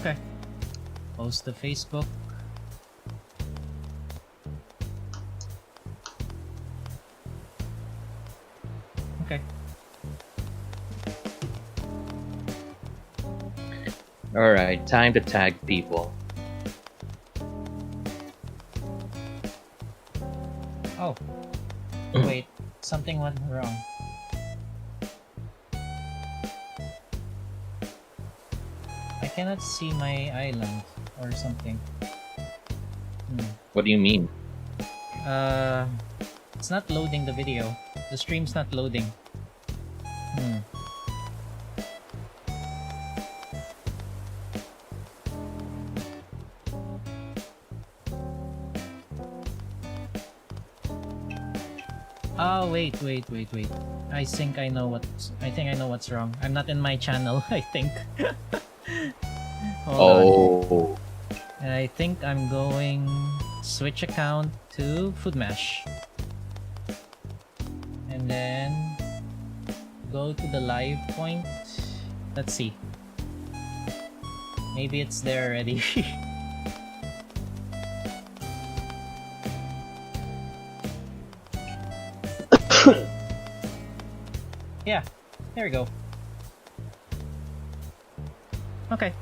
Okay. Post to Facebook. Okay. Alright, time to tag people. Oh. Wait. Something went wrong. I cannot see my island or something. What do you mean? It's not loading the video. The stream's not loading. Oh, wait. I think I know what's wrong. I'm not in my channel, I think. Hold on. I think I'm going switch account to Foodmash. And then go to the live point. Let's see. Maybe it's there already. Yeah, there we go. Okay.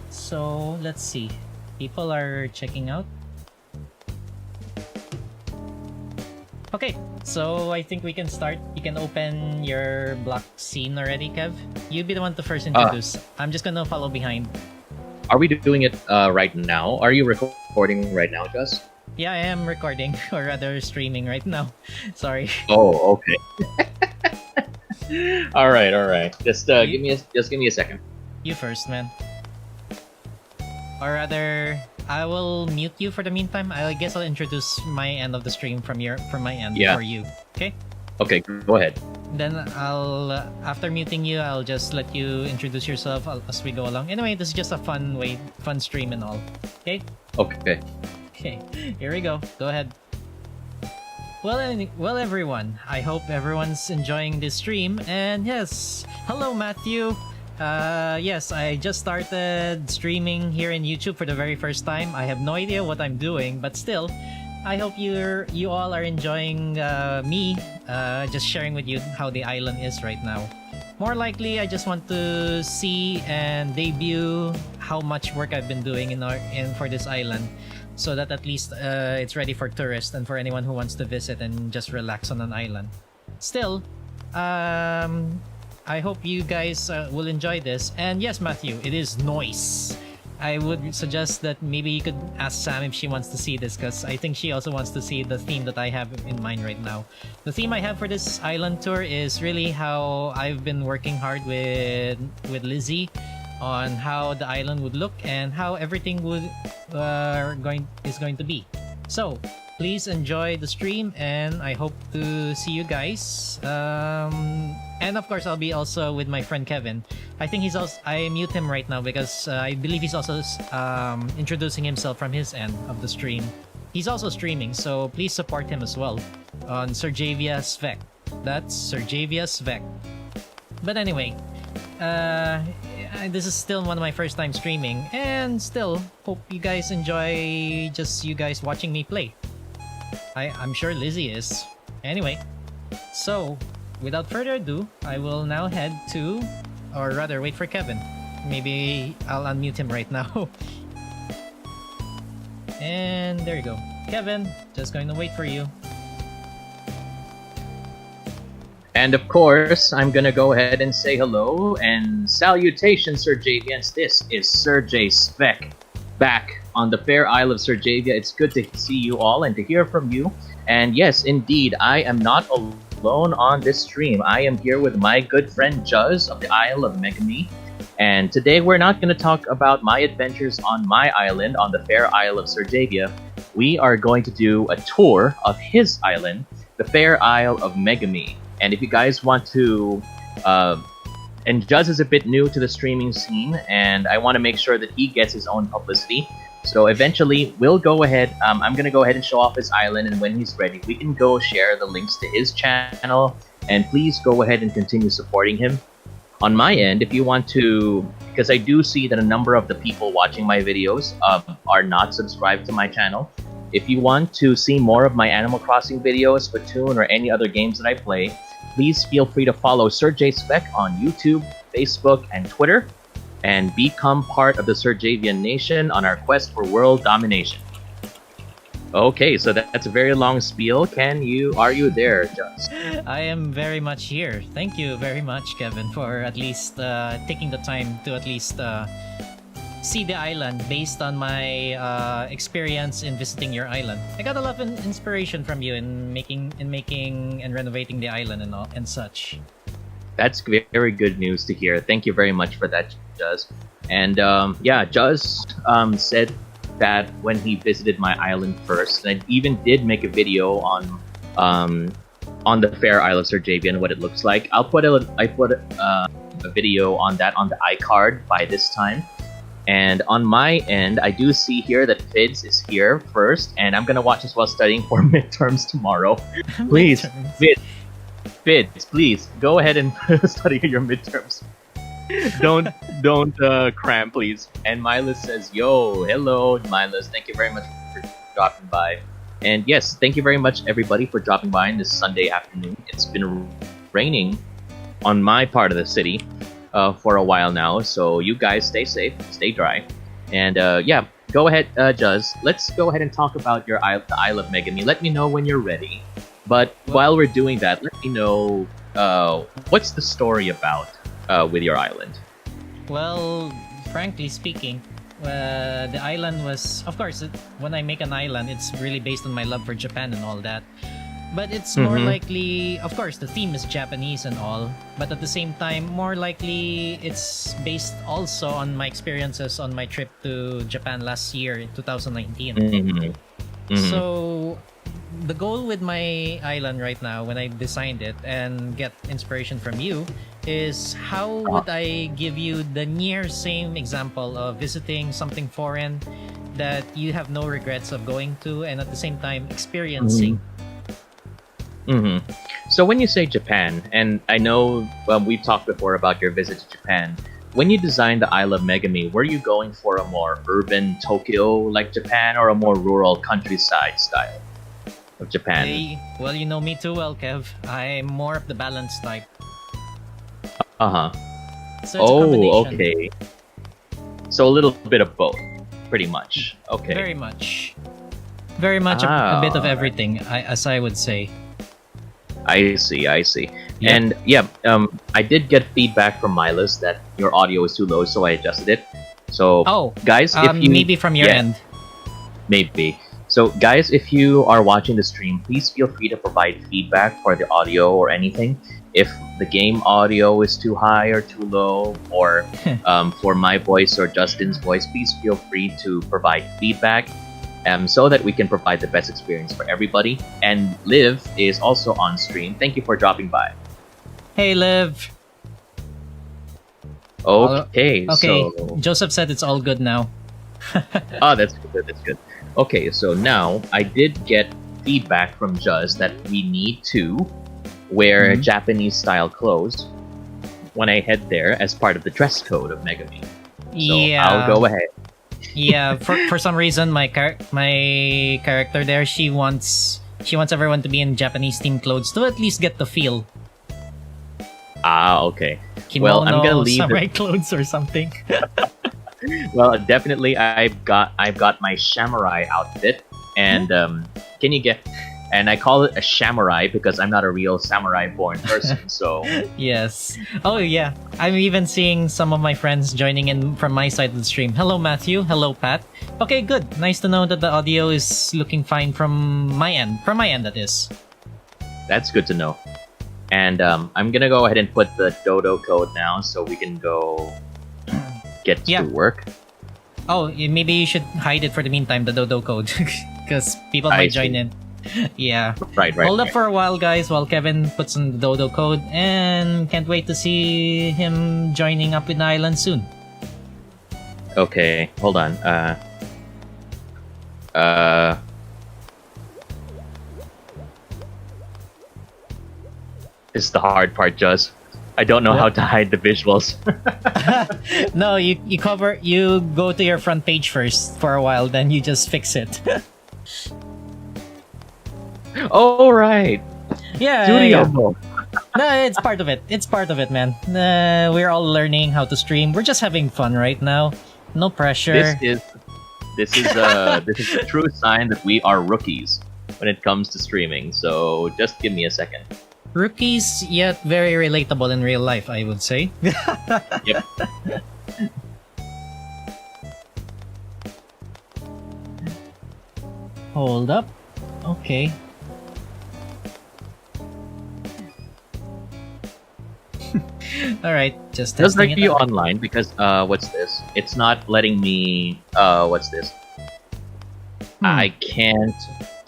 So, let's see. People are checking out. Okay, so I think we can start. You can open your block scene already, Kev. You be the one to first introduce. I'm just gonna follow behind. Are we doing it right now? Are you recording right now, Gus? Yeah, I am recording, or rather streaming right now. Sorry. Oh, okay. all right. Just give me a second. You first, man. Or rather, I will mute you for the meantime. I guess I'll introduce my end of the stream from my end for you. Okay? Okay, go ahead. Then I'll after muting you, I'll just let you introduce yourself as we go along. Anyway, this is just a fun stream and all. Okay? Okay. Okay. Here we go. Go ahead. Well, everyone. I hope everyone's enjoying this stream. And yes, hello, Matthew. Yes, I just started streaming here in YouTube for the very first time. I have no idea what I'm doing, but still, I hope you all are enjoying me just sharing with you how the island is right now. More likely, I just want to see and debut how much work I've been doing for this island, so that at least it's ready for tourists and for anyone who wants to visit and just relax on an island. Still, I hope you guys will enjoy this. And yes, Matthew, it is noise. I would suggest that maybe you could ask Sam if she wants to see this, because I think she also wants to see the theme that I have in mind right now. The theme I have for this island tour is really how I've been working hard with Lizzie on how the island would look and how everything is going to be. So please enjoy the stream, and I hope to see you guys. And of course, I'll be also with my friend Kevin. I think I mute him right now because I believe he's also introducing himself from his end of the stream. He's also streaming, so please support him as well on Serjavia Svek. That's Serjavia Svek. But anyway, this is still one of my first time streaming, and still hope you guys enjoy just you guys watching me play. I'm sure Lizzie is. Anyway, so without further ado, I will now head to, or rather wait for Kevin. Maybe I'll unmute him right now. And there you go. Kevin, just going to wait for you. And of course, I'm gonna go ahead and say hello and salutations, Serjavians. This is Serjay Svek, back on the fair Isle of Serjavia. It's good to see you all and to hear from you. And yes, indeed, I am not alone on this stream. I am here with my good friend Juz of the Isle of Megumi. And today we're not going to talk about my adventures on my island, on the fair Isle of Serjavia. We are going to do a tour of his island, the fair Isle of Megumi. And if you guys want to... and Juz is a bit new to the streaming scene, and I want to make sure that he gets his own publicity. So eventually, we'll go ahead, I'm going to go ahead and show off his island, and when he's ready, we can go share the links to his channel, and please go ahead and continue supporting him. On my end, if you want to, because I do see that a number of the people watching my videos are not subscribed to my channel. If you want to see more of my Animal Crossing videos, Splatoon, or any other games that I play, please feel free to follow Sir J Spec on YouTube, Facebook, and Twitter, and become part of the Sir Javian Nation on our quest for world domination. Okay, so that's a very long spiel. Are you there, Just? I am very much here. Thank you very much, Kevin, for at least taking the time to at least see the island based on my experience in visiting your island. I got a lot of inspiration from you in making and renovating the island and all and such. That's very good news to hear. Thank you very much for that, Juz. And yeah, Juz said that when he visited my island first, and I even did make a video on the fair Isle of Sir Javian, what it looks like. I put a video on that on the iCard by this time. And on my end, I do see here that Fids is here first, and I'm gonna watch this while studying for midterms tomorrow. Please, Fids, please go ahead and study your midterms. don't cram, please. And Milas says, "Yo, hello, Milas. Thank you very much for dropping by." And yes, thank you very much, everybody, for dropping by on this Sunday afternoon. It's been raining on my part of the city for a while now, so you guys stay safe, stay dry, and yeah, go ahead, Juz. Let's go ahead and talk about the Isle of Megumi. Let me know when you're ready. But while we're doing that, let me know what's the story about with your island. Well, frankly speaking, the island was, of course, when I make an island, it's really based on my love for Japan and all that. But it's more likely, of course, the theme is Japanese and all, but at the same time, more likely it's based also on my experiences on my trip to Japan last year in 2019. So the goal with my island right now, when I designed it and get inspiration from you, is how would I give you the near same example of visiting something foreign that you have no regrets of going to, and at the same time experiencing. So when you say Japan, and I know we've talked before about your visit to Japan, when you designed the Isle of Megumi, were you going for a more urban Tokyo like Japan, or a more rural countryside style of Japan? Hey, well, you know me too well, Kev. I'm more of the balanced type. Uh-huh. So it's a combination. Okay. So a little bit of both, pretty much. Okay. Very much. Very much a bit of everything, as I would say. I see. Yeah. And yeah, I did get feedback from Milas that your audio is too low, so I adjusted it. So, guys, if you maybe from your end. Maybe. So, guys, if you are watching the stream, please feel free to provide feedback for the audio or anything. If the game audio is too high or too low, or for my voice or Justin's voice, please feel free to provide feedback. So that we can provide the best experience for everybody. And Liv is also on stream. Thank you for dropping by. Hey, Liv. Okay. Okay. So Joseph said it's all good now. oh, that's good. Okay, so now I did get feedback from Juz that we need to wear Japanese style clothes when I head there as part of the dress code of Megumi. So Yeah. I'll go ahead. Yeah, for some reason my character there, she wants everyone to be in Japanese themed clothes to at least get the feel. Okay. Kimono, Well, I'm gonna leave samurai clothes or something. Well, definitely, I've got my samurai outfit, and can you get? And I call it a samurai because I'm not a real samurai-born person. So Yes. Oh yeah. I'm even seeing some of my friends joining in from my side of the stream. Hello Matthew. Hello Pat. Okay, good. Nice to know that the audio is looking fine from my end. From my end, that is. that's good to know. And I'm gonna go ahead and put the dodo code now, so we can go get to work. Oh, maybe you should hide it for the meantime, the dodo code, because people might join in. Yeah. Right. Hold up for a while, guys, while Kevin puts in the dodo code, and can't wait to see him joining up in the island soon. Okay, hold on. This is the hard part, Juz. I don't know What? how to hide the visuals. No, you go to your front page first for a while, then you just fix it. Oh right, Yeah, studio yeah. mode. No, it's part of it. It's part of it, man. We're all learning how to stream. We're just having fun right now. No pressure. This is a true sign that we are rookies when it comes to streaming. So just give me a second. Rookies, yet very relatable in real life, I would say. Yep. Hold up. Okay. All right, just Does testing like it you out. online because what's this? It's not letting me what's this? I can't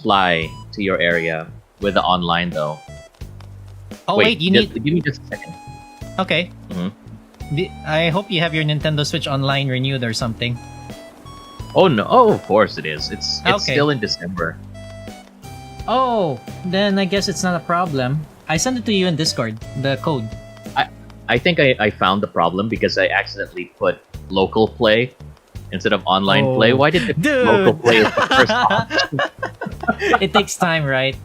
fly to your area with the online though. Oh wait, you just, need. give me just a second. Okay. Mhm. I hope you have your Nintendo Switch Online renewed or something. Oh no! Oh, of course it is. It's Okay. still in December. Oh, then I guess it's not a problem. I sent it to you in Discord, the code. I think I found the problem because I accidentally put local play instead of online Oh. play. Why did the Dude! local play as the first option? It takes time, right?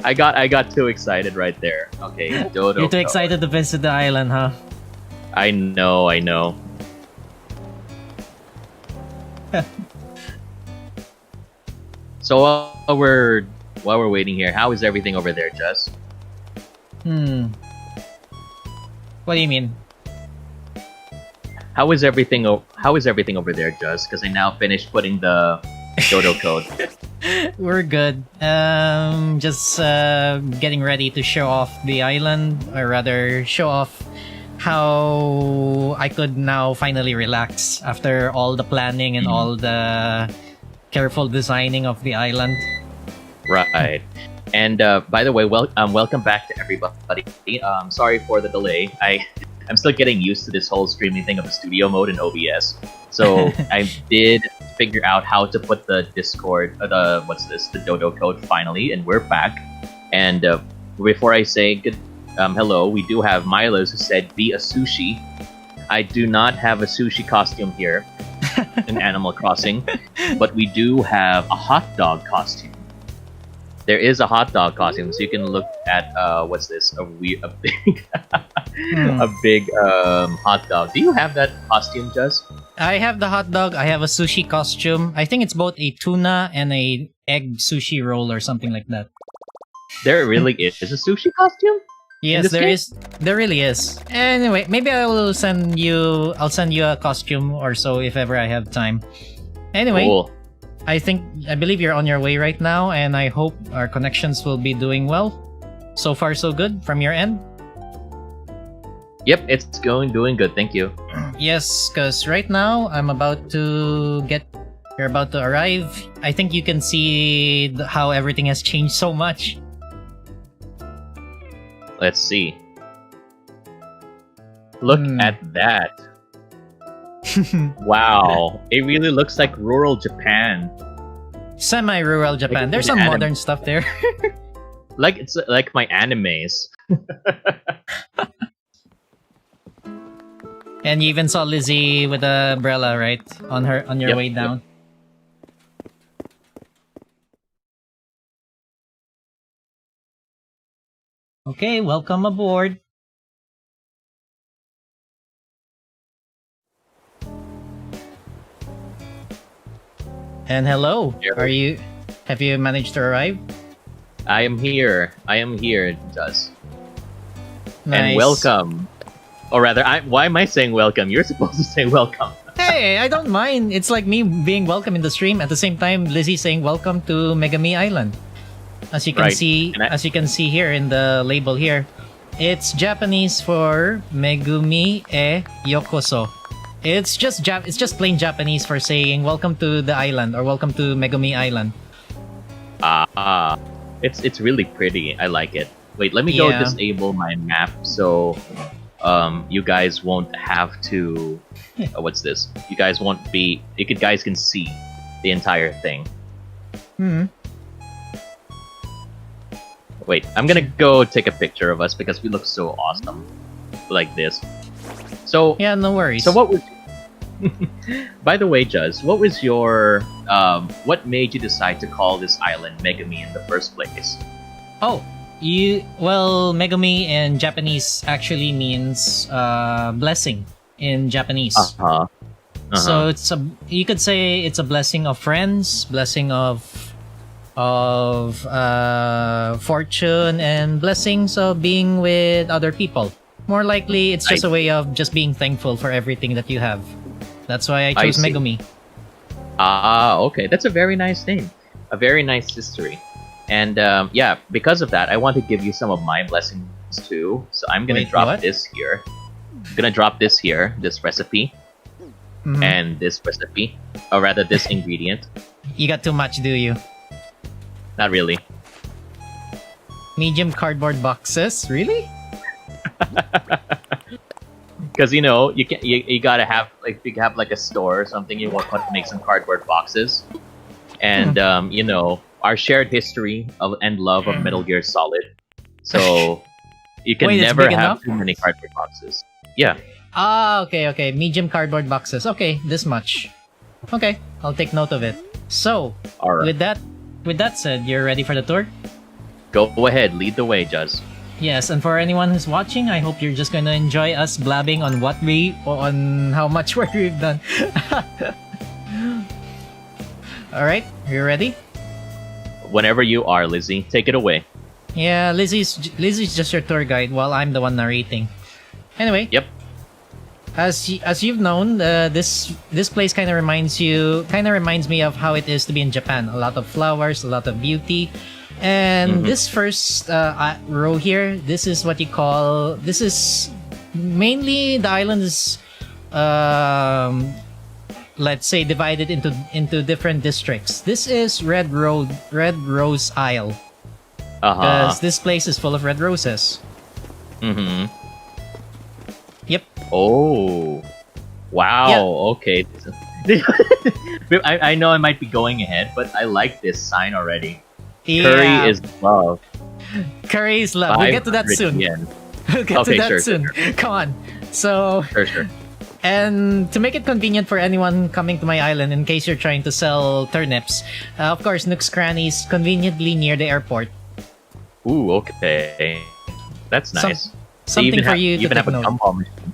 I got too excited right there. Okay, Dodo. You're too Code. excited to visit the island, huh? I know. So while we're waiting here, how is everything over there, Jess? What do you mean? How is everything over there, Jess? Because I now finished putting the Dodo code. We're good. Just getting ready to show off the island, or rather, show off how I could now finally relax after all the planning and all the careful designing of the island. Right. And by the way, welcome back to everybody. Sorry for the delay. I'm still getting used to this whole streaming thing of the studio mode in OBS. So I did figure out how to put the Discord, the Dodo code finally, and we're back. And before I say good, hello, we do have Milos who said be a sushi. I do not have a sushi costume here in Animal Crossing, but we do have a hot dog costume. There is a hot dog costume, so you can look at what's this? A big, a big hot dog. Do you have that costume, Jess? I have the hot dog. I have a sushi costume. I think it's both a tuna and a egg sushi roll or something like that. There really is a sushi costume. Yes, this there game? is. There really is. Anyway, maybe I'll send you a costume or so if ever I have time. Anyway, Cool. I believe you're on your way right now, and I hope our connections will be doing well. So far, so good from your end. Yep, it's doing good. Thank you. Yes, because right now you're about to arrive. I think you can see how everything has changed so much. Let's see. Look at that. Wow, it really looks like rural Japan. Semi-rural Japan. Like There's the some anime. modern stuff there. Like it's like my animes. And you even saw Lizzie with the umbrella, right? On your Yep, way yep. down. Okay, welcome aboard. And hello. Yeah. Have you managed to arrive? I am here, Jess. And Nice. welcome. Or rather, why am I saying welcome? You're supposed to say welcome. Hey, I don't mind. It's like me being welcome in the stream at the same time Lizzie saying welcome to Megumi Island. As you can Right. see, And as you can see here in the label here, it's Japanese for Megumi e Yokoso. It's just plain Japanese for saying welcome to the island or welcome to Megumi Island. It's really pretty. I like it. Wait, let me go Yeah. disable my map so you guys won't have to. What's this? You guys won't be. Guys can see the entire thing. Wait, I'm gonna go take a picture of us because we look so awesome. like this. So Yeah, no worries. so what was? By the way, Juz, what was your what made you decide to call this island Megumi in the first place? Oh, Megumi in Japanese actually means blessing in Japanese. Uh-huh. So you could say it's a blessing of friends, blessing of fortune, and blessings of being with other people. More likely, it's just a way of just being thankful for everything that you have. That's why I chose see. Megumi. Okay. That's a very nice name. A very nice history. And yeah, because of that, I want to give you some of my blessings too. So I'm gonna Wait, drop what? this here. I'm gonna drop this here, this recipe, Mhm. and this recipe, or rather this ingredient. You got too much, do you? Not really. Medium cardboard boxes? Really? Because you gotta have like if you have like a store or something, you want to make some cardboard boxes, and our shared history and love of Metal Gear Solid, so you can Wait, it's never big have enough? too many cardboard boxes. Yeah, Okay. Medium cardboard boxes. Okay, this much. Okay, I'll take note of it. So, all right. with that said, you're ready for the tour? Go ahead, lead the way, Juz. Yes, and for anyone who's watching, I hope you're just gonna enjoy us blabbing on on how much work we've done. All right, you ready? Whenever you are, Lizzie, take it away. Yeah, Lizzie's just your tour guide while I'm the one narrating. Anyway, Yep. as you've known, this place kind of reminds me of how it is to be in Japan. A lot of flowers, a lot of beauty, and this first row here, this is what you call. This is mainly the island is, let's say, divided into different districts. This is Red Rose Isle, because this place is full of red roses. Mm-hmm. Yep. Oh, wow. Yeah. Okay. I know I might be going ahead, but I like this sign already. Curry Yeah. is love. Curry is love. We'll get to that 500 soon. yen. We'll get Okay, to that sure, soon. Come on. So, Sure. and to make it convenient for anyone coming to my island, in case you're trying to sell turnips, of course, Nook's Cranny is conveniently near the airport. Ooh, okay. That's nice. They Something even for have, you to even take have a note. gumball machine.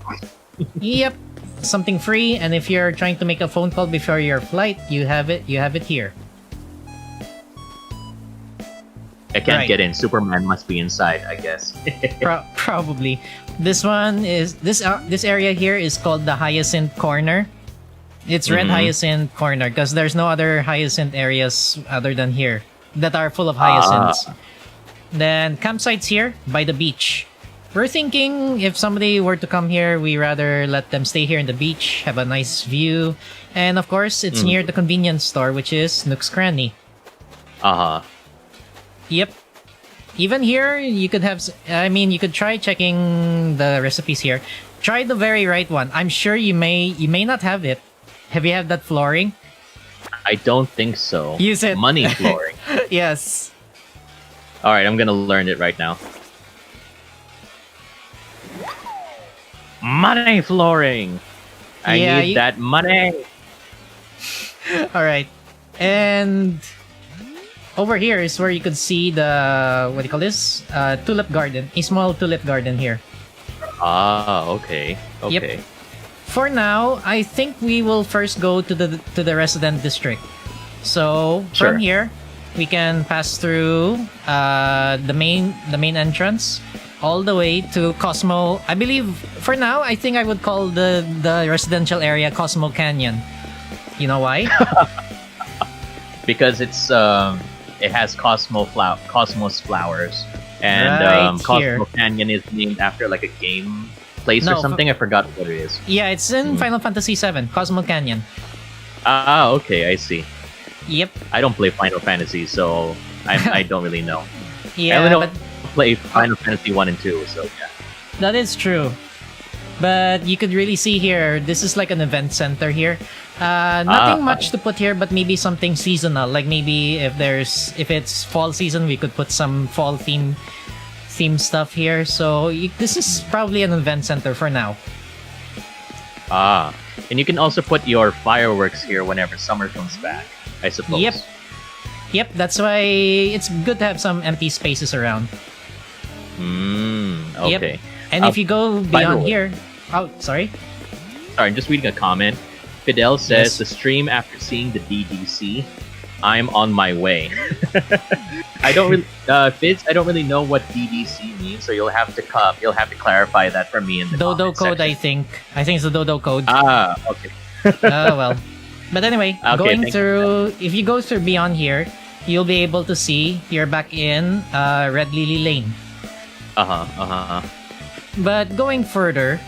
Yep. Something free, and if you're trying to make a phone call before your flight, you have it here. I can't Right. get in. Superman must be inside, I guess. Probably. This area here is called the Hyacinth Corner. It's Red Hyacinth Corner because there's no other hyacinth areas other than here that are full of hyacinths. Then campsites here by the beach. We're thinking if somebody were to come here, we rather let them stay here in the beach, have a nice view, and of course, it's near the convenience store, which is Nook's Cranny. Yep. Even here, you could try checking the recipes here. Try the very right one. I'm sure you may not have it. Have you had that flooring? I don't think so. Use it. Money flooring. Yes. All right, I'm gonna learn it right now. Money flooring. I need that money. All right. And over here is where you could see the, what do you call this? Tulip garden. A small tulip garden here. Okay. Yep. For now, I think we will first go to the resident district. So Sure. from here, we can pass through the main entrance all the way to Cosmo. I believe for now, I think I would call the residential area Cosmo Canyon. You know why? Because it's it has cosmos flowers, and Right Cosmo here. Canyon is named after like a game place No, or something. I forgot what it is. Yeah, it's in Final Fantasy VII, Cosmo Canyon. Okay, I see. Yep. I don't play Final Fantasy, so I don't really know. I only Yeah, know but play Final Fantasy 1 and 2, so yeah. that is true. But you could really see here, this is like an event center here. Nothing much to put here, but maybe something seasonal. Like maybe if it's fall season, we could put some fall theme stuff here. So this is probably an event center for now. Ah, and you can also put your fireworks here whenever summer comes back, I suppose. Yep. Yep, that's why it's good to have some empty spaces around. Okay. Yep. And if you go by the beyond way- here... Oh, sorry? Sorry, I'm just reading a comment. Fidel says, Yes. the stream after seeing the DDC, I'm on my way. I don't really, Fids, I don't really know what DDC means, so you'll have to clarify that for me in the Dodo comment code, section. I think it's the Dodo code. Ah, okay. Oh, well. But anyway, Okay, going thank you. through... If you go through beyond here, you'll be able to see you're back in Red Lily Lane. But going further,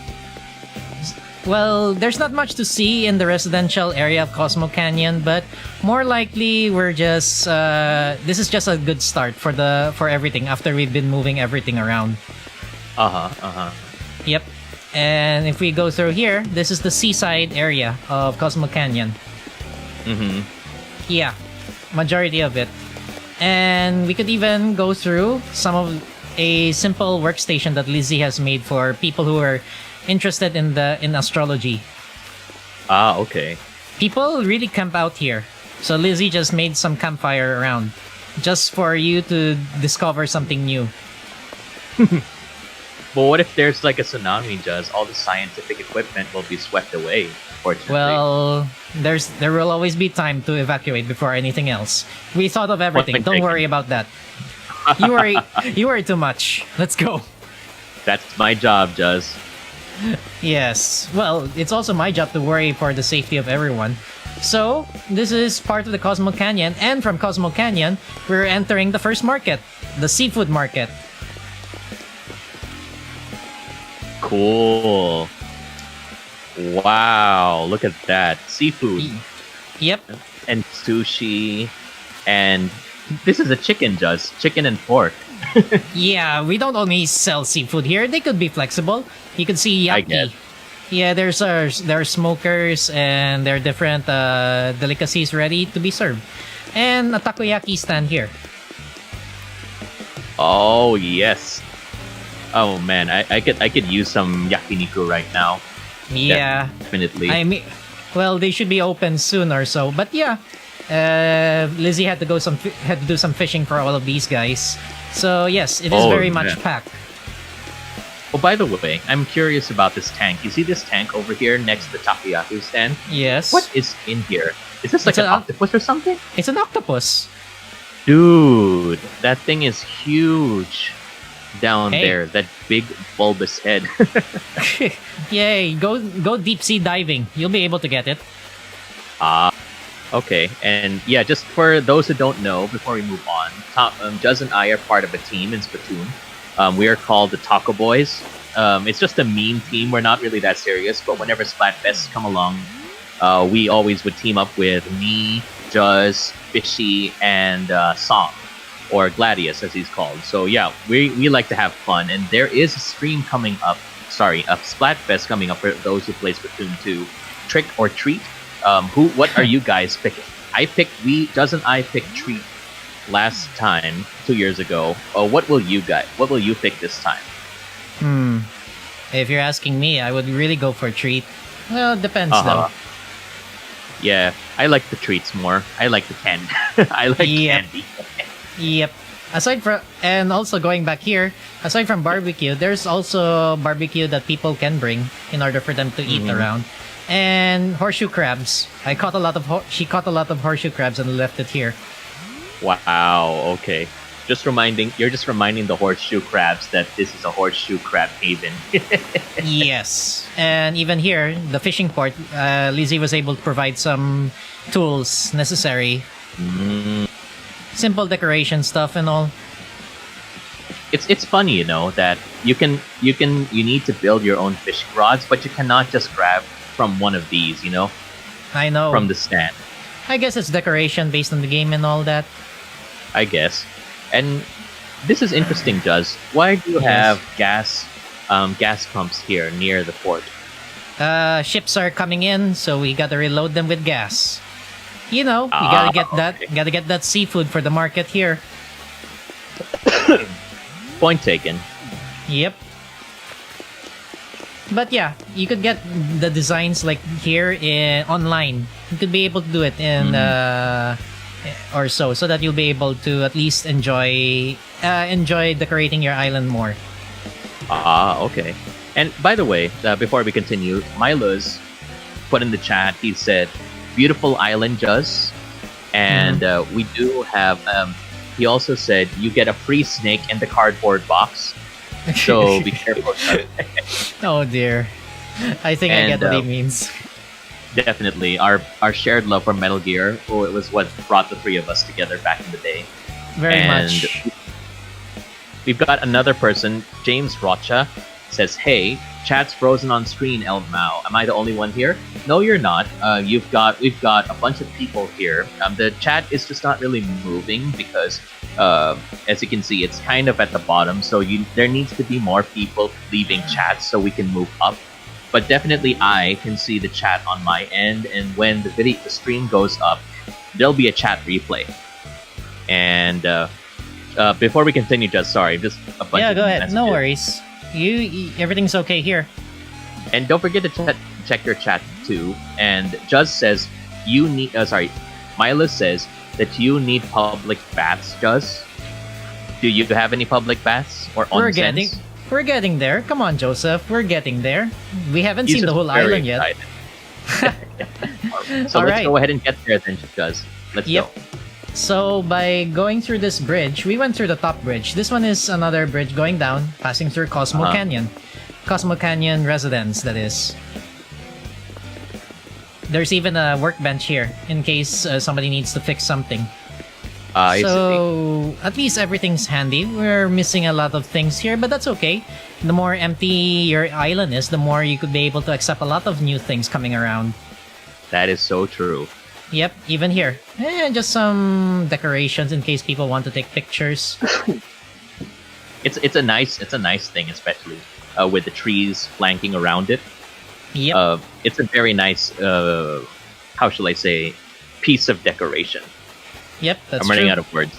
well, there's not much to see in the residential area of Cosmo Canyon, but more likely we're just this is just a good start for everything after we've been moving everything around. Yep. And if we go through here, this is the seaside area of Cosmo Canyon. Yeah, majority of it. And we could even go through some of a simple workstation that Lizzie has made for people who are interested in astrology. Ah, okay. People really camp out here. So Lizzie just made some campfire around just for you to discover something new. But what if there's like a tsunami, Juz? All the scientific equipment will be swept away, fortunately. Well, there will always be time to evacuate before anything else. We thought of everything. Point Don't taken. worry about that. You worry too much. Let's go. That's my job, Juz. Yes. Well, it's also my job to worry for the safety of everyone. So, this is part of the Cosmo Canyon, and from Cosmo Canyon, we're entering the first market, the seafood market. Cool. Wow, look at that. Seafood Yep. and sushi, and this is a chicken, Juz. Chicken and pork. Yeah, we don't only sell seafood here. They could be flexible. You could see I yaki. guess. Yeah, there are smokers and there are different delicacies ready to be served. And a takoyaki stand here. Oh yes. Oh man, I could use some yakiniku right now. Yeah. Definitely. I mean, well, they should be open soon or so. But yeah, Lizzie had to do some fishing for all of these guys. So yes, it is Oh, very much yeah. packed. Oh, by the way, I'm curious about this tank. You see this tank over here next to the takoyaki stand? Yes. What is in here? Is this like It's an an octopus or something? It's an octopus. Dude, that thing is huge. Down Hey. there, that big bulbous head. Yay! Go deep sea diving. You'll be able to get it. Okay, and yeah, just for those who don't know, before we move on, Juz and I are part of a team in Splatoon. We are called the Taco Boys. It's just a meme team. We're not really that serious, but whenever Splatfests come along, we always would team up with me, Juz, Fishy, and Song, or Gladius as he's called. So yeah, we like to have fun, and there is a stream coming up. Sorry, a Splatfest coming up for those who play Splatoon 2. Trick or Treat. What are you guys picking? Juz and I picked Treat last time, 2 years ago. What will you pick this time? If you're asking me, I would really go for treat. Well, it depends though. Yeah, I like the treats more. I like the candy. I like Yep. candy. Yep. And also going back here, aside from barbecue, there's also barbecue that people can bring in order for them to eat around. And horseshoe crabs. She caught a lot of horseshoe crabs and left it here. Wow, okay. You're just reminding the horseshoe crabs that this is a horseshoe crab haven. Yes. And even here, the fishing port, Lizzie was able to provide some tools necessary. Simple decoration stuff and all. It's funny, you know, that you need to build your own fishing rods, but you cannot just grab from one of these, you know, I know. from the stand. I guess it's decoration based on the game and all that. I guess. And this is interesting, Juz. Why do you Yes. have gas pumps here near the port? Ships are coming in, so we gotta reload them with gas. You know, we gotta get that. Okay. Gotta get that seafood for the market here. Point taken. Yep. But yeah, you could get the designs like here in online. You could be able to do it in or so that you'll be able to at least enjoy decorating your island more. Okay. And by the way, before we continue, Milo's put in the chat. He said, "Beautiful island, Juz," and we do have. He also said you get a free snake in the cardboard box. So be careful. Oh dear. I think I get what he means. Definitely. Our shared love for Metal Gear, it was what brought the three of us together back in the day. Very much. We've got another person, James Rocha, says, "Hey, chat's frozen on screen, Elmao. Am I the only one here?" No, you're not. We've got a bunch of people here. The chat is just not really moving because as you can see, it's kind of at the bottom, so there needs to be more people leaving chat so we can move up. But definitely I can see the chat on my end, and when the stream goes up, there'll be a chat replay. And before we continue, just sorry, just a bunch of go ahead. messages. No worries. You everything's okay here. And don't forget to check your chat too. And Juz says you need. Mila says that you need public baths. Juz, do you have any public baths or onsens? We're getting there. Come on, Joseph. We're getting there. We haven't seen the whole island yet. So let's go ahead and get there then, Juz. Let's go. So by going through this bridge, we went through the top bridge. This one is another bridge going down, passing through Cosmo Canyon. Cosmo Canyon residence, that is. There's even a workbench here in case somebody needs to fix something. So at least everything's handy. We're missing a lot of things here, but that's okay. The more empty your island is, the more you could be able to accept a lot of new things coming around. That is so true. Yep, even here. Just some decorations in case people want to take pictures. It's a nice thing, especially with the trees flanking around it. Yep. It's a very nice how shall I say, piece of decoration. Yep, that's I'm running out of words.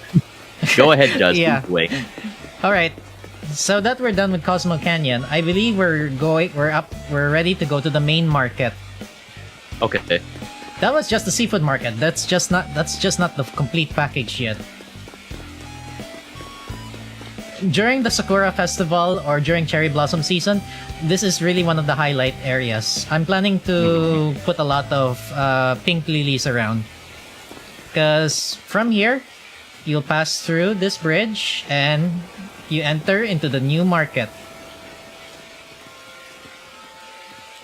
Go ahead, Juz. Yeah. Wait. All right. So that we're done with Cosmo Canyon, I believe we're ready to go to the main market. Okay. That was just the seafood market. That's just not the complete package yet. During the Sakura Festival or during Cherry Blossom season, this is really one of the highlight areas. I'm planning to put a lot of pink lilies around. Because from here, you'll pass through this bridge and you enter into the new market.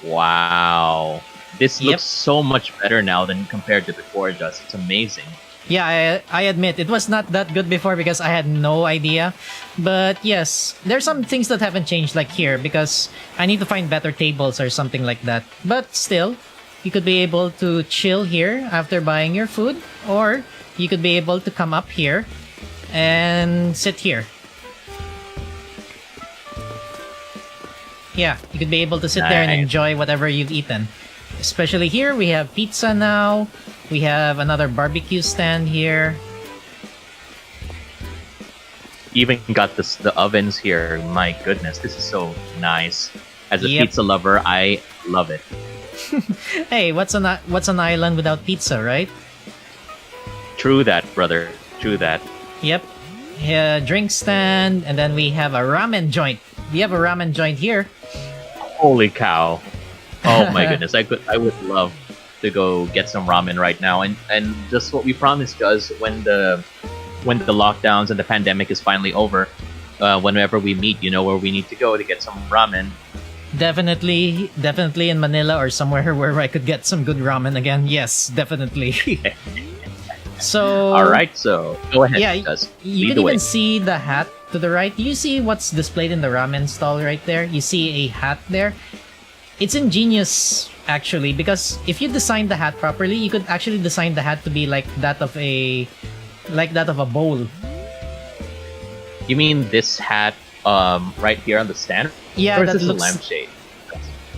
Wow. This looks so much better now than compared to before, Just. It's amazing. Yeah, I admit, it was not that good before because I had no idea. But yes, there's some things that haven't changed, like here, because I need to find better tables or something like that. But still, you could be able to chill here after buying your food, or you could be able to come up here and sit here. Yeah, you could be able to sit there and enjoy whatever you've eaten. Especially here, we have pizza now. We have another barbecue stand here. Even got the ovens here. My goodness, this is so nice. As a pizza lover, I love it. Hey, what's an island without pizza, right? True that, brother. True that. Yep. Drink stand, and then we have a ramen joint. We have a ramen joint here. Holy cow. Oh my goodness, I would love to go get some ramen right now, and just what we promised us when the lockdowns and the pandemic is finally over, whenever we meet, you know where we need to go to get some ramen. Definitely in Manila or somewhere where I could get some good ramen again. Yes, definitely. So all right, so go ahead. Yeah, you can even even see the hat to the right. You see what's displayed in the ramen stall right there? You see a hat there. It's ingenious, actually, because if you design the hat properly, you could actually design the hat to be like that of a bowl. You mean this hat right here on the stand? Yeah, or is that this looks... a lampshade?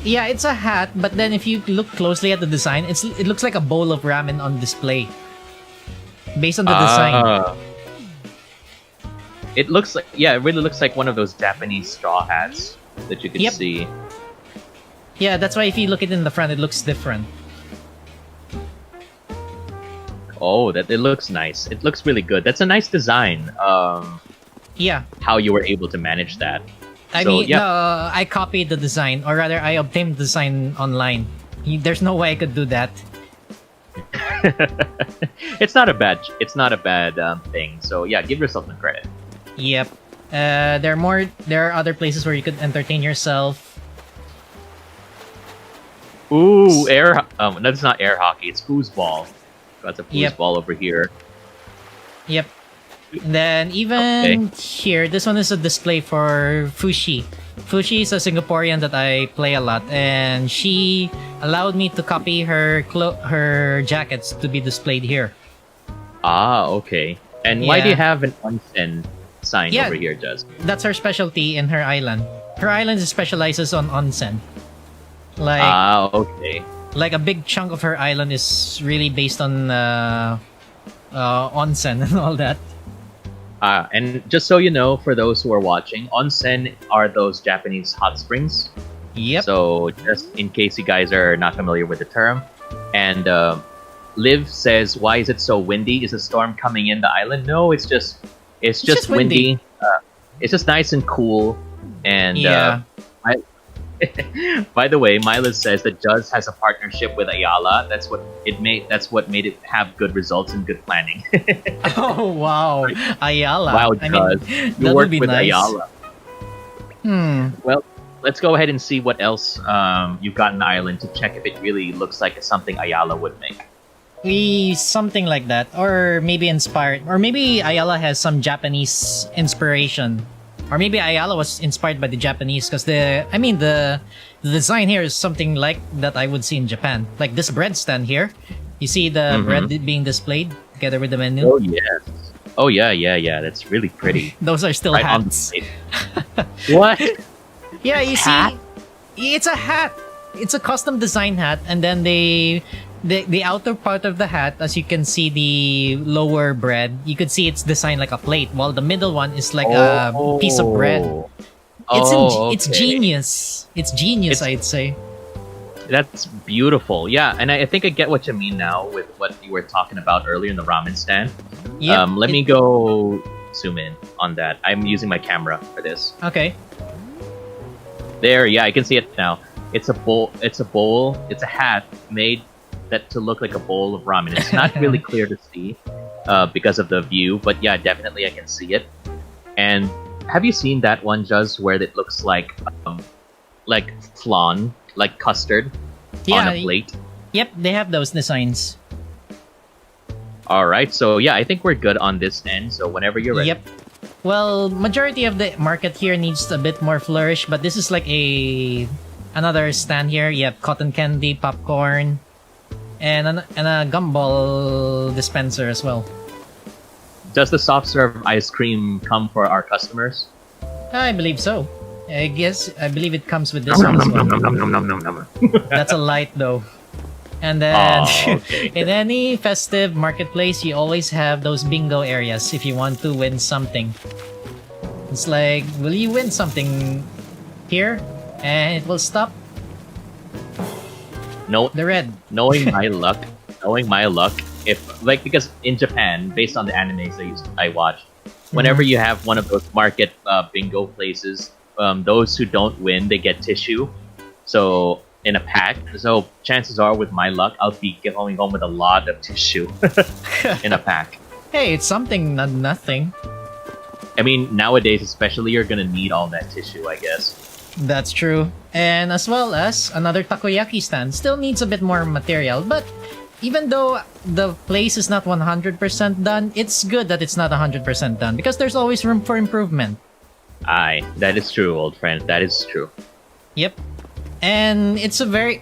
Yeah, it's a hat, but then if you look closely at the design, it looks like a bowl of ramen on display. Based on the design. It looks like, yeah, it really looks like one of those Japanese straw hats that you can Yep. see. Yeah, that's why if you look it in the front, it looks different. Oh, that it looks nice. It looks really good. That's a nice design. Yeah. How you were able to manage that. I So, mean, yeah. no, I copied the design, or rather, I obtained the design online. There's no way I could do that. It's not a bad. It's not a bad thing. So yeah, give yourself some credit. Yep. There are other places where you could entertain yourself. Ooh, air. That's not air hockey. It's foosball. Got a Yep. foosball over here. Yep. And then even here, this one is a display for Fushi. Fushi is a Singaporean that I play a lot, and she allowed me to copy her jackets to be displayed here. Ah, okay. And why do Yeah. you have an onsen sign Yeah. over here, Juz? That's her specialty in her island. Her island specializes on onsen. Like Ah, okay. like a big chunk of her island is really based on onsen and all that. And just so you know, for those who are watching, onsen are those Japanese hot springs. Yep. So just in case you guys are not familiar with the term, and Liv says, "Why is it so windy? Is a storm coming in the island?" No, it's just just windy. It's just nice and cool. And Yeah. by the way, Mila says that Juz has a partnership with Ayala. That's what made it have good results and good planning. Oh wow, Ayala. Wow, I Juz, mean, you that would worked be with nice. Ayala. Well, let's go ahead and see what else you've got in the island to check if it really looks like something Ayala would make. Something like that, or maybe inspired, or maybe Ayala has some Japanese inspiration, or maybe Ayala was inspired by the Japanese because the design here is something like that I would see in Japan, like this bread stand here. You see the bread being displayed together with the menu. Oh yes. Oh yeah. That's really pretty. Those are still Right on the hats. plate. What? Yeah, you Hat? see, it's a hat. It's a custom design hat, and then the outer part of the hat, as you can see, the lower bread, you could see it's designed like a plate, while the middle one is like a piece of bread. It's okay. genius. It's genius, It's- I'd say. That's beautiful. Yeah, and I think I get what you mean now with what you were talking about earlier in the ramen stand. Yep. Let me go zoom in on that. I'm using my camera for this. Okay. There, yeah, I can see it now. It's a bowl. It's a hat made to look like a bowl of ramen. It's not really clear to see because of the view, but yeah, definitely I can see it. And have you seen that one, Juz, where it looks like flan, like custard on a plate? Yep, they have those designs. All right, so yeah, I think we're good on this end. So whenever you're ready. Yep. Well, majority of the market here needs a bit more flourish, but this is like another stand here. You have cotton candy, popcorn, and a gumball dispenser as well. Does the soft serve ice cream come for our customers? I believe so. I believe it comes with this one as well. That's a light though. And then Oh, okay. in any festive marketplace, you always have those bingo areas if you want to win something. It's like, will you win something here? And it will stop No, the red. knowing my luck, if because in Japan, based on the animes I watch, whenever you have one of those market bingo places, those who don't win, they get tissue. So in a pack. So chances are, with my luck, I'll be going home with a lot of tissue in a pack. Hey, it's something, not nothing. I mean, nowadays especially, you're gonna need all that tissue, I guess. That's true. And as well as another takoyaki stand still needs a bit more material, but even though the place is not 100% done, it's good that it's not 100% done because there's always room for improvement. Aye, that is true, old friend. That is true. Yep. And it's a very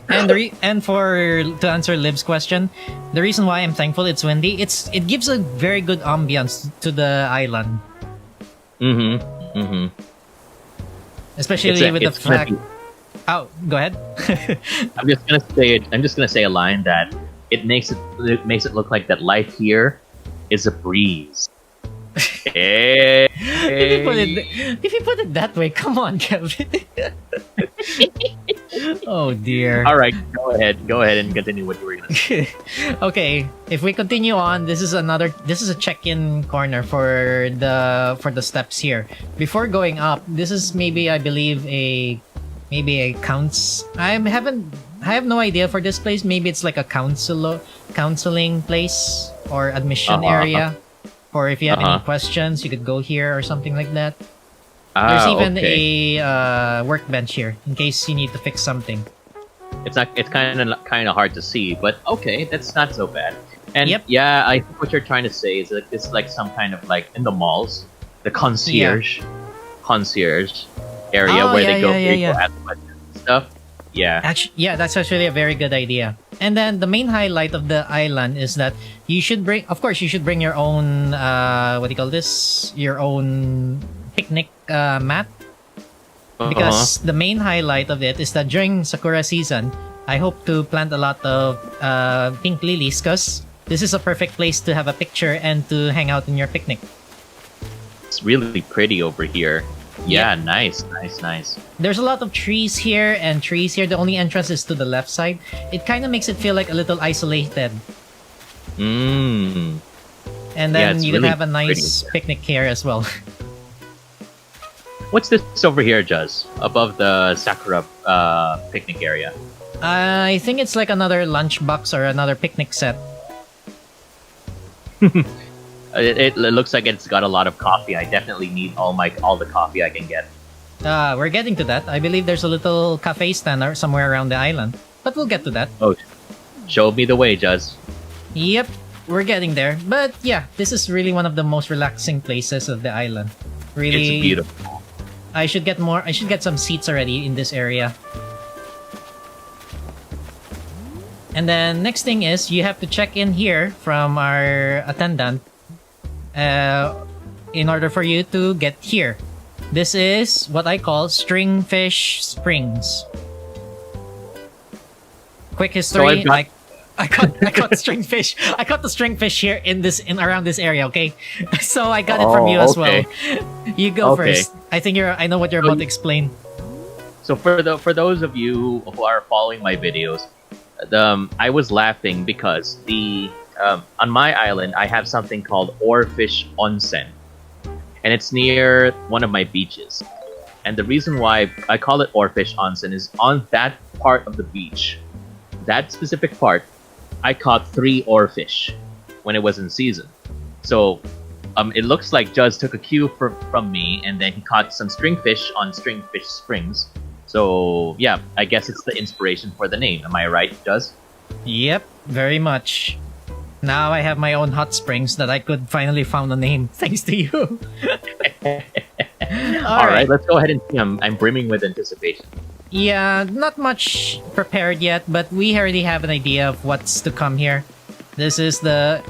and for to answer Liv's question, the reason why I'm thankful it's windy, it gives a very good ambience to the island, especially with the fact. Oh, go ahead. I'm just gonna say a line that it makes it look like that life here is a breeze. Hey. If you put it that way, come on, Kevin. Oh dear. All right, go ahead and continue what you were gonna say. Okay, if we continue on, this is a check-in corner for the steps here. Before going up, this is maybe I believe a I have no idea for this place. Maybe it's like a counseling place or admission area. Or if you have any questions, you could go here or something like that. There's even a workbench here in case you need to fix something. It's kind of hard to see, but okay, that's not so bad. And Yep. yeah, I think what you're trying to say is that it's like some kind of like in the malls, the concierge area Oh, where yeah, they go, yeah, they yeah, go ask questions and stuff. Yeah. Actually, yeah, that's actually a very good idea. And then the main highlight of the island is that you should bring your own what do you call this? Your own picnic mat. Because the main highlight of it is that during Sakura season, I hope to plant a lot of pink lilies because this is a perfect place to have a picture and to hang out in your picnic. It's really pretty over here. Yeah, Yep. nice. There's a lot of trees here and trees here. The only entrance is to the left side. It kind of makes it feel like a little isolated. Mmm. And Yeah, then it's you can really have a nice picnic here as well. What's this over here, Juz? Above the Sakura picnic area. I think it's like another lunchbox or another picnic set. It looks like it's got a lot of coffee. I definitely need all the coffee I can get. We're getting to that. I believe there's a little cafe stand or somewhere around the island. But we'll get to that. Oh, show me the way, Juz. Yep, we're getting there. But yeah, this is really one of the most relaxing places of the island. Really, It's beautiful. I should get some seats already in this area. And then next thing is you have to check in here from our attendant in order for you to get here. This is what I call Stringfish Springs. Quick history. So I caught stringfish. I caught the stringfish here in around this area. Okay, so I got it from you as okay. well. You go first. I know what you're about to explain. So for those of you who are following my videos, I was laughing because on my island I have something called Oarfish Onsen, and it's near one of my beaches. And the reason why I call it Oarfish Onsen is on that part of the beach, that specific part, I caught 3 oarfish when it was in season. So it looks like Juz took a cue from me, and then he caught some stringfish on Stringfish Springs. So yeah, I guess it's the inspiration for the name. Am I right, Juz? Yep, very much. Now I have my own hot springs that I could finally found a name thanks to you. All right, let's go ahead and see. I'm brimming with anticipation. Yeah, not much prepared yet, but we already have an idea of what's to come here. This is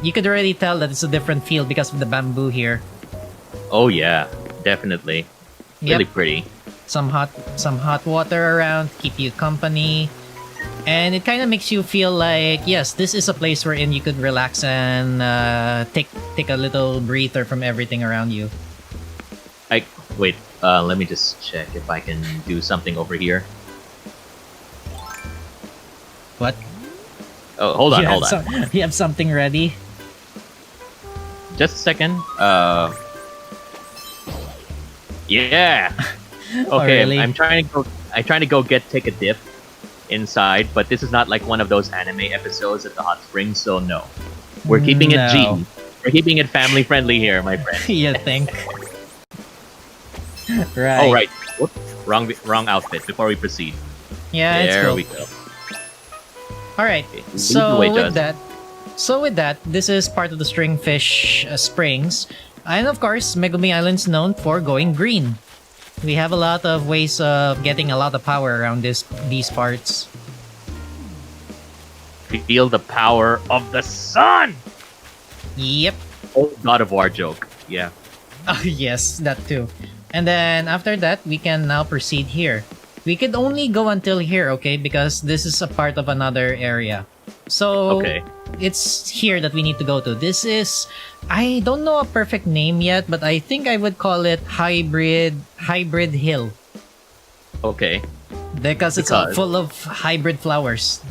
you could already tell that it's a different feel because of the bamboo here. Oh yeah, definitely. Really Yep. pretty. Some hot water around, keep you company. And it kind of makes you feel like, yes, this is a place wherein you could relax and take a little breather from everything around you. Wait, let me just check if I can do something over here. What? Oh, hold on. You have something ready? Just a second. Yeah. Oh, Okay, really? I'm trying to go take a dip inside, but this is not like one of those anime episodes at the hot springs, so no. We're keeping it G. No. We're keeping it family friendly here, my friend. You think? Right. Oh right. Whoop. Wrong outfit before we proceed. Yeah, it's There cool. we go. All right. Okay, lead the So way, with Juz. that, this is part of the Stringfish Springs, and of course, Megumi Island's known for going green. We have a lot of ways of getting a lot of power around these parts. Feel the power of the sun. Yep. Oh, God of War joke. Yeah. Oh, yes, that too. And then after that, we can now proceed here. We could only go until here, okay? Because this is a part of another area. So Okay. it's here that we need to go to. This is, I don't know a perfect name yet, but I think I would call it hybrid hill Okay. because it's Because? full of hybrid flowers.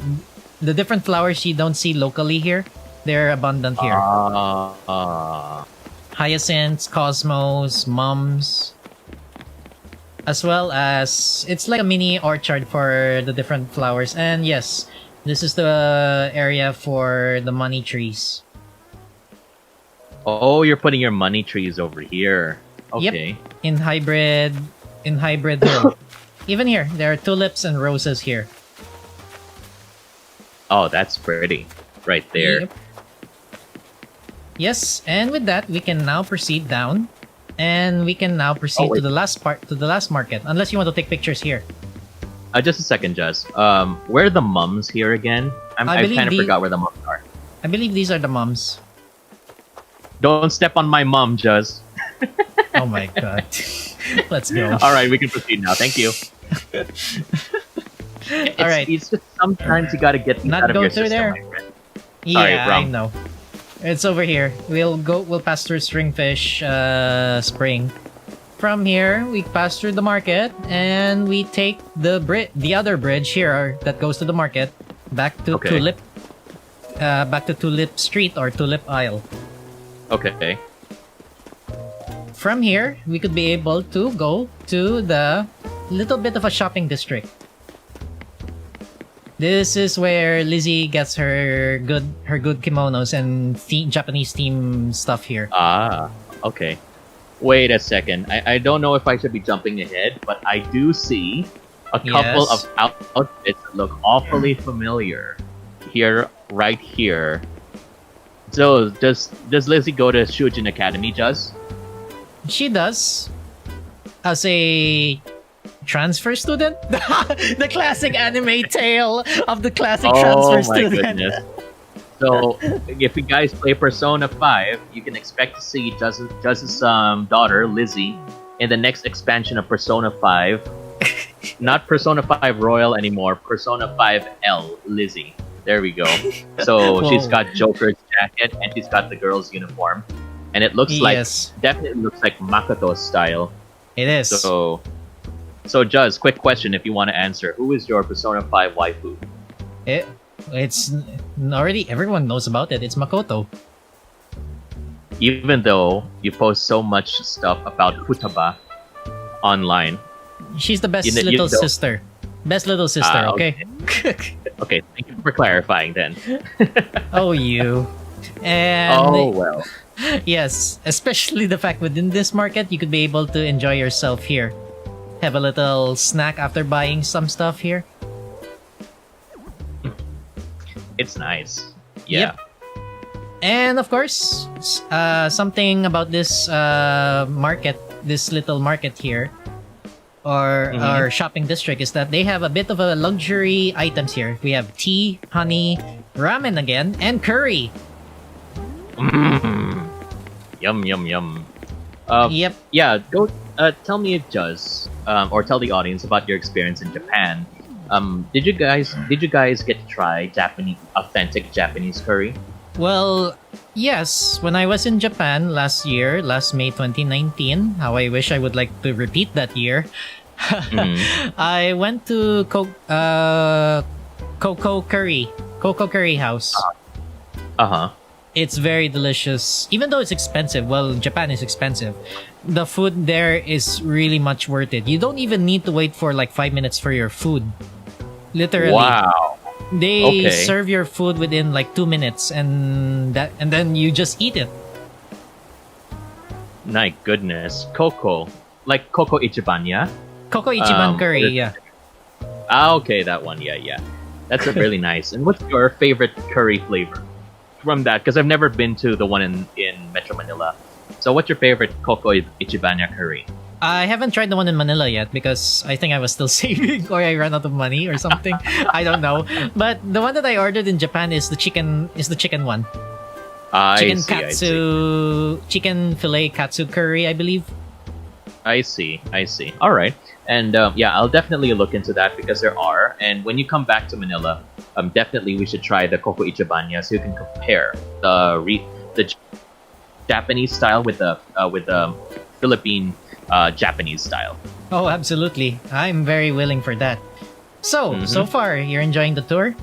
The different flowers you don't see locally here, they're abundant here. Hyacinths, cosmos, mums, as well as it's like a mini orchard for the different flowers. And yes, this is the area for the money trees. Oh, you're putting your money trees over here. Okay. Yep, in hybrid hill. Even here, there are tulips and roses here. Oh, that's pretty. Right there. Yep. Yes, and with that, we can now proceed down, and we can now proceed to wait. the last market. Unless you want to take pictures here. Just a second, Jess. Where are the mums here again? I I believe kind of the- forgot where the mums are. I believe these are the mums. Don't step on my mum, Jess. Oh my god. Let's go. All right, we can proceed now. Thank you. All right. It's just sometimes you gotta get things Not out of go your through system. there. my friend. Yeah, I wrong. know. It's over here. We'll pass through Stringfish Spring. From here, we pass through the market and we take the other bridge here that goes to the market back to Okay. Tulip Street or Tulip Aisle. Okay. From here, we could be able to go to the little bit of a shopping district. This is where Lizzie gets her good kimonos and Japanese theme stuff here. Ah, okay. Wait a second. I don't know if I should be jumping ahead, but I do see a couple Yes. of outfits that look awfully familiar. Here, right here. So, does Lizzie go to Shujin Academy, Juz? She does, as a transfer student. The classic anime tale of the classic transfer Oh my student. goodness. So, if you guys play Persona 5, you can expect to see Juzz's daughter, Lizzie, in the next expansion of Persona 5. Not Persona 5 Royal anymore, Persona 5L Lizzie. There we go. So, she's Whoa. got Joker's jacket and she's got the girl's uniform. And it looks Yes. definitely looks like Makoto's style. It is. So Juzz, quick question if you want to answer. Who is your Persona 5 waifu? It's already everyone knows about it. It's Makoto. Even though you post so much stuff about Futaba online. She's the best You little don't- sister. Best little sister, Ah, okay? Okay, thank you for clarifying then. Oh, you. And Oh, well. yes, especially the fact within this market, you could be able to enjoy yourself here. Have a little snack after buying some stuff here. It's nice. Yeah. Yep. And of course, something about this market, this little market here, or our shopping district, is that they have a bit of a luxury items here. We have tea, honey, ramen again, and curry. Mm. Yum, yum, yum. Yep. Yeah, go tell me, Juzz, or tell the audience about your experience in Japan. Did you guys get to try authentic Japanese curry? Well, yes. When I was in Japan last May 2019, how I wish I would like to repeat that year. I went to Coco Curry House. Uh-huh. It's very delicious. Even though it's expensive, well, Japan is expensive. The food there is really much worth it. You don't even need to wait for like 5 minutes for your food. Literally. Wow. They Okay. serve your food within like 2 minutes and then you just eat it. My goodness. Coco. Like Coco Ichiban, yeah? Coco Ichiban curry, what is- yeah. Ah, okay, that one. Yeah. That's a really nice. And what's your favorite curry flavor from that? Because I've never been to the one in Metro Manila. So what's your favorite Coco Ichibanya curry? I haven't tried the one in Manila yet because I think I was still saving or I ran out of money or something. I don't know. But the one that I ordered in Japan is the chicken one. Chicken katsu, chicken filet katsu curry, I believe. I see. All right. And yeah, I'll definitely look into that because there are. And when you come back to Manila, definitely we should try the Coco Ichibanya so you can compare the Japanese style with the Philippine Japanese style. Oh, absolutely. I'm very willing for that. So, so far, you're enjoying the tour?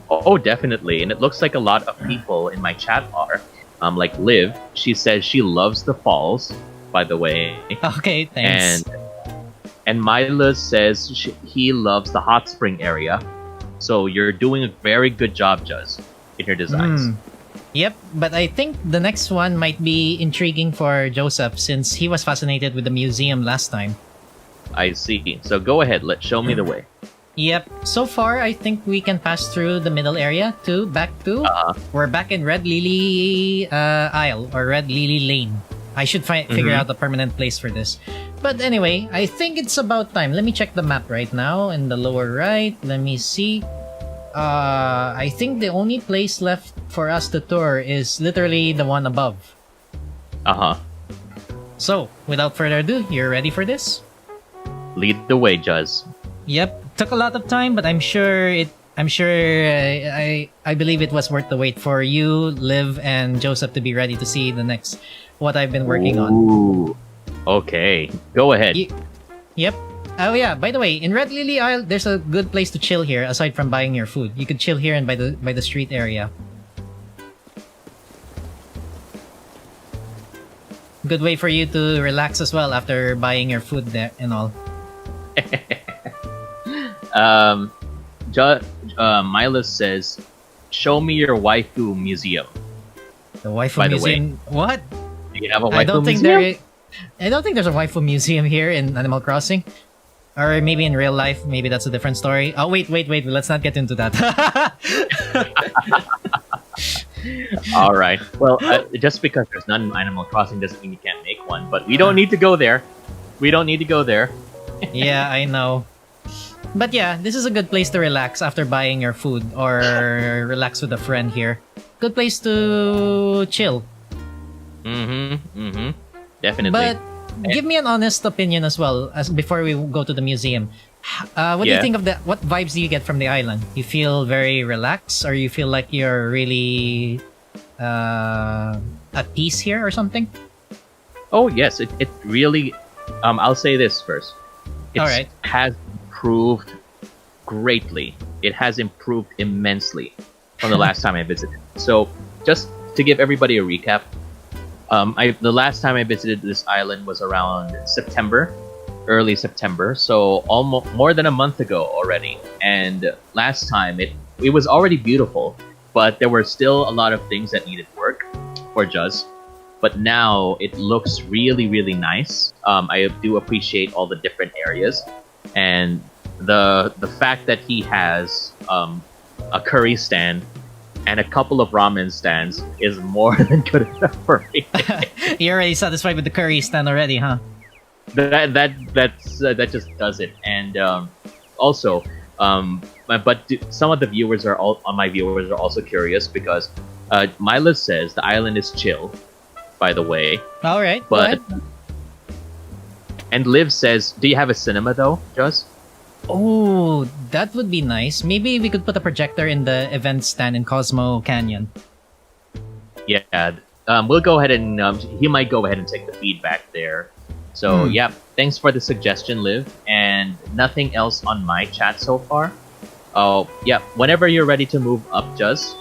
Oh, definitely. And it looks like a lot of people in my chat are. Like Liv, she says she loves the falls, by the way. Okay, thanks. And Mila says he loves the hot spring area. So you're doing a very good job, Juz, in your designs. Yep, but I think the next one might be intriguing for Joseph since he was fascinated with the museum last time. I see. So go ahead, show me the way. Yep. So far, I think we can pass through the middle area we're back in Red Lily Isle or Red Lily Lane. I should figure out a permanent place for this. But anyway, I think it's about time. Let me check the map right now in the lower right. Let me see. I think the only place left for us to tour is literally the one above. So, without further ado, you're ready for this? Lead the way, Juz. Yep. Took a lot of time, but I believe it was worth the wait for you, Liv, and Joseph to be ready to see what I've been working on. Okay. Go ahead. Yep. Oh yeah, by the way, in Red Lily Isle, there's a good place to chill here aside from buying your food. You could chill here and by the street area. Good way for you to relax as well after buying your food there and all. Milos says, "Show me your waifu museum." The waifu By the museum. What? Do you have a waifu museum? I don't think there's a waifu museum here in Animal Crossing. Or maybe in real life, maybe that's a different story. Oh, wait. Let's not get into that. All right. Well, just because there's none in Animal Crossing doesn't mean you can't make one. But we don't need to go there. Yeah, I know. But yeah, this is a good place to relax after buying your food or relax with a friend here. Good place to chill. Definitely. But give me an honest opinion as well before we go to the museum. What do you think of what vibes do you get from the island? You feel very relaxed or you feel like you're really at peace here or something? Oh, yes. It really... I'll say this first. It has improved greatly. It has improved immensely from the last time I visited. So, just to give everybody a recap, the last time I visited this island was around early September, so almost more than a month ago already. And last time it was already beautiful, but there were still a lot of things that needed work for Juz. But now it looks really, really nice. I do appreciate all the different areas, and the fact that he has a curry stand and a couple of ramen stands is more than good enough for me. You're already satisfied with the curry stand already, huh? That just does it. And also, some of the viewers my viewers are also curious because Mila says the island is chill. By the way, all right. And Liv says, "Do you have a cinema though, Juz?" Oh, that would be nice. Maybe we could put a projector in the event stand in Cosmo Canyon. Yeah, we'll go ahead and he might go ahead and take the feedback there. So yeah, thanks for the suggestion, Liv. And nothing else on my chat so far. Oh yeah, whenever you're ready to move up, Juz,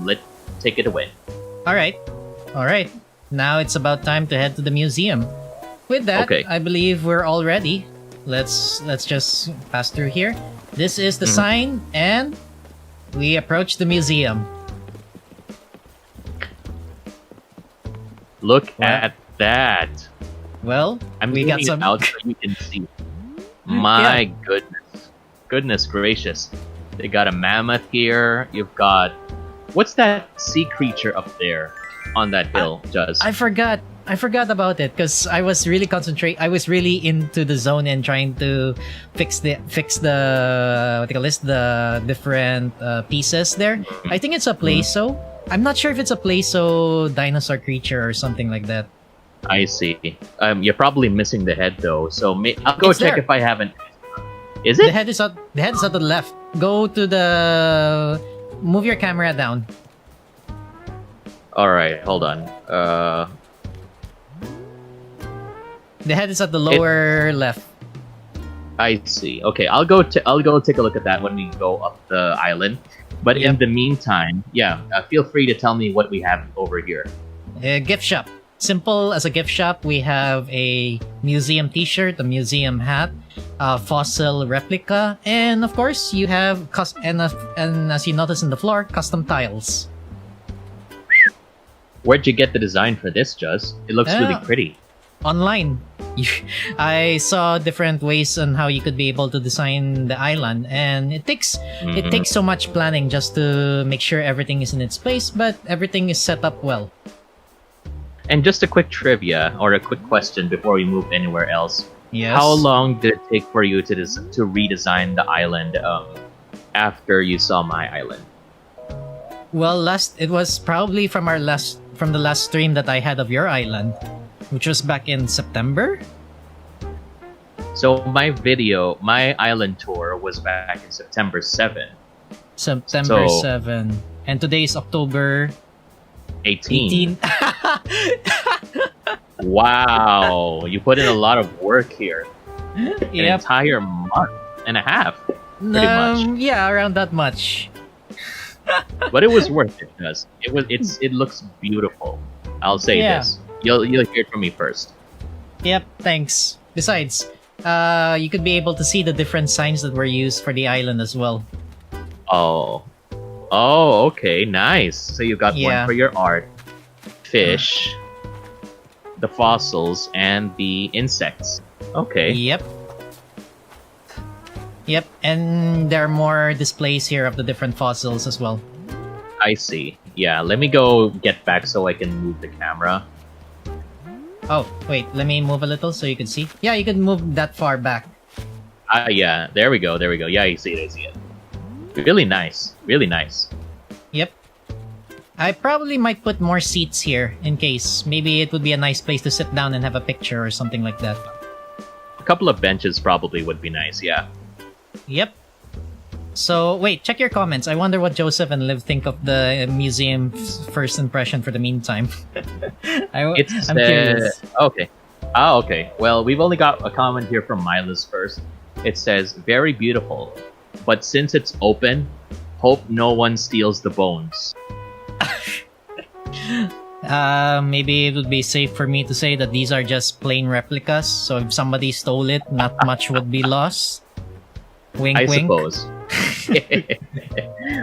let's take it away. All right. Now it's about time to head to the museum. With that, I believe we're all ready. Let's just pass through here. This is the sign, and we approach the museum. Look at that. Well, we got some out so you can see. My goodness gracious! They got a mammoth here. You've got what's that sea creature up there on that hill, Juz? I forgot about it because I was really I was really into the zone and trying to fix the what do you call this, the different pieces there. I think it's a Playso. I'm not sure if it's a Playso dinosaur creature or something like that. I see. You're probably missing the head though, so I'll go check if I haven't. Is The it? head is at the left. Go to the. Move your camera down. All right, hold on. The head is at the lower left. I see. Okay, I'll go take a look at that when we go up the island. But in Yep. the meantime, yeah, feel free to tell me what we have over here. A gift shop. Simple as a gift shop. We have a museum T-shirt, a museum hat, a fossil replica, and of course you have and as you notice in the floor, custom tiles. Where'd you get the design for this, Juz? It looks really Ah. pretty. Online. I saw different ways on how you could be able to design the island, and it takes so much planning just to make sure everything is in its place, but everything is set up well. And just a quick trivia or a quick question before we move anywhere else. Yes. How long did it take for you to redesign the island after you saw my island? Well, it was probably from the last stream that I had of your island, which was back in September. So my island tour was back in September 7, September So- 7. And today is October 18. 18. Wow, you put in a lot of work here. An Yep. entire month and a half, pretty much. Yeah, around that much. But it was worth it, guys. It looks beautiful. I'll say Yeah. this. You'll hear it from me first. Yep, thanks. Besides, you could be able to see the different signs that were used for the island as well. Oh, okay, nice. So you got Yeah. one for your art, fish, the fossils, and the insects. Okay. Yep. Yep, and there are more displays here of the different fossils as well. I see. Yeah, let me go get back so I can move the camera. Oh, wait, let me move a little so you can see. Yeah, you can move that far back. Yeah, there we go. Yeah, I see it. Really nice. Really nice. Yep. I probably might put more seats here in case. Maybe it would be a nice place to sit down and have a picture or something like that. A couple of benches probably would be nice, yeah. Yep. So, wait, check your comments. I wonder what Joseph and Liv think of the museum's first impression for the meantime. I'm curious. Okay. Okay. Well, we've only got a comment here from Milas first. It says, very beautiful, but since it's open, hope no one steals the bones. Maybe it would be safe for me to say that these are just plain replicas, so if somebody stole it, not much would be lost. Wink, I wink. suppose.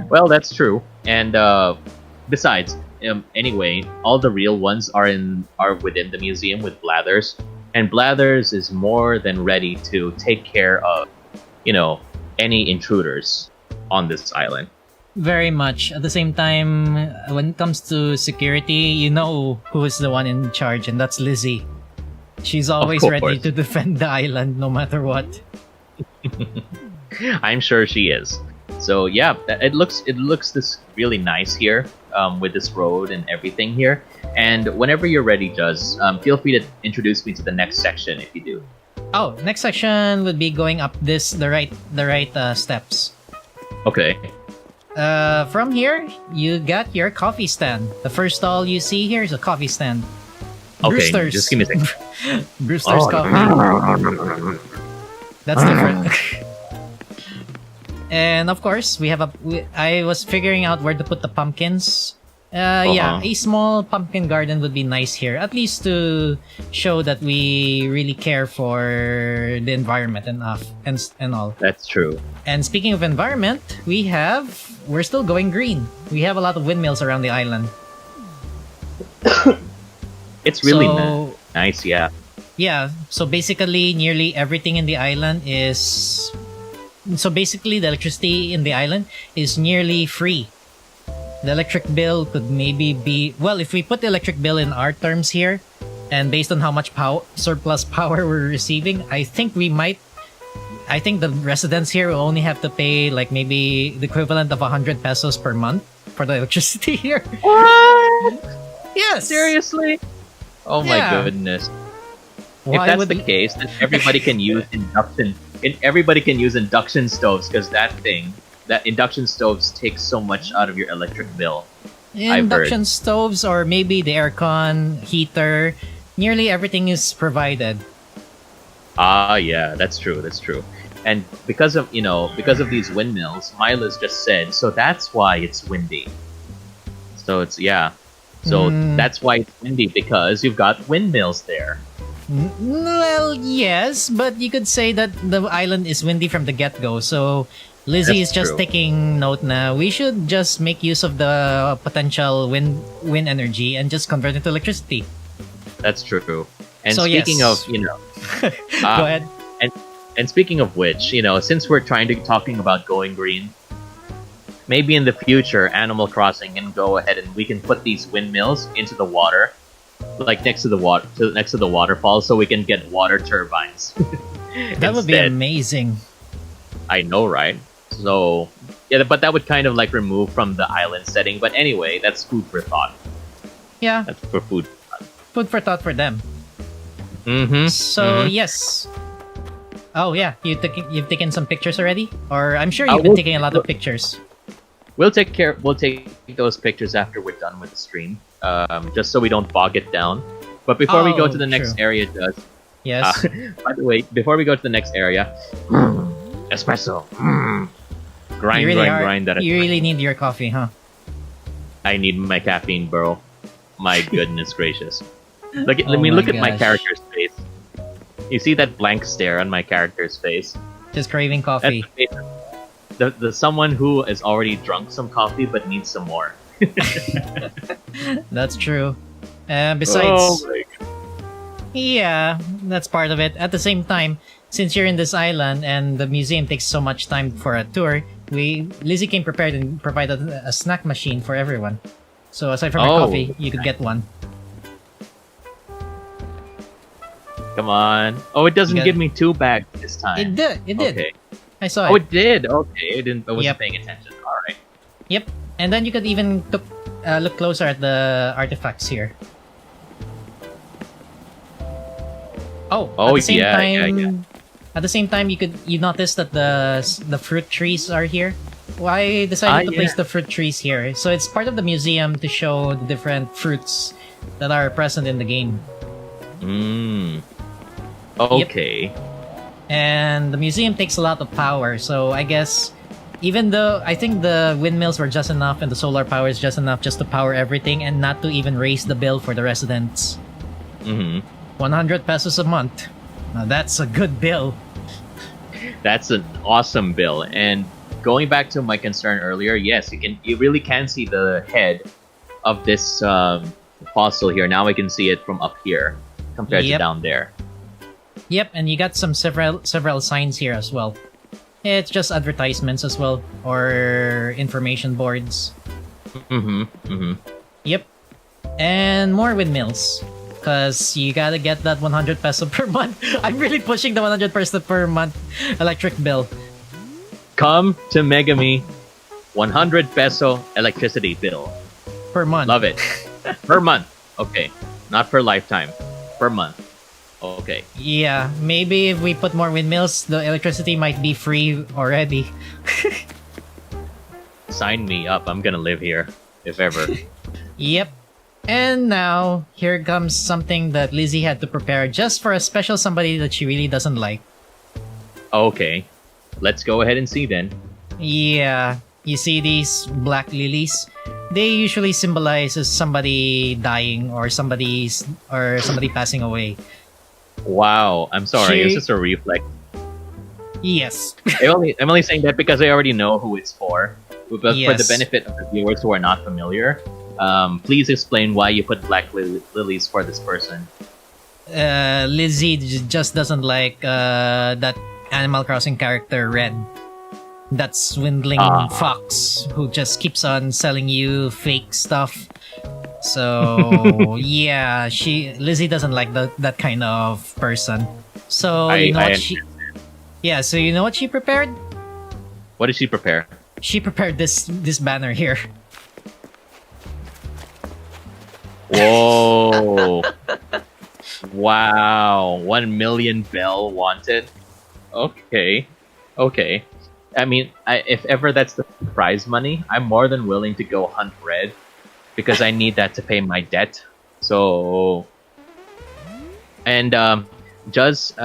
Well, that's true. And besides, anyway, all the real ones are within the museum with Blathers, and Blathers is more than ready to take care of, any intruders on this island. Very much. At the same time, when it comes to security, you know who is the one in charge, and that's Lizzie. She's always course. ready to defend the island no matter what. I'm sure she is. So yeah, it looks this really nice here, with this road and everything here. And whenever you're ready, Juz, feel free to introduce me to the next section if you do. Oh, next section would be going up the right steps. Okay. From here, you got your coffee stand. The first stall you see here is a coffee stand. Okay. Brewster's. Just give me a second. Brewster's coffee. That's different. And of course, I was figuring out where to put the pumpkins. Yeah, a small pumpkin garden would be nice here, at least to show that we really care for the environment and all. That's true. And speaking of environment, we're still going green. We have a lot of windmills around the island. It's really So- nice, yeah. Yeah, so basically nearly everything in the island so basically the electricity in the island is nearly free. The electric bill could maybe be, well, if we put the electric bill in our terms here, and based on how much surplus power we're receiving, I think the residents here will only have to pay like maybe the equivalent of 100 pesos per month for the electricity here. What? Yes! Seriously? Oh my Yeah. goodness. Why if that's would the case, then everybody can use everybody can use induction stoves because that induction stoves take so much out of your electric bill. I've heard. Induction stoves or maybe the aircon, heater, nearly everything is provided. Ah, yeah, that's true. That's true. And because of these windmills, Mila's just said, so that's why it's windy. So it's yeah. So that's why it's windy because you've got windmills there. Well, yes, but you could say that the island is windy from the get-go. So Lizzie That's is just true. taking note now. We should just make use of the potential wind energy and just convert it to electricity. That's true. And So, speaking yes. of, Go ahead. and speaking of which, since we're talking about going green, maybe in the future, Animal Crossing can go ahead and we can put these windmills into the water, like next to the waterfall, so we can get water turbines. That would be Instead. amazing. I know, right? So yeah, but that would kind of like remove from the island setting. But anyway, that's food for thought. Yeah, That's for food. food for thought for them. Mm-hmm. So yes. Oh yeah, you've taken some pictures already, or I'm sure I you've been will- taking a lot of pictures. We'll take those pictures after we're done with the stream, just so we don't bog it down. But before we go Oh, to the next true. area, just Yes. by the way, before we go to the next area, espresso, grind, you really grind that. You really need your coffee, huh? I need my caffeine, bro. My goodness gracious! Look at Oh my look at my gosh. character's face. You see that blank stare on my character's face? Just craving That's coffee. the face the someone who has already drunk some coffee but needs some more. That's true. Besides, Oh my God. yeah, that's part of it. At the same time, since you're in this island and the museum takes so much time for a tour, Lizzie came prepared and provided a snack machine for everyone. So aside from your Oh. coffee, you could get one. Come on! Oh, it doesn't You got give me 2 bags this time. It did. It did. Okay. I saw Oh, it. it did. Okay, I wasn't Yep. paying attention. All right. Yep. And then you could even look closer at the artifacts here. Oh, at Oh, the same yeah, time, yeah. At the same time, you notice that the fruit trees are here. Why decided to yeah. place the fruit trees here? So it's part of the museum to show the different fruits that are present in the game. Mm. Okay. And the museum takes a lot of power, so I guess even though I think the windmills were just enough and the solar power is just enough just to power everything and not to even raise the bill for the residents. Mm-hmm. 100 pesos a month. Now that's a good bill. That's an awesome bill. And going back to my concern earlier, yes, you really can see the head of this fossil here. Now I can see it from up here compared to Yep. down there. Yep, and you got some several signs here as well. It's just advertisements as well or information boards. Mm-hmm. Mm-hmm. Yep. And more windmills. Because you gotta get that 100 peso per month. I'm really pushing the 100 peso per month electric bill. Come to Megumi, 100 peso electricity bill. Per month. Love it. Per month. Okay. Not per lifetime. Per month. Okay. Yeah, maybe if we put more windmills, the electricity might be free already. Sign me up. I'm gonna live here. If ever. Yep. And now, here comes something that Lizzie had to prepare just for a special somebody that she really doesn't like. Okay. Let's go ahead and see then. Yeah, you see these black lilies? They usually symbolize as somebody dying or somebody passing away. Wow. I'm sorry. It's She- just a reflex. Yes. I'm only saying that because I already know who it's for. But for the Yes. benefit of the viewers who are not familiar, please explain why you put black lilies for this person. Lizzie just doesn't like that Animal Crossing character Red. That swindling fox who just keeps on selling you fake stuff. So yeah, Lizzie doesn't like that kind of person. So you know what she? Yeah, so you know what she prepared? What did she prepare? She prepared this banner here. Whoa! Wow! 1 million bell wanted. Okay. Okay. I mean, if ever that's the prize money, I'm more than willing to go hunt red because I need that to pay my debt. So, and I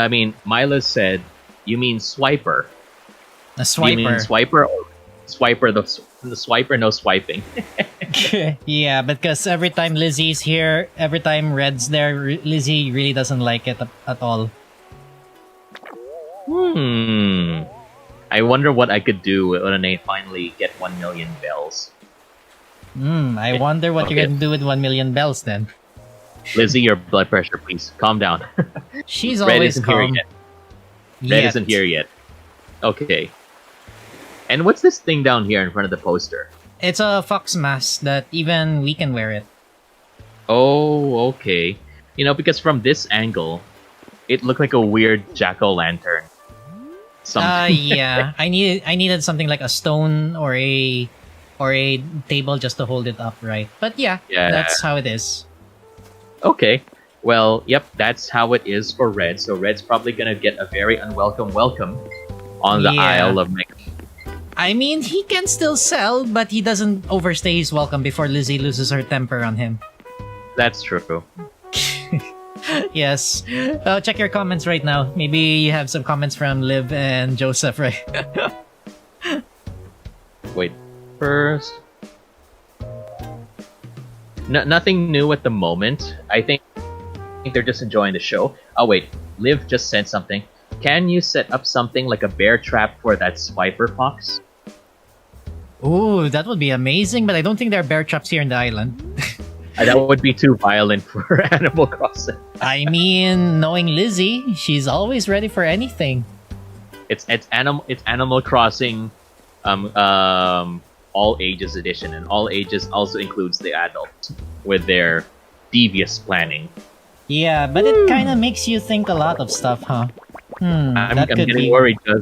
mean, Mila said, "You mean swiper? A You mean swiper. swiper? Or swiper the swiper? No swiping." Yeah, because every time Lizzie's here, every time Red's there, Lizzie really doesn't like it at all. I wonder what I could do when I finally get 1,000,000 bells. I wonder what you're Okay. gonna do with 1,000,000 bells then. Lizzie, your blood pressure, please calm down. She's Red always isn't here calm. yet. Red Yet. isn't here yet. Okay. And what's this thing down here in front of the poster? It's a fox mask that even we can wear it. Oh, okay. You know, because from this angle, it looked like a weird jack-o'-lantern. Something. Yeah. I needed something like a stone or a table just to hold it upright. But yeah, Yeah. that's how it is. Okay. Well, yep, that's how it is for Red. So Red's probably gonna get a very unwelcome welcome on the Yeah. Isle of Megumi. I mean, he can still sell, but he doesn't overstay his welcome before Lizzie loses her temper on him. That's true. Yes. Check your comments right now. Maybe you have some comments from Liv and Joseph, right? Wait, first. Nothing new at the moment. I think they're just enjoying the show. Oh wait, Liv just sent something. Can you set up something like a bear trap for that swiper fox? Ooh, that would be amazing, but I don't think there are bear traps here in the island. That would be too violent for Animal Crossing. I mean, knowing Lizzie, she's always ready for anything. It's Animal Crossing, all ages edition, and all ages also includes the adults with their devious planning. Yeah, but it kind of makes you think a lot of stuff, huh? I'm That could getting be. worried, Gus.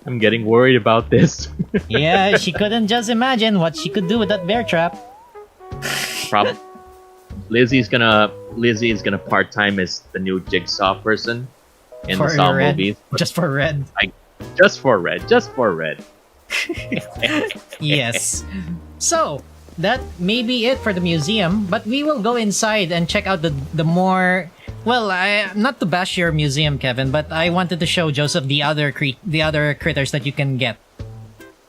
I'm getting worried about this. Yeah, she couldn't just imagine what she could do with that bear trap. Prob- Lizzie is gonna part time as the new Jigsaw person in the Saw Red. movies. Just for Red. Just for Red. Yes. So, that may be it for the museum, but we will go inside and check out the more. Well, not to bash your museum, Kevin, but I wanted to show Joseph the other critters that you can get.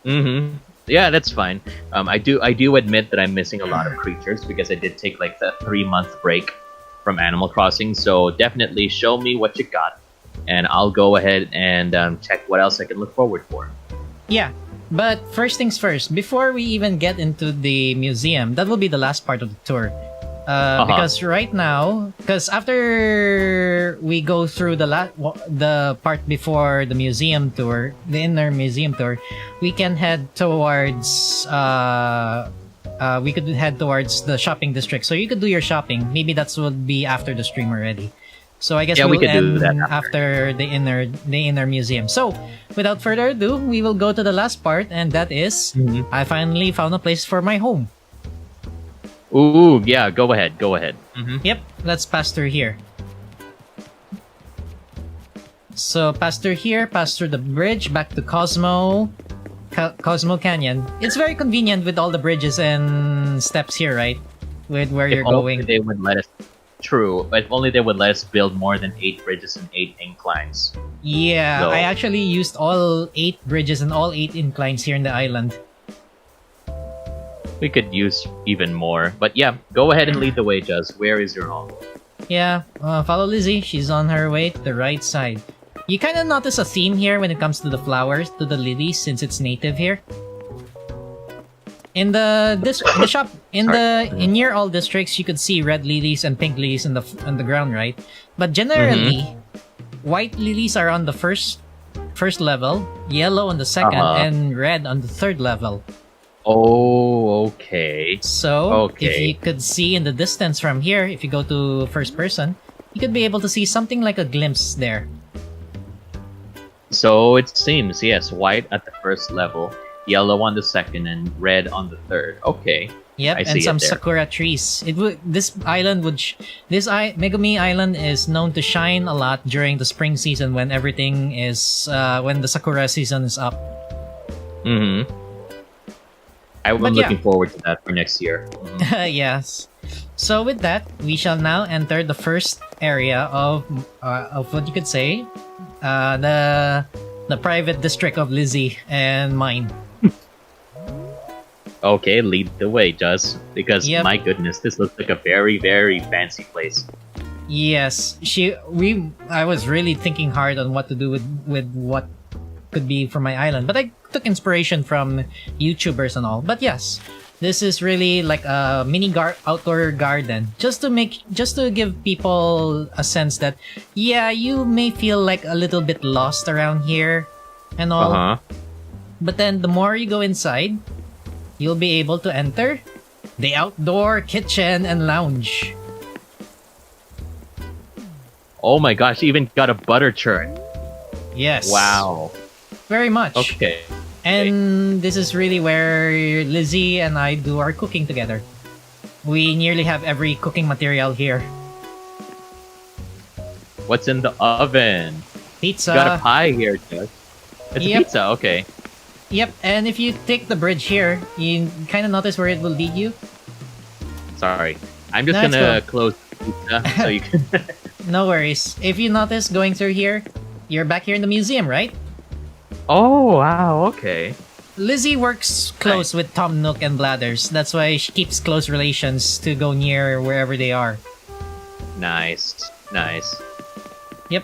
Mm-hmm. Yeah, that's fine. I do admit that I'm missing a lot of creatures because I did take like the 3-month break from Animal Crossing. So definitely show me what you got, and I'll go ahead and check what else I can look forward for. Yeah, but first things first. Before we even get into the museum, that will be the last part of the tour. Because right now, after we go through the part before the museum tour, the inner museum tour, we can head towards we could head towards the shopping district. So you could do your shopping. Maybe that would be after the stream already. So I guess Yeah, we we'll could do end that after the inner museum. So without further ado, we will go to the last part, and that is I finally found a place for my home. Ooh, yeah, go ahead. Mm-hmm. Yep, let's pass through here. So pass through here, pass through the bridge, back to Cosmo Canyon. It's very convenient with all the bridges and steps here, right? With where you're Only going. they would let us. True, but if only they would let us build more than 8 bridges and 8 inclines. Yeah, So- I actually used all 8 bridges and all 8 inclines here in the island. We could use even more, but yeah, go ahead and lead the way, Juz. Where is your home? Yeah, follow Lizzie. She's on her way to the right side. You kind of notice a theme here when it comes to the flowers, to the lilies, since it's native here. In the shop, in near all districts, you could see red lilies and pink lilies on the ground, right? But generally, white lilies are on the first level, yellow on the second, and red on the third level. Oh, okay. So, if Okay. you could see in the distance from here, if you go to first person, you could be able to see something like a glimpse there. So it seems, yes, white at the first level, yellow on the second, and red on the third. Okay. Yep, I and see some it there. sakura trees. It would this island would Megumi Island is known to shine a lot during the spring season when everything is when the sakura season is up. Mm-hmm. I'm But yeah. looking forward to that for next year. Yes. So with that, we shall now enter the first area of what you could say, the private district of Lizzie and mine. Okay, lead the way, Juz. Because Yep. my goodness, this looks like a very, very fancy place. Yes, I was really thinking hard on what to do with what could be for my island, but I took inspiration from YouTubers and all. But yes, this is really like a outdoor garden, just to give people a sense that yeah, you may feel like a little bit lost around here and all. Uh-huh. But then the more you go inside, you'll be able to enter the outdoor kitchen and lounge. Oh my gosh, even got a butter churn. Yes. Wow. Very much. Okay. And this is really where Lizzie and I do our cooking together. We nearly have every cooking material here. What's in the oven? Pizza. Got a pie here, Juz. It's Yep. a pizza, okay. Yep, and if you take the bridge here, you kind of notice where it will lead you. Sorry. I'm just That's gonna cool. close the pizza so you can... No worries. If you notice going through here, you're back here in the museum, right? Oh, wow, okay. Lizzie works close with Tom Nook and Blathers. That's why she keeps close relations to go near wherever they are. Nice. Nice. Yep.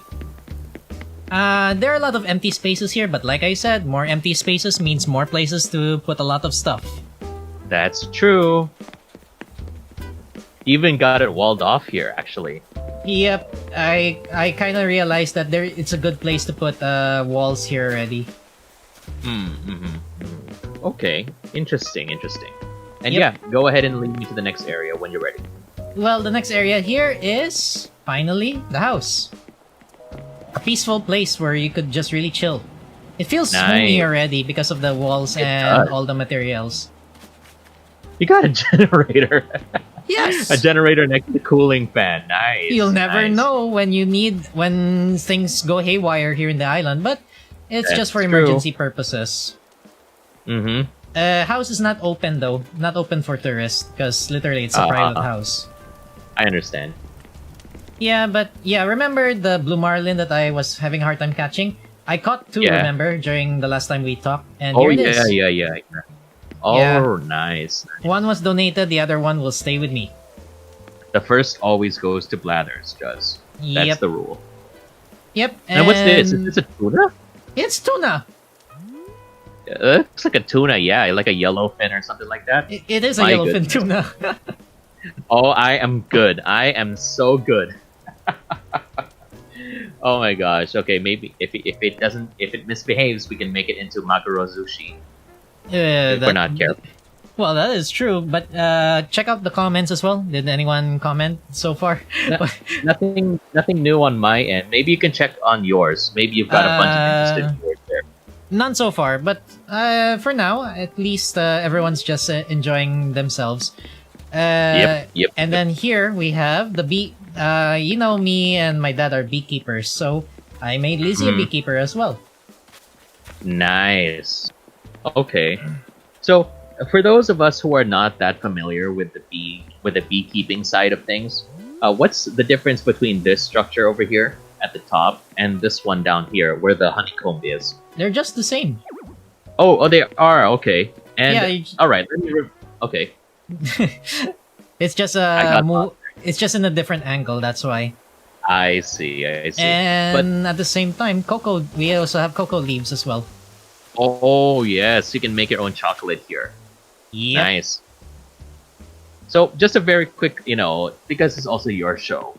There are a lot of empty spaces here, but like I said, more empty spaces means more places to put a lot of stuff. That's true. Even got it walled off here, actually. Yep, I kind of realized that it's a good place to put walls here already. Okay. Interesting, interesting. And Yep. yeah, go ahead and lead me to the next area when you're ready. Well, the next area here is finally the house. A peaceful place where you could just really chill. It feels homey Nice. already because of the walls It and does. all the materials. You got a generator. Yes. A generator next to the cooling fan. Nice. You'll never nice. know when things go haywire here in the island, but it's That's just for true. emergency purposes. Mm-hmm. House is not open though, not open for tourists because literally it's a private house. I understand. Yeah, but yeah, remember the blue marlin that I was having a hard time catching? I caught two, Yeah. remember, during the last time we talked, and Oh, here it is. yeah. Oh, Yeah. nice. One was donated, the other one will stay with me. The first always goes to Blathers, Juz. That's Yep. the rule. Yep. And what's this? Is this a tuna? It's tuna. It looks like a tuna, yeah, like a yellowfin or something like that. It is a My yellowfin goodness. tuna. Oh, I am good. I am so good. Oh my gosh. Okay, maybe if it misbehaves, we can make it into maguro sushi. If we're not careful. Well, that is true, but check out the comments as well. Did anyone comment so far? Nothing new on my end. Maybe you can check on yours. Maybe you've got a bunch of interesting viewers there. None so far, but for now, at least everyone's just enjoying themselves. Yep. And then here we have the bee. You know, me and my dad are beekeepers, so I made Lizzie a beekeeper as well. Nice. Okay. So, for those of us who are not that familiar with the beekeeping side of things, what's the difference between this structure over here at the top and this one down here where the honeycomb is? They're just the same. Oh, they are. Okay. And Yeah, all right. Okay. It's just I got it's just in a different angle. That's why. I see. And at the same time, cocoa. We also have cocoa leaves as well. Oh yes, you can make your own chocolate here. Yep. Nice. So, just a very quick, because it's also your show.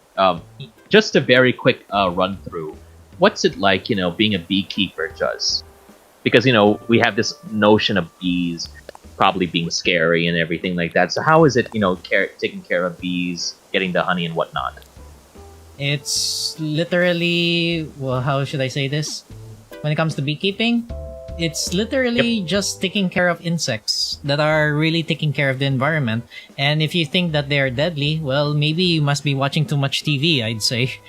Just a very quick run through. What's it like, being a beekeeper, Juz? Because we have this notion of bees probably being scary and everything like that. So, how is it, taking care of bees, getting the honey and whatnot? It's literally, well, how should I say this? When it comes to beekeeping, It's literally just taking care of insects that are really taking care of the environment. And if you think that they are deadly, well, maybe you must be watching too much TV, I'd say.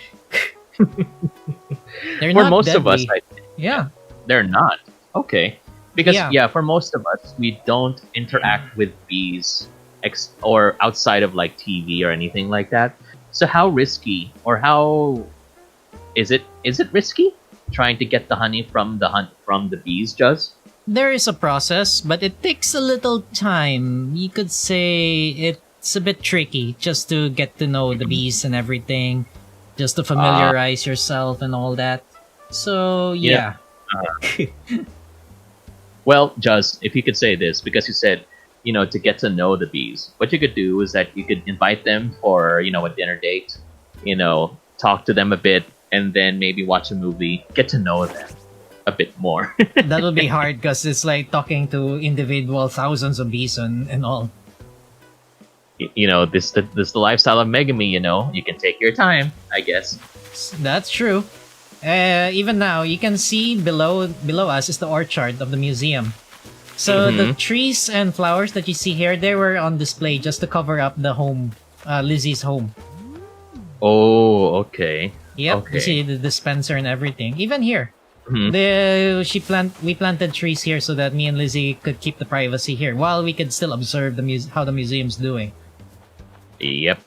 They're For not most of us, deadly. Yeah. they're not. Okay. Because, Yeah. yeah, for most of us, we don't interact with bees or outside of like TV or anything like that. So how risky or how is it risky trying to get the honey from the bees, Juz? There is a process, but it takes a little time. You could say it's a bit tricky just to get to know the bees and everything, just to familiarize yourself and all that. So, yeah. Well, Juz, if you could say this, because you said, to get to know the bees, what you could do is that you could invite them for, a dinner date, talk to them a bit, and then maybe watch a movie, get to know them a bit more. That would be hard because it's like talking to individual thousands of bees and all. This the lifestyle of Megumi, you can take your time, I guess. That's true. Even now, you can see below us is the orchard of the museum. So the trees and flowers that you see here, they were on display just to cover up the home, Lizzie's home. Oh, okay. Yep, Okay. you see the dispenser and everything. Even here, we planted trees here so that me and Lizzie could keep the privacy here while we could still observe how the museum's doing. Yep.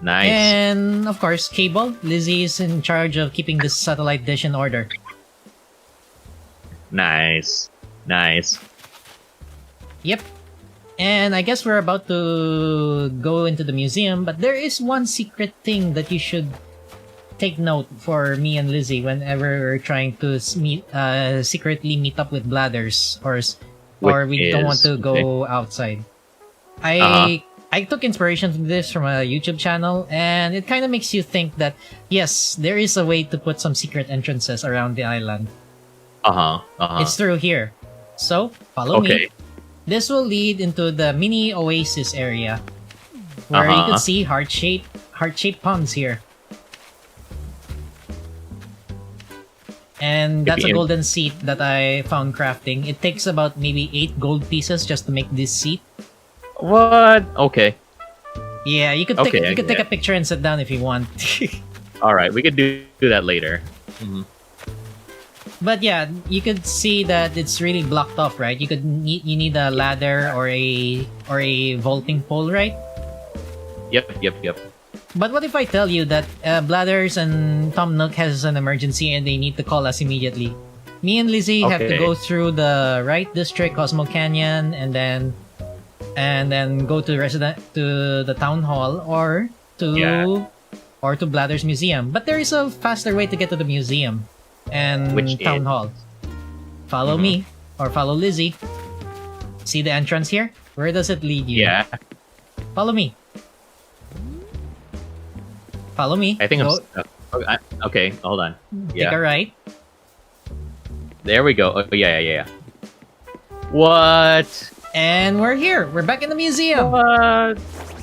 Nice. And of course, cable. Lizzie is in charge of keeping this satellite dish in order. Nice. Yep. And I guess we're about to go into the museum, but there is one secret thing that you should take note for me and Lizzie whenever we're trying to secretly meet up with bladders or we don't want to go outside. I took inspiration from this from a YouTube channel, and it kind of makes you think that, yes, there is a way to put some secret entrances around the island. It's through here. So, follow me. This will lead into the mini oasis area, where you can see heart-shaped ponds here. And that's a golden seat that I found crafting. It takes about maybe 8 gold pieces just to make this seat. What? Okay. Yeah, you could take a picture and sit down if you want. All right, we could do that later. But yeah, you could see that it's really blocked off, right? You need a ladder or a vaulting pole, right? Yep. But what if I tell you that Blathers and Tom Nook has an emergency and they need to call us immediately? Me and Lizzie have to go through the right district, Cosmo Canyon, and then go to the town hall or to Blathers Museum. But there is a faster way to get to the museum and town hall. Follow me or follow Lizzie. See the entrance here? Where does it lead you? Yeah. Follow me. Follow me. I think okay, hold on. Take a right. There we go. Oh, yeah. What? And we're here. We're back in the museum.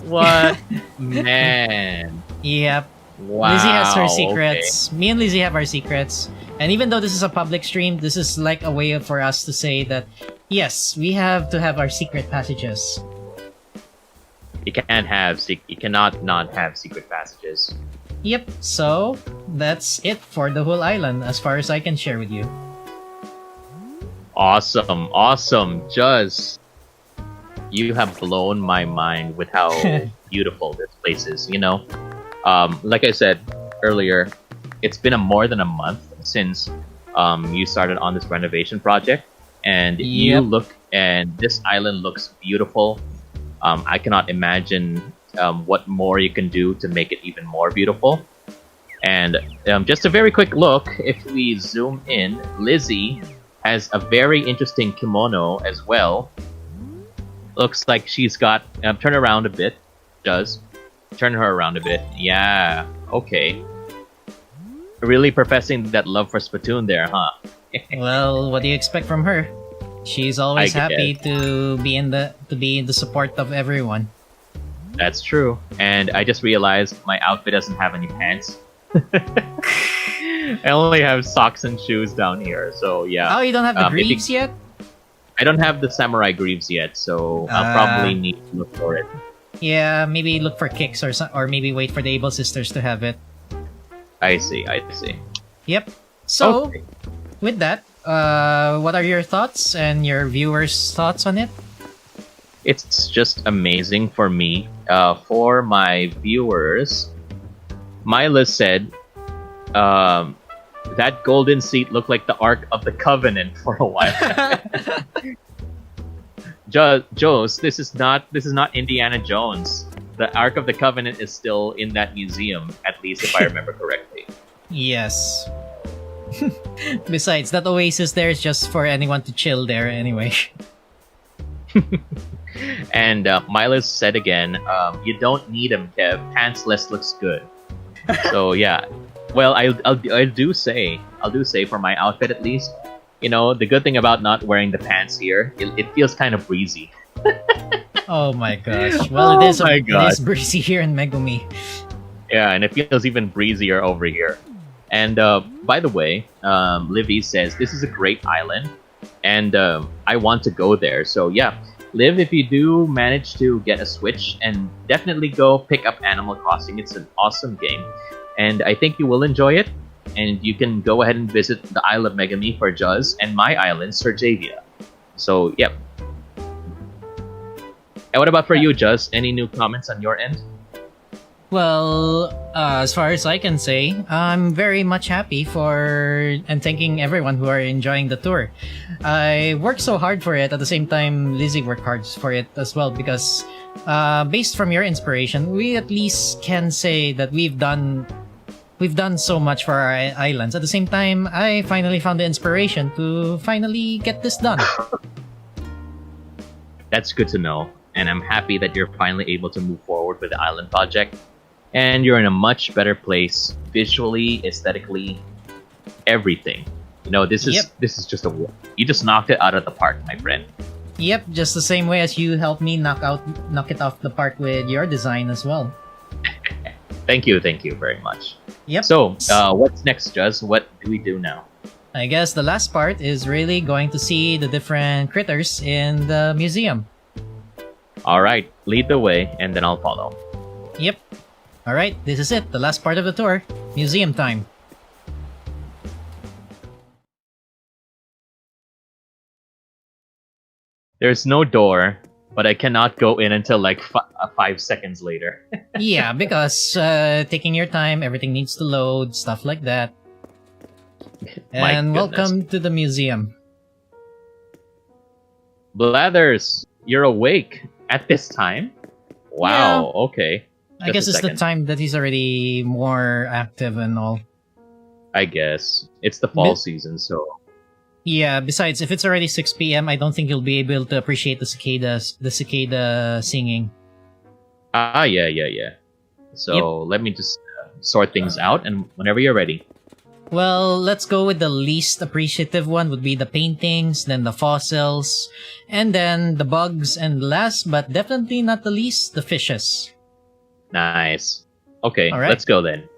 What? Man. Yep. Wow. Lizzie has her secrets. Me and Lizzie have our secrets. And even though this is a public stream, this is like a way for us to say that, yes, we have to have our secret passages. You cannot not have secret passages. Yep. So that's it for the whole island, as far as I can share with you. Awesome. Juz, you have blown my mind with how beautiful this place is. Like I said earlier, it's been more than a month since you started on this renovation project, and this island looks beautiful. I cannot imagine what more you can do to make it even more beautiful. And just a very quick look, if we zoom in, Lizzie has a very interesting kimono as well. Looks like she's got... turn around a bit. Does. Turn her around a bit. Yeah. Okay. Really professing that love for Splatoon there, huh? Well, what do you expect from her? She's always happy to be in the support of everyone. That's true. And I just realized my outfit doesn't have any pants. I only have socks and shoes down here, so yeah. Oh, you don't have the If you- greaves yet? I don't have the samurai greaves yet, so I'll probably need to look for it. Yeah, maybe look for kicks or maybe wait for the Able Sisters to have it. I see, I see. Yep. So, Okay. with that, what are your thoughts and your viewers' thoughts on it? It's just amazing for me. For my viewers, Mila said that golden seat looked like the Ark of the Covenant for a while. Joes, this is not Indiana Jones. The Ark of the Covenant is still in that museum, at least if I remember correctly. Yes. Besides, that oasis there is just for anyone to chill there anyway. And Milos said again, you don't need them, Kev. Pantsless looks good. So yeah, well, I do say for my outfit at least, you know, the good thing about not wearing the pants here, it feels kind of breezy. Oh my gosh. Well, it is breezy here in Megumi. Yeah, and it feels even breezier over here. And by the way, Livy says this is a great island, and I want to go there. So yeah, Liv, if you do manage to get a Switch, and definitely go pick up Animal Crossing. It's an awesome game, and I think you will enjoy it. And you can go ahead and visit the Isle of Megami for Juz, and my island, Serjavia. So yep. And what about for you, Juz? Any new comments on your end? Well, as far as I can say, I'm very much happy for and thanking everyone who are enjoying the tour. I worked so hard for it. At the same time, Lizzie worked hard for it as well because, based from your inspiration, we at least can say that we've done so much for our islands. At the same time, I finally found the inspiration to finally get this done. That's good to know, and I'm happy that you're finally able to move forward with the island project. And you're in a much better place visually, aesthetically, everything. You know, this is just you just knocked it out of the park, my friend. Yep, just the same way as you helped me knock it off the park with your design as well. Thank you very much. Yep. So, what's next, Juz? What do we do now? I guess the last part is really going to see the different critters in the museum. All right, lead the way, and then I'll follow. Yep. All right, this is it. The last part of the tour. Museum time. There's no door, but I cannot go in until like 5 seconds later. Yeah, because taking your time, everything needs to load, stuff like that. And welcome to the museum. Blathers, you're awake at this time? Wow, okay. I guess it's the time that he's already more active and all. I guess. It's the fall season, so... Yeah, besides, if it's already 6 p.m., I don't think you'll be able to appreciate the cicada singing. Yeah. So, let me just sort things out, and whenever you're ready. Well, let's go with the least appreciative one would be the paintings, then the fossils, and then the bugs, and last but definitely not the least, the fishes. Nice. Okay, right. Let's go then.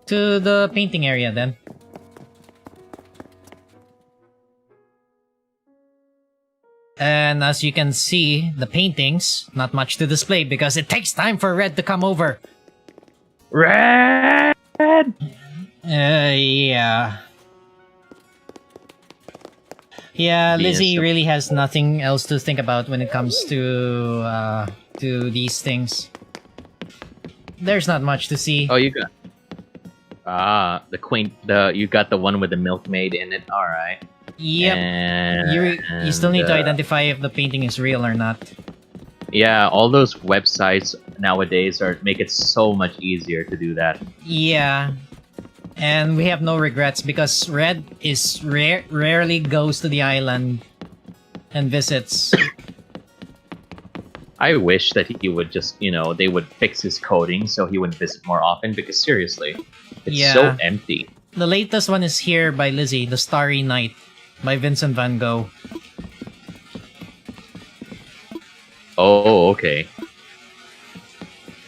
To the painting area then. And as you can see, the paintings, not much to display because it takes time for Red to come over. Red! Yeah. Yeah, Lizzie really has nothing else to think about when it comes to these things. There's not much to see. Oh, you got... you got the one with the milkmaid in it, alright. Yep. And, you still need to identify if the painting is real or not. Yeah, all those websites nowadays make it so much easier to do that. Yeah. And we have no regrets because Red is rarely goes to the island and visits. I wish that he would just, they would fix his coding so he would visit more often because seriously, it's so empty. The latest one is here by Lizzie, The Starry Night by Vincent van Gogh. Oh, okay.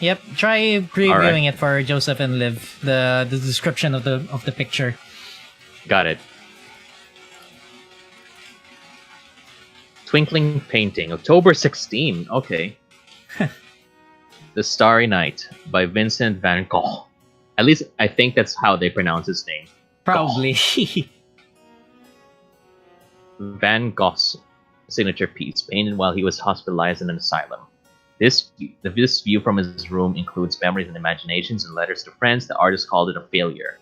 Yep. Try previewing it for Joseph and Liv. The description of the picture. Got it. Twinkling Painting, October 16. Okay. The Starry Night by Vincent van Gogh. At least I think that's how they pronounce his name. Probably. Van Gogh's signature piece, painted while he was hospitalized in an asylum. This view from his room includes memories and imaginations and letters to friends. The artist called it a failure.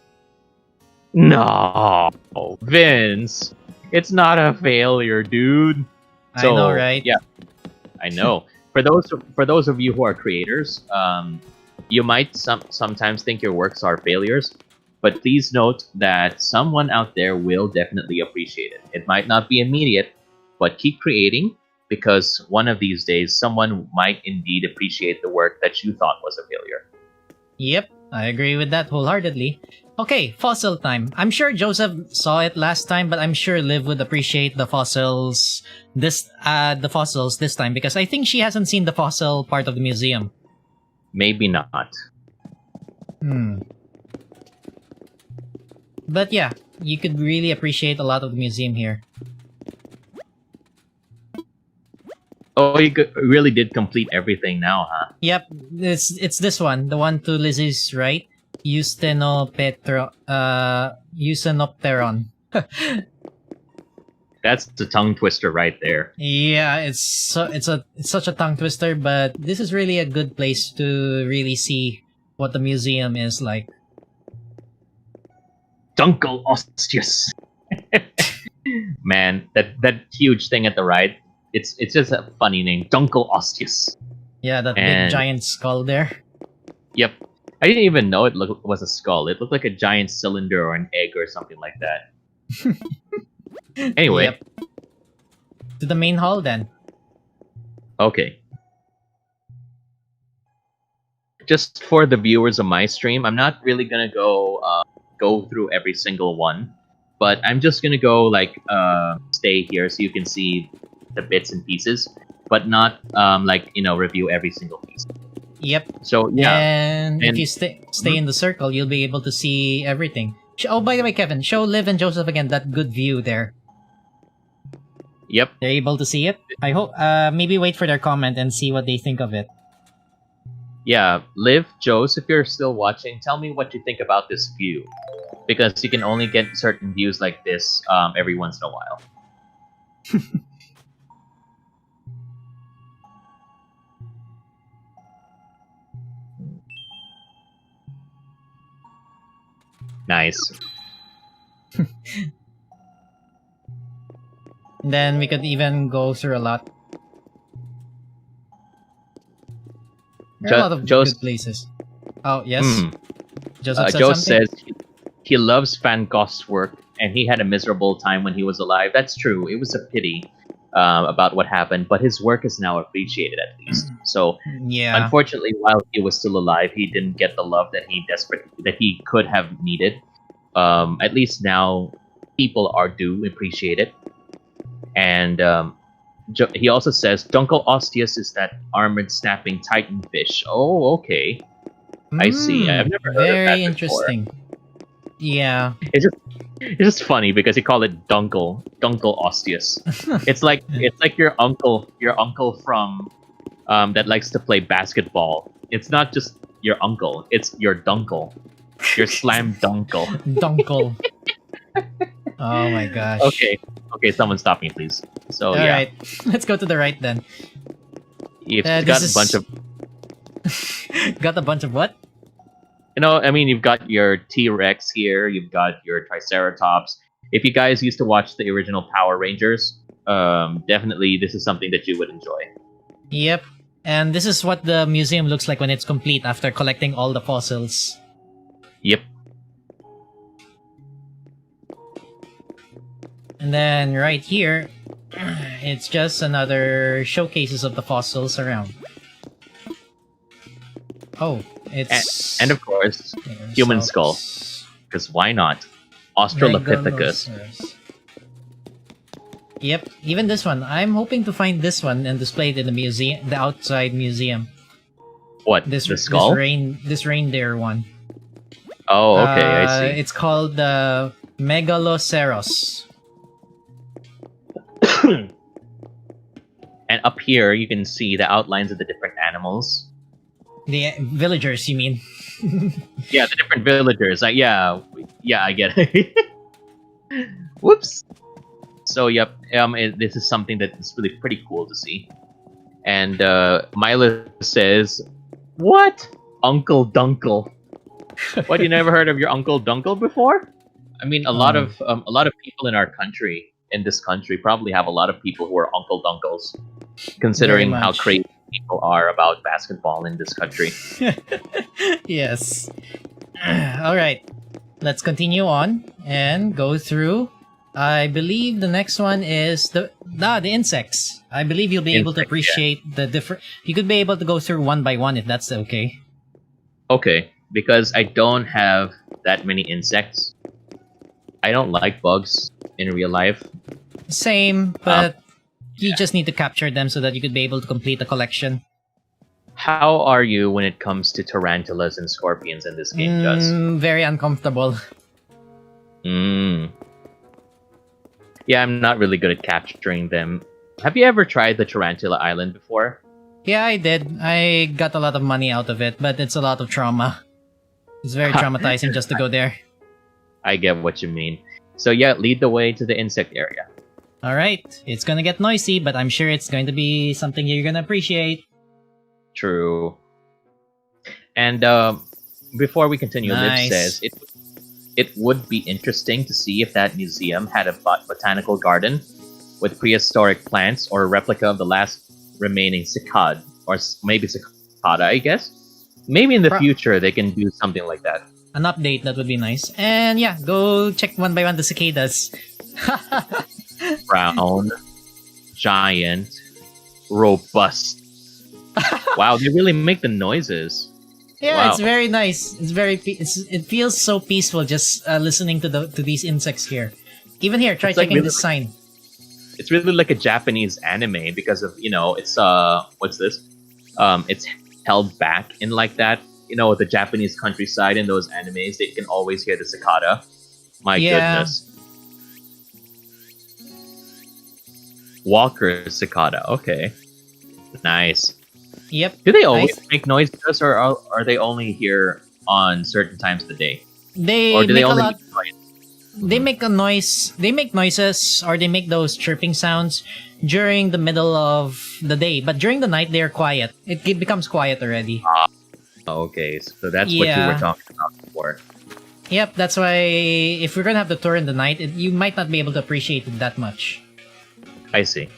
No, Vince, it's not a failure, dude. I know, right? Yeah, I know. For those of you who are creators, you might sometimes think your works are failures, but please note that someone out there will definitely appreciate it. It might not be immediate, but keep creating, because one of these days someone might indeed appreciate the work that you thought was a failure. Yep, I agree with that wholeheartedly. Okay, fossil time. I'm sure Joseph saw it last time, but I'm sure Liv would appreciate the fossils this time, because I think she hasn't seen the fossil part of the museum. Maybe not. But yeah, you could really appreciate a lot of the museum here. Oh, you really did complete everything now, huh? Yep, it's this one, the one to Lizzie's right. Eustenopteron. That's the tongue twister right there. Yeah, it's such a tongue twister, but this is really a good place to really see what the museum is like. Dunkel Ostius. Man, that huge thing at the right, it's just a funny name, Dunkel Ostius. Yeah, that big giant skull there. Yep. I didn't even know it was a skull. It looked like a giant cylinder or an egg or something like that. Anyway. Yep. To the main hall then. Okay. Just for the viewers of my stream, I'm not really gonna go through every single one, but I'm just gonna go stay here so you can see the bits and pieces, but not review every single piece. Yep. So yeah, and if you stay in the circle, you'll be able to see everything. Oh, by the way, Kevin, show Liv and Joseph again that good view there. Yep. They're able to see it. I hope. Maybe wait for their comment and see what they think of it. Yeah, Liv, Jose, if you're still watching, tell me what you think about this view, because you can only get certain views like this every once in a while. Nice. Then we could even go through a lot. There are a lot of good places. Oh, yes? Joseph said Joe something? says he loves Van Gogh's work, and he had a miserable time when he was alive. That's true. It was a pity about what happened, but his work is now appreciated at least. So, yeah. Unfortunately, while he was still alive, he didn't get the love that he could have needed. At least now, people do appreciate it. And he also says Dunkel Ostius is that armored snapping titan fish. Oh, okay. I see. I've never heard of that Very before. interesting. Yeah. It's just funny because you call it Dunkel Ostius. it's like your uncle from that likes to play basketball. It's not just your uncle, it's your dunkel. Your slam dunkel. Dunkel. Oh my gosh. Okay, someone stop me, please. So All yeah. right. Let's go to the right then. You've got a bunch of Got a bunch of what? You've got your T-Rex here, you've got your Triceratops. If you guys used to watch the original Power Rangers, definitely this is something that you would enjoy. Yep. And this is what the museum looks like when it's complete after collecting all the fossils. Yep. And then right here, it's just another showcases of the fossils around. Oh, it's... And of course, human skull. Because why not? Australopithecus. Yep, even this one. I'm hoping to find this one and display it in the museum, the outside museum. What? This The skull? this reindeer one. Oh, okay, I see. It's called the Megaloceros. And up here, you can see the outlines of the different animals. The villagers, you mean? Yeah, the different villagers. Yeah, I get it. Whoops. So, yep, this is something that is really pretty cool to see. And Mila says, "What, Uncle Dunkle? What? You never heard of your Uncle Dunkle before? I mean, a lot of people in our country, in this country, probably have a lot of people who are Uncle Dunkles, considering how much. crazy people are about basketball in this country." Yes. All right. Let's continue on and go through. I believe the next one is the insects. I believe you'll be able to Insects, appreciate the different. You could be able to go through one by one if that's okay. Okay, because I don't have that many insects. I don't like bugs in real life. Same, but you just need to capture them so that you could be able to complete the collection. How are you when it comes to tarantulas and scorpions in this game, Juz? Very uncomfortable. Yeah, I'm not really good at capturing them. Have you ever tried the Tarantula Island before? Yeah, I did. I got a lot of money out of it, but it's a lot of trauma. It's very traumatizing just to go there. I get what you mean. So yeah, lead the way to the insect area. Alright, it's gonna get noisy, but I'm sure it's going to be something you're gonna appreciate. True. And before we continue, Nice. Liv says it would be interesting to see if that museum had a botanical garden with prehistoric plants or a replica of the last remaining cicad, or maybe cicada, I guess. Maybe in the future they can do something like that. An update, that would be nice. And yeah, go check one by one the cicadas. Brown, giant, robust. Wow, they really make the noises. Yeah, Wow. it's very nice. It feels so peaceful just listening to these insects here. Even here, try It's like checking really- this sign. It's really like a Japanese anime because of, it's what's this? It's held back in like that. The Japanese countryside in those animes, they can always hear the cicada. My goodness. Walker cicada. Okay. Nice. Yep. Do they always make noises, or are they only here on certain times of the day? They Or do they make a only lot. make noise? They make a noise. They make noises, or they make those chirping sounds during the middle of the day. But during the night, they're quiet. It becomes quiet already. Okay, so that's what you Yeah. were talking about before. Yep, that's why if we're gonna have the tour in the night, you might not be able to appreciate it that much. I see.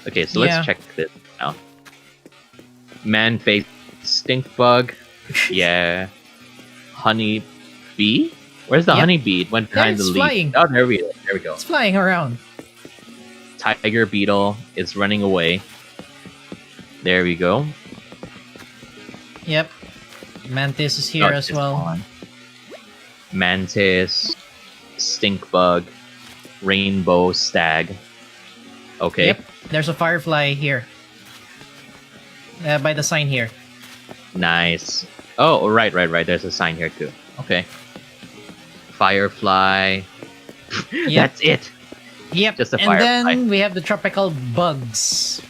Okay, so Yeah. let's check this out. Man face stink bug. Yeah. Honey bee? Where's the Yep. honey bee? It went behind it's the leaf. flying. Oh, there we go. There we go. It's flying around. Tiger beetle is running away. There we go. Yep. Mantis is here Oh, as it's well. on. Mantis, stink bug, rainbow stag. Okay. Yep. There's a firefly here. By the sign here. Nice. Oh, right. There's a sign here too. Okay. Firefly. Yep. That's it. Yep. Just a and firefly. then we have the tropical bugs.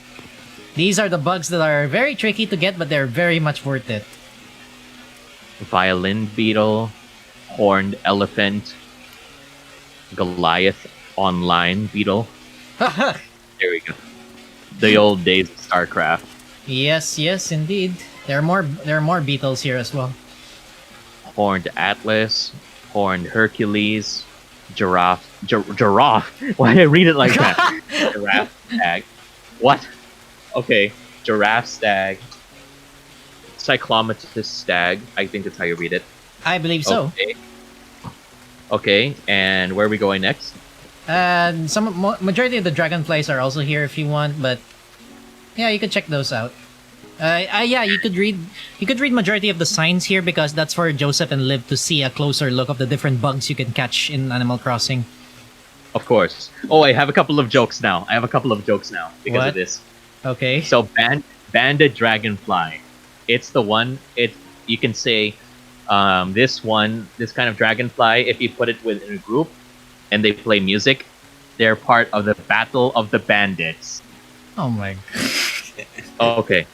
These are the bugs that are very tricky to get, but they're very much worth it. Violin beetle, horned elephant, Goliath online beetle. There we go. The old days of StarCraft. Yes, indeed. There are more beetles here as well. Horned Atlas, horned Hercules, giraffe. Why did I read it like that? Giraffe stag. What? Okay, giraffe stag. Cyclometus stag. I think that's how you read it. I believe so. Okay, and where are we going next? And majority of the dragonflies are also here if you want, but yeah, you could check those out. Yeah, you could read majority of the signs here because that's for Joseph and Liv to see a closer look of the different bugs you can catch in Animal Crossing. Of course. Oh, I have a couple of jokes now. Because What? of this. Okay. So, banded dragonfly. it's the one. It you can say this kind of dragonfly. If you put it within a group and they play music, they're part of the Battle of the Bandits. Oh my. Okay.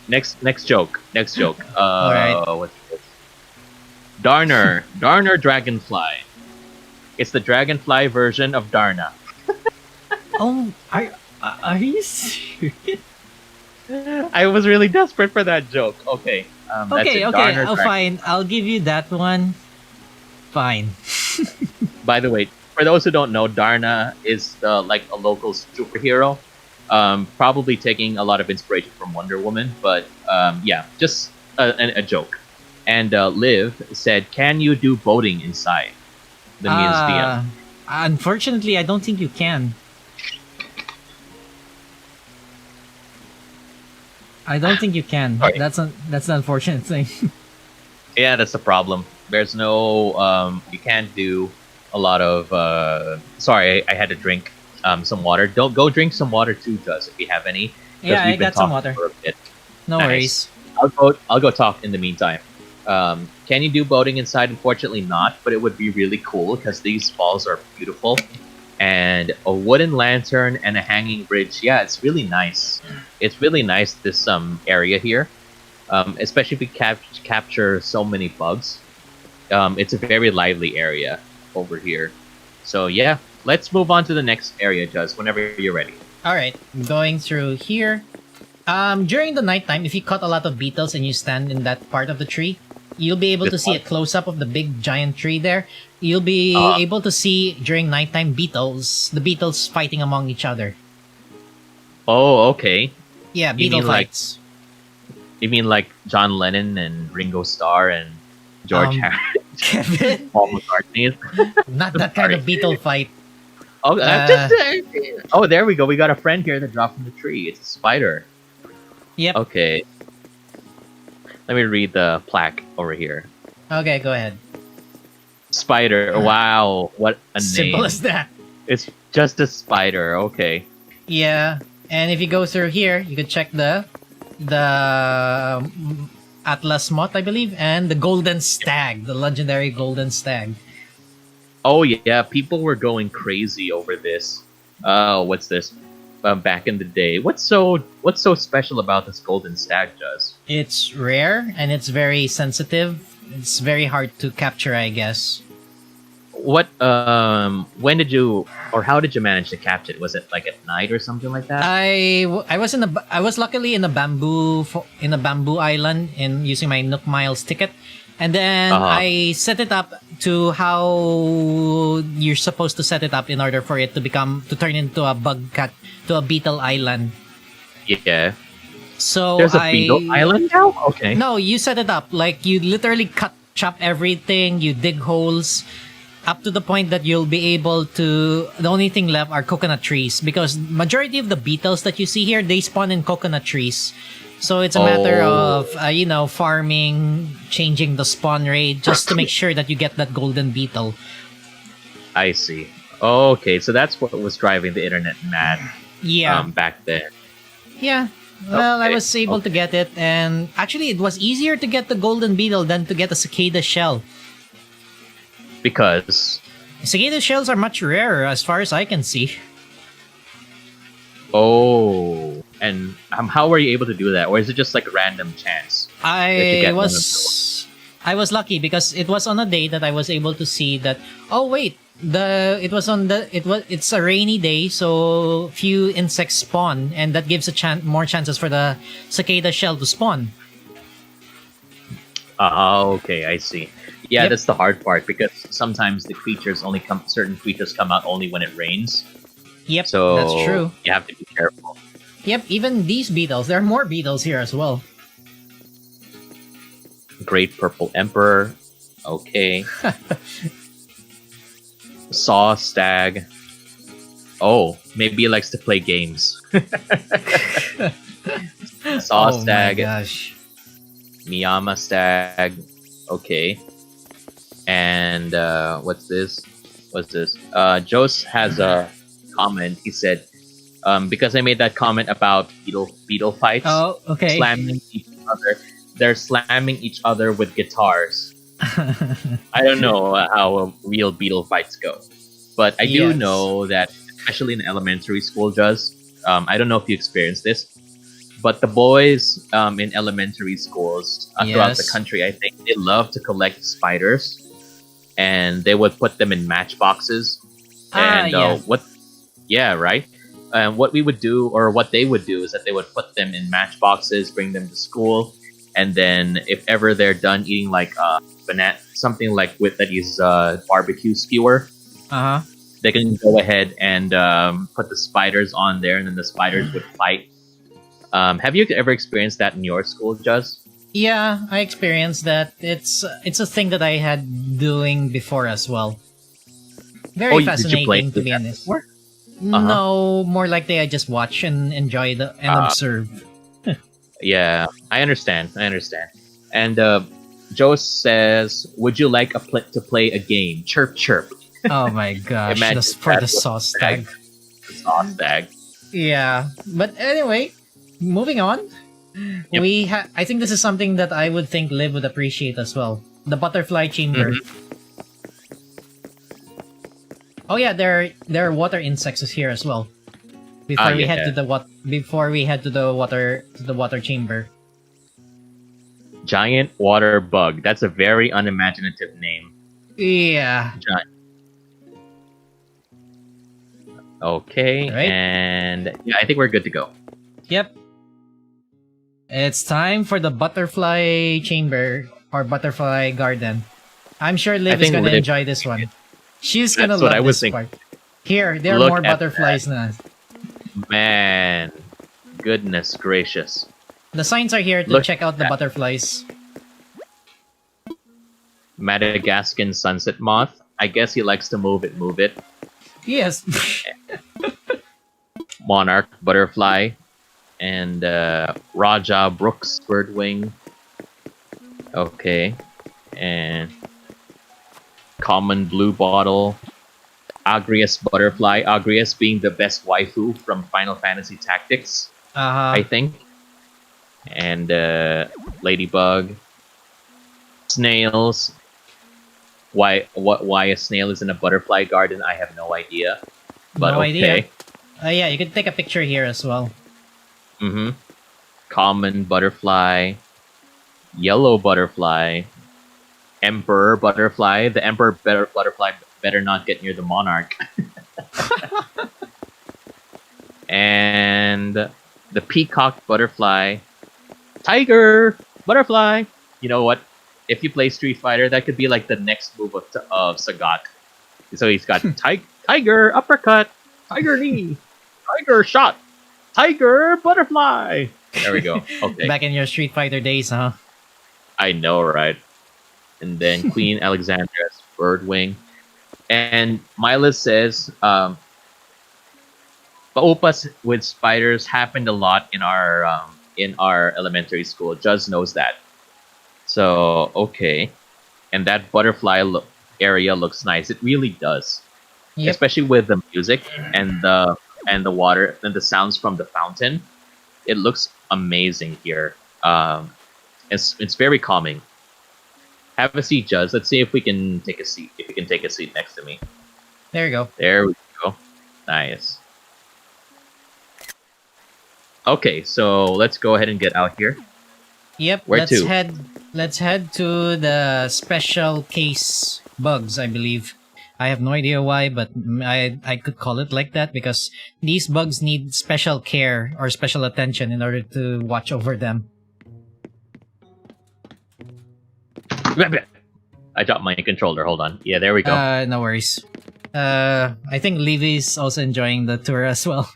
Next joke. Alright. What's this? Darner dragonfly. It's the dragonfly version of Darna. Oh, are you serious? I was really desperate for that joke. Okay. That's Okay, it. okay. Darner Oh, dragon- fine. I'll give you that one. Fine. By the way, for those who don't know, Darna is like a local superhero. Probably taking a lot of inspiration from Wonder Woman, but yeah, just a joke. And Liv said, "Can you do boating inside the museum?" Unfortunately, I don't think you can. I don't think you can. Sorry. That's the unfortunate thing. Yeah, that's the problem. There's no you can't do a lot of sorry, I had to drink some water. Don't go drink some water too, Juz, if you have any. 'cause Yeah, we've I been got some talking water. for a bit. No Nice. worries. I'll go talk in the meantime. Can you do boating inside? Unfortunately not, but it would be really cool because these falls are beautiful. And a wooden lantern and a hanging bridge. Yeah, it's really nice. It's really nice, this area here. Especially if we capture so many bugs. It's a very lively area over here. So yeah, let's move on to the next area, Juz, whenever you're ready. All right, going through here. During the nighttime, if you cut a lot of beetles and you stand in that part of the tree, you'll be able to see a close up of the big giant tree there. You'll be able to see during nighttime the beetles fighting among each other. Oh, okay. Yeah, You beetle mean like- fights. You mean like John Lennon and Ringo Starr and George Harrison, Kevin, Paul McCartney? not that kind of beetle fight. Oh, oh, there we go. We got a friend here that dropped from the tree. It's a spider. Yep. Okay. Let me read the plaque over here. Okay, go ahead. Spider. Wow, what a Simple name. as that. It's just a spider. Okay. Yeah, and if you go through here, you could check the Atlas moth, I believe, and the golden stag, the legendary golden stag. Oh yeah, people were going crazy over this. What's this? Back in the day, what's so special about this golden stag, Juz? It's rare and it's very sensitive. It's very hard to capture, I guess. What? When did you, or how did you manage to catch it? Was it like at night or something like that? I was luckily in a bamboo island in using my Nook Miles ticket, and then I set it up to how you're supposed to set it up in order for it to turn into a beetle island. Yeah. So There's a beetle island now? Okay. No, you set it up like you literally chop everything, you dig holes up to the point that you'll be able to. The only thing left are coconut trees because majority of the beetles that you see here, they spawn in coconut trees. So it's a matter of farming, changing the spawn rate just to make sure that you get that golden beetle. I see. Okay, so that's what was driving the internet mad. Yeah. Back then. Yeah. Well, I Okay, was able to get it, and actually, it was easier to get the golden beetle than to get a cicada shell. Because. Cicada shells are much rarer, as far as I can see. Oh. And how were you able to do that? Or is it just like a random chance? I get one of was lucky because it was on a day that I was able to see that. Oh wait, it's a rainy day, so few insects spawn, and that gives more chances for the cicada shell to spawn. Okay, I see. Yeah, Yep. that's the hard part because sometimes certain creatures come out only when it rains. Yep, So that's true. You have to be careful. Yep, even these beetles. There are more beetles here as well. Great Purple Emperor. Okay. Saw Stag. Oh, maybe he likes to play games. Saw Oh Stag. my gosh. Miyama Stag. Okay. And what's this? Jose has a comment. He said, because I made that comment about beetle fights Oh, okay. slamming each other, they're slamming each other with guitars. I don't know how real beetle fights go, but I do Yes. know that, especially in elementary school, just I don't know if you experienced this, but the boys in elementary schools throughout the Yes. country, I think they love to collect spiders, and they would put them in matchboxes. And Yeah. what? Yeah, right. And what we would do, or what they would do, is that they would put them in matchboxes, bring them to school, and then if ever they're done eating like banana, something like with that is barbecue skewer, Uh huh. they can go ahead and put the spiders on there, and then the spiders would fight. Have you ever experienced that in your school, Juz? Yeah, I experienced that. It's a thing that I had doing before as well. Very Did you play fascinating, to be honest. before? No, more likely I just watch and enjoy and observe. Yeah, I understand. I understand. And Joe says, "Would you like to play a game?" Chirp, chirp. Oh my gosh, Imagine for the that's what sauce tag. The sauce tag. Yeah, but anyway, moving on. Yep. I think this is something that I would think Liv would appreciate as well. The butterfly chamber. Oh yeah, there are water insects here as well. Before we head to the water chamber. Giant water bug. That's a very unimaginative name. Yeah. Okay, Right. and yeah, I think we're good to go. Yep. It's time for the butterfly chamber or butterfly garden. I'm sure Liv is gonna enjoy this one. She's gonna That's what love I was this thinking. part. Here, there are Look more at butterflies now. Man, goodness gracious. The signs are here to Look check out the at that. butterflies. Madagascan sunset moth. I guess he likes to move it, move it. Yes. Monarch butterfly. And Raja Brooks birdwing. Okay. And common blue bottle. Agrias butterfly. Agrias being the best waifu from Final Fantasy Tactics, I think. And ladybug. Snails. Why a snail is in a butterfly garden, I have no idea. But No okay. idea. Yeah, you can take a picture here as well. Mm-hmm. Common butterfly. Yellow butterfly. Emperor butterfly. The emperor butterfly better not get near the monarch. And the peacock butterfly. Tiger butterfly. You know what? If you play Street Fighter, that could be like the next move of Sagat. So he's got tiger uppercut, tiger knee, tiger shot, tiger butterfly. There we go. Okay. Back in your Street Fighter days, huh? I know, right? And then Queen Alexandra's birdwing. And Mila says, paupas with spiders happened a lot in our elementary school. Juz knows that. So okay, and that butterfly area looks nice. It really does, Yep. especially with the music and the water and the sounds from the fountain. It looks amazing here. It's very calming. Have a seat, Juz. Let's see if we can take a seat. If you can take a seat next to me. There you go. There we go. Nice. Okay, so let's go ahead and get out here. Yep. Where let's to? head to the special case bugs, I believe. I have no idea why, but I could call it like that because these bugs need special care or special attention in order to watch over them. I dropped my controller. Hold on. Yeah, there we go. No worries. I think Levy's also enjoying the tour as well.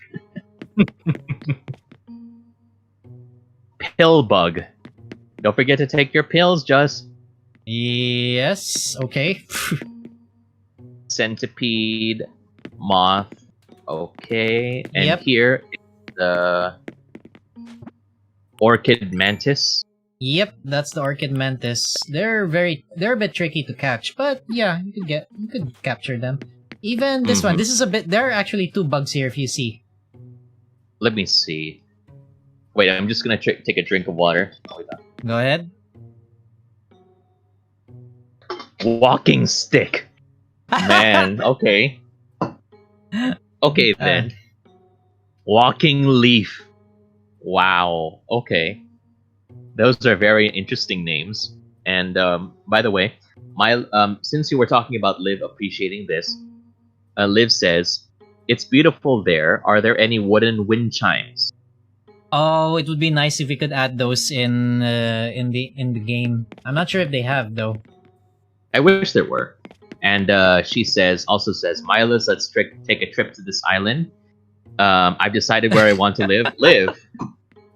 Pill bug. Don't forget to take your pills, Just. Yes. Okay. Centipede, moth. Okay, and Yep. here is the orchid mantis. Yep, that's the orchid mantis. They're a bit tricky to catch, but yeah, you could capture them. Even this one, this is a bit. There are actually two bugs here if you see. Let me see. Wait, I'm just gonna take a drink of water. Oh, wait, Go ahead. Walking stick. Man, okay. Okay then. Walking leaf. Wow. Okay. Those are very interesting names. And by the way, my since you were talking about Liv appreciating this, Liv says, "It's beautiful there. Are there any wooden wind chimes?" Oh, it would be nice if we could add those in the game. I'm not sure if they have though. I wish there were. And she also says, "Milos, let's take a trip to this island. I've decided where I want to live. Live.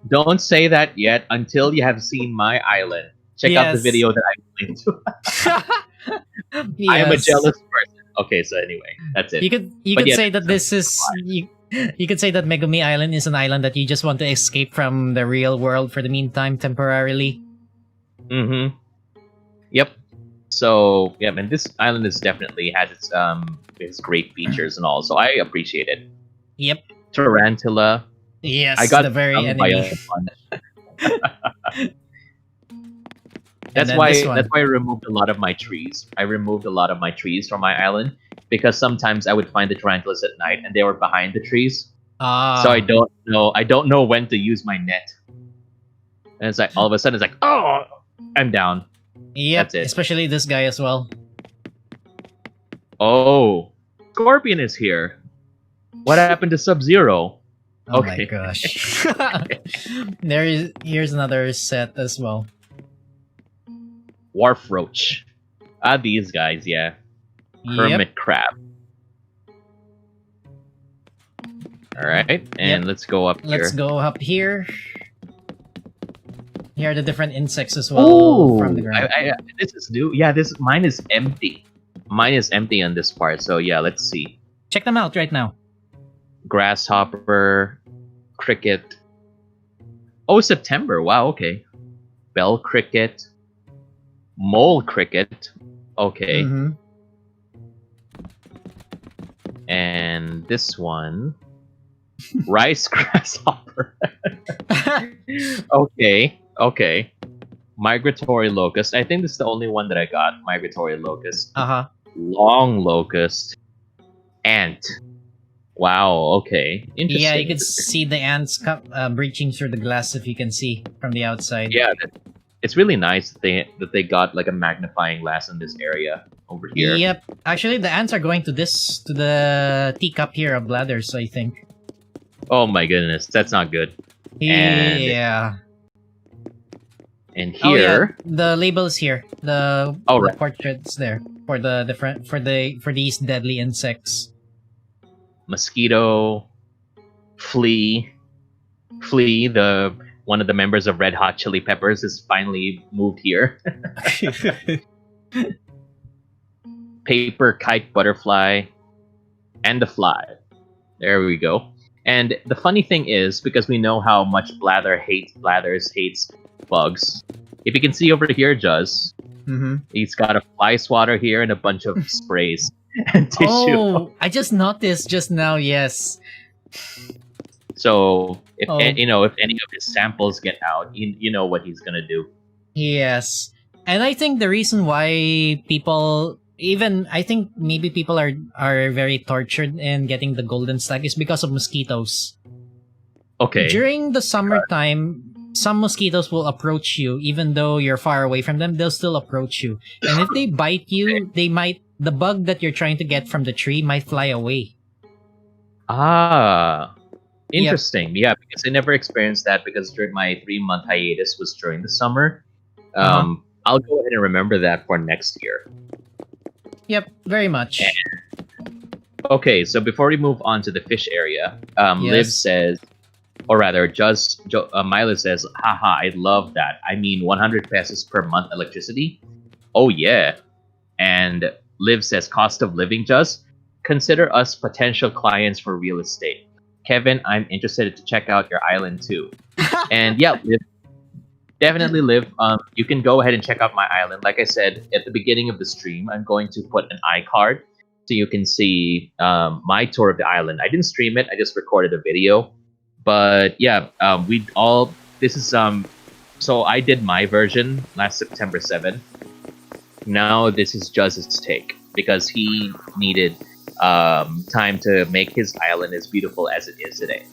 Don't say that yet until you have seen my island. Check out the Yes. video that I linked to. I am a Yes. jealous person." Okay, so anyway, that's it. You could But yeah, say that this is you could say that Megumi Island is an island that you just want to escape from the real world for the meantime temporarily. Mm-hmm. Yep. So yeah, man, this island is definitely has its great features and all. So I appreciate it. Yep. Tarantula. Yes. I got the very stung by enemy. a punch. And That's then why this one. I removed a lot of my trees. I removed a lot of my trees from my island because sometimes I would find the tarantulas at night and they were behind the trees. Ah. So I don't know when to use my net. And it's like all of a sudden it's like, oh, I'm down. Yep. That's it. Especially this guy as well. Oh, Scorpion is here. What happened to Sub-Zero? Oh my Okay. gosh. Here's another set as well. Wharf Roach. These guys, yeah. Hermit Crab. Alright, and let's go up here. Let's go up here. Here are the different insects as well from the ground. This is new. Yeah, mine is empty. Mine is empty on this part, so yeah, let's see. Check them out right now. Grasshopper, cricket. Oh, September. Wow, okay. Bell cricket, mole cricket. Okay. Mm-hmm. And this one, rice grasshopper. Okay. Migratory locust. I think this is the only one that I got. Migratory locust. Uh-huh. Long locust. Ant. Wow, okay. Interesting. Yeah, you could see the ants breaching through the glass if you can see from the outside. Yeah, it's really nice that they got like a magnifying glass in this area over here. Yep. Actually, the ants are going to the teacup here of bladders, I think. Oh my goodness, that's not good. And- Yeah. And Oh, yeah. here, The labels here. The right. portraits there for the different for these deadly insects. mosquito, flea, the one of the members of Red Hot Chili Peppers is finally moved here. Paper kite butterfly, and the fly. There we go. And the funny thing is, because we know how much Blathers hates bugs. If you can see over here, Juz, Mm-hmm. he's got a fly swatter here and a bunch of sprays and tissue. Oh, I just noticed just now. Yes. So if Oh. if any of his samples get out, you know what he's gonna do. Yes. And I think the reason why I think maybe people are very tortured in getting the golden stack is because of mosquitoes. Okay. During the summertime, some mosquitoes will approach you, even though you're far away from them, they'll still approach you. And if they bite you, the bug that you're trying to get from the tree might fly away. Ah, interesting. Yeah, because I never experienced that because during my 3-month hiatus was during the summer. I'll go ahead and remember that for next year. Yep, very much. Okay, so before we move on to the fish area, Liv Yes. says, or rather, Milo says, haha, I love that. I mean, 100 pesos per month electricity? Oh, yeah. And Liv says, cost of living, Just consider us potential clients for real estate. Kevin, I'm interested to check out your island too. And yeah, Liv, definitely Liv. You can go ahead and check out my island. Like I said at the beginning of the stream, I'm going to put an iCard so you can see my tour of the island. I didn't stream it; I just recorded a video. But yeah, this is so I did my version last September 7th. Now this is just his take because he needed time to make his island as beautiful as it is today.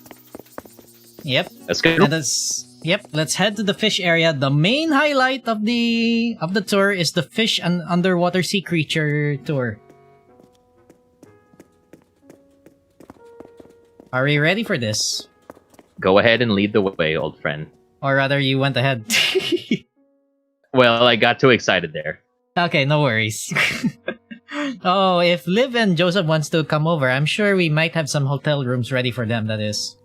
Yep. Let's go. And yep. Let's head to the fish area. The main highlight of the tour is the fish and underwater sea creature tour. Are we ready for this? Go ahead and lead the way, old friend. Or rather, you went ahead. Well, I got too excited there. Okay, no worries. Oh, if Liv and Joseph wants to come over, I'm sure we might have some hotel rooms ready for them, that is.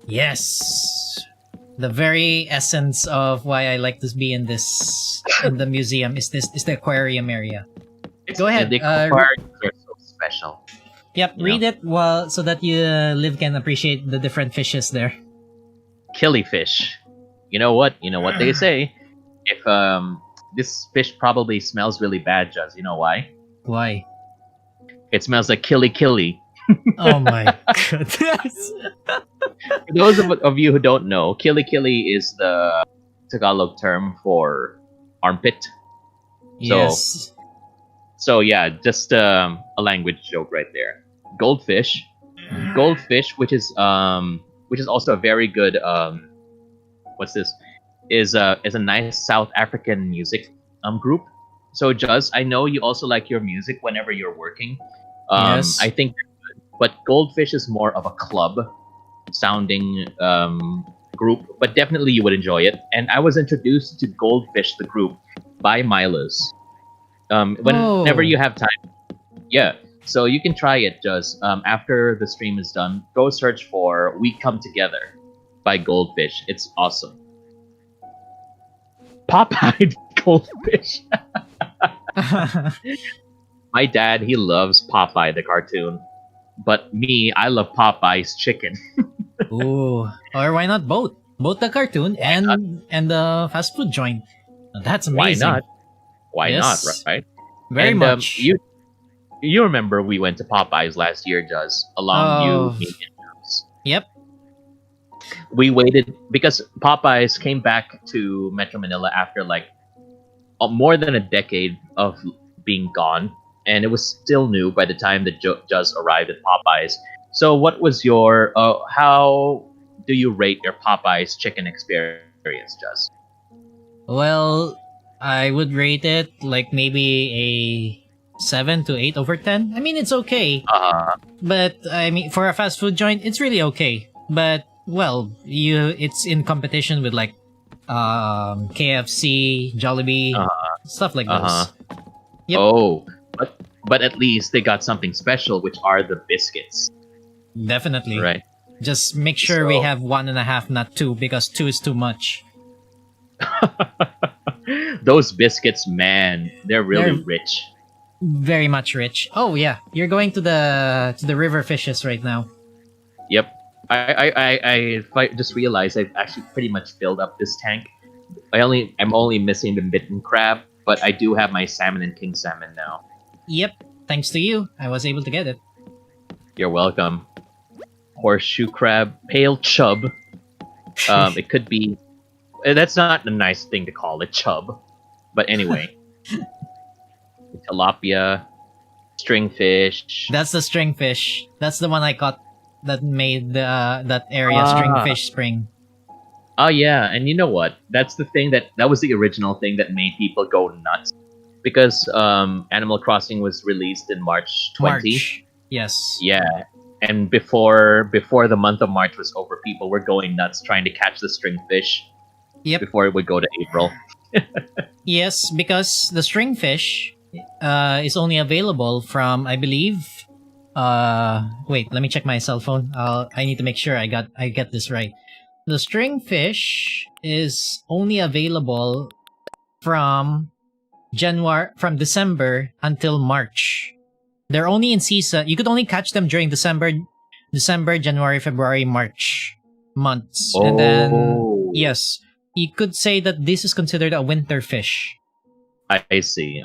Yes! The very essence of why I like to be in the museum is the aquarium area. Go ahead. The aquariums are so special. Yep, read it so that you Liv can appreciate the different fishes there. Killifish. You know what? You know what they say. If this fish probably smells really bad, Juz. You know why? Why? It smells like killy. Oh my goodness. For those of you who don't know, killy is the Tagalog term for armpit. Yes. So yeah, just a language joke right there. Goldfish, which is also a very good what's this? Is a nice South African music group. So Juz, I know you also like your music whenever you're working. Yes. I think, but Goldfish is more of a club sounding group, but definitely you would enjoy it. And I was introduced to Goldfish, the group, by Milos. Whenever you have time, yeah. So you can try it, Juz. After the stream is done, go search for "We Come Together" by Goldfish. It's awesome. Popeye Goldfish. My dad, he loves Popeye the cartoon, but me, I love Popeye's chicken. Ooh, or why not both? Both the cartoon and the fast food joint. That's amazing. Why not? Why Yes. not? Right? Very much. You remember we went to Popeyes last year, Juz, along you, me, and Juz. Yep. We waited because Popeyes came back to Metro Manila after like more than a decade of being gone, and it was still new by the time that Juz arrived at Popeyes. So, what was your how do you rate your Popeyes chicken experience, Juz? Well, I would rate it like maybe a 7 to 8 over 10. I mean, it's okay. But I mean, for a fast food joint, it's really okay. But well, it's in competition with like KFC, Jollibee, stuff like those. Yep. Oh, but at least they got something special, which are the biscuits. Definitely. Right. Just make sure we have 1.5, not 2, because 2 is too much. Those biscuits, man, they're really rich. Very much rich. Oh yeah, you're going to the river fishes right now. Yep. I just realized I've actually pretty much filled up this tank. I'm only missing the mitten crab, but I do have my salmon and king salmon now. Yep. Thanks to you, I was able to get it. You're welcome. Horseshoe crab, pale chub. It could be. That's not a nice thing to call it, chub. But anyway, tilapia, stringfish. That's the stringfish. That's the one I caught that made that area stringfish spring. Oh yeah, and you know what? That's the thing that was the original thing that made people go nuts. Because Animal Crossing was released in March 20. March. Yes. Yeah. And before the month of March was over, people were going nuts trying to catch the stringfish. Yep. Before it would go to April. Yes, because the stringfish is only available from, I believe. Wait, let me check my cell phone. I need to make sure I get this right. The stringfish is only available from December until March. They're only in season. You could only catch them during December, January, February, March months. And then, yes, you could say that this is considered a winter fish. I see.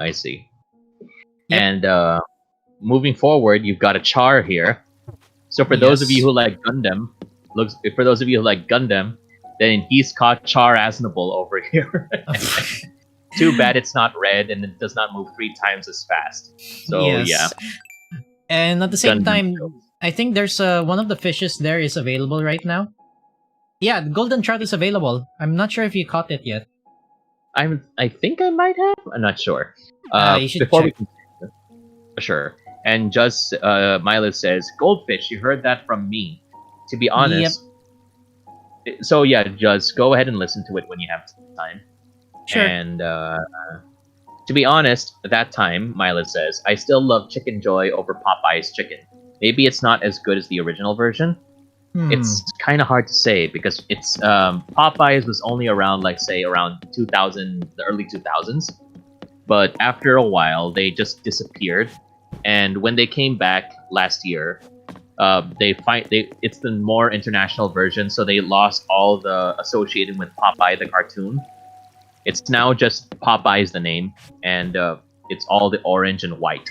Yep. And moving forward, you've got a Char here. So for those of you who like Gundam, then he's caught Char Aznable over here. Too bad it's not red and it does not move 3 times as fast. So Yes. yeah, And at the same Gundam time, Joe. I think there's one of the fishes there is available right now. Yeah, the golden trout is available. I'm not sure if you caught it yet. I think I might have. I'm not sure. You should Before we check. continue, sure. And just Milo says, "Goldfish, you heard that from me." To be Yep, honest, so yeah, just go ahead and listen to it when you have time. sure. And to be honest, at that time, Milo says, "I still love Chicken Joy over Popeye's chicken. Maybe it's not as good as the original version. It's kind of hard to say because it's Popeyes was only around, like say, around 2000, the early 2000s. But after a while, they just disappeared. And when they came back last year, it's the more international version, so they lost all the associated with Popeye the cartoon. It's now just Popeye is the name, and it's all the orange and white.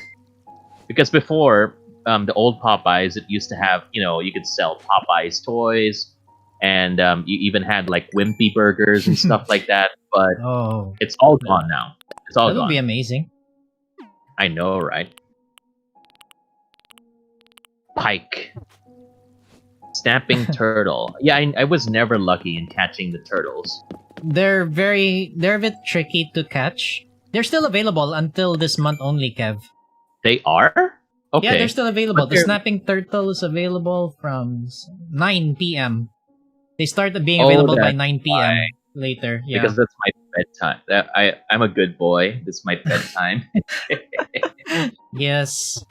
Because before, the old Popeyes, it used to have, you could sell Popeyes toys, and you even had like Wimpy burgers and stuff like that. But Oh, it's all gone now. It's all that would be gone. amazing. I know, right? Pike. Snapping turtle. Yeah, I was never lucky in catching the turtles. They're a bit tricky to catch. They're still available until this month only, Kev. They are? Okay. Yeah, they're still available. But The snapping turtle is available from 9 p.m. They started being available by that's 9 p.m. later. Yeah. because that's my bedtime. I'm a good boy. It's my bedtime. Yes.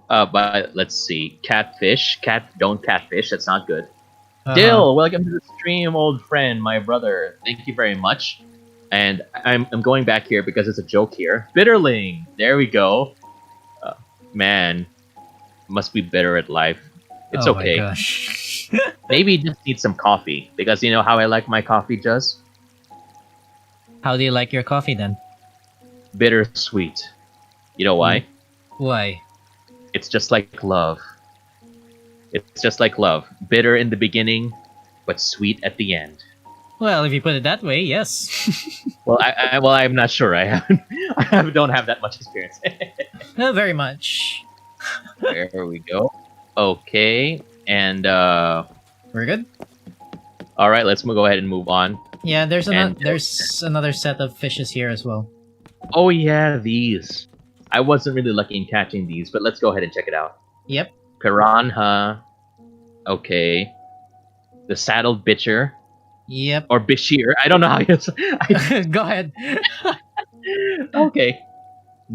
But let's see. Catfish. Don't catfish. That's not good. Uh-huh. Dill, welcome to the stream, old friend, my brother. Thank you very much. And I'm going back here because it's a joke here. Bitterling. There we go. Man, must be bitter at life. It's Oh okay. my gosh. Maybe just need some coffee because you know how I like my coffee, Juz? How do you like your coffee then? Bittersweet. You know why? Why? It's just like love. It's just like love. Bitter in the beginning, but sweet at the end. Well, if you put it that way, yes. Well, I'm not sure. Don't have that much experience. Not very much. There we go. Okay, and We're good? all right, let's go ahead and move on. Yeah, there's And- another set of fishes here as well. Oh yeah, these. I wasn't really lucky in catching these, but let's go ahead and check it out. Yep. Piranha. Okay. The saddled bitcher. Yep. Or bishir. I don't know how you say. Go ahead. Okay.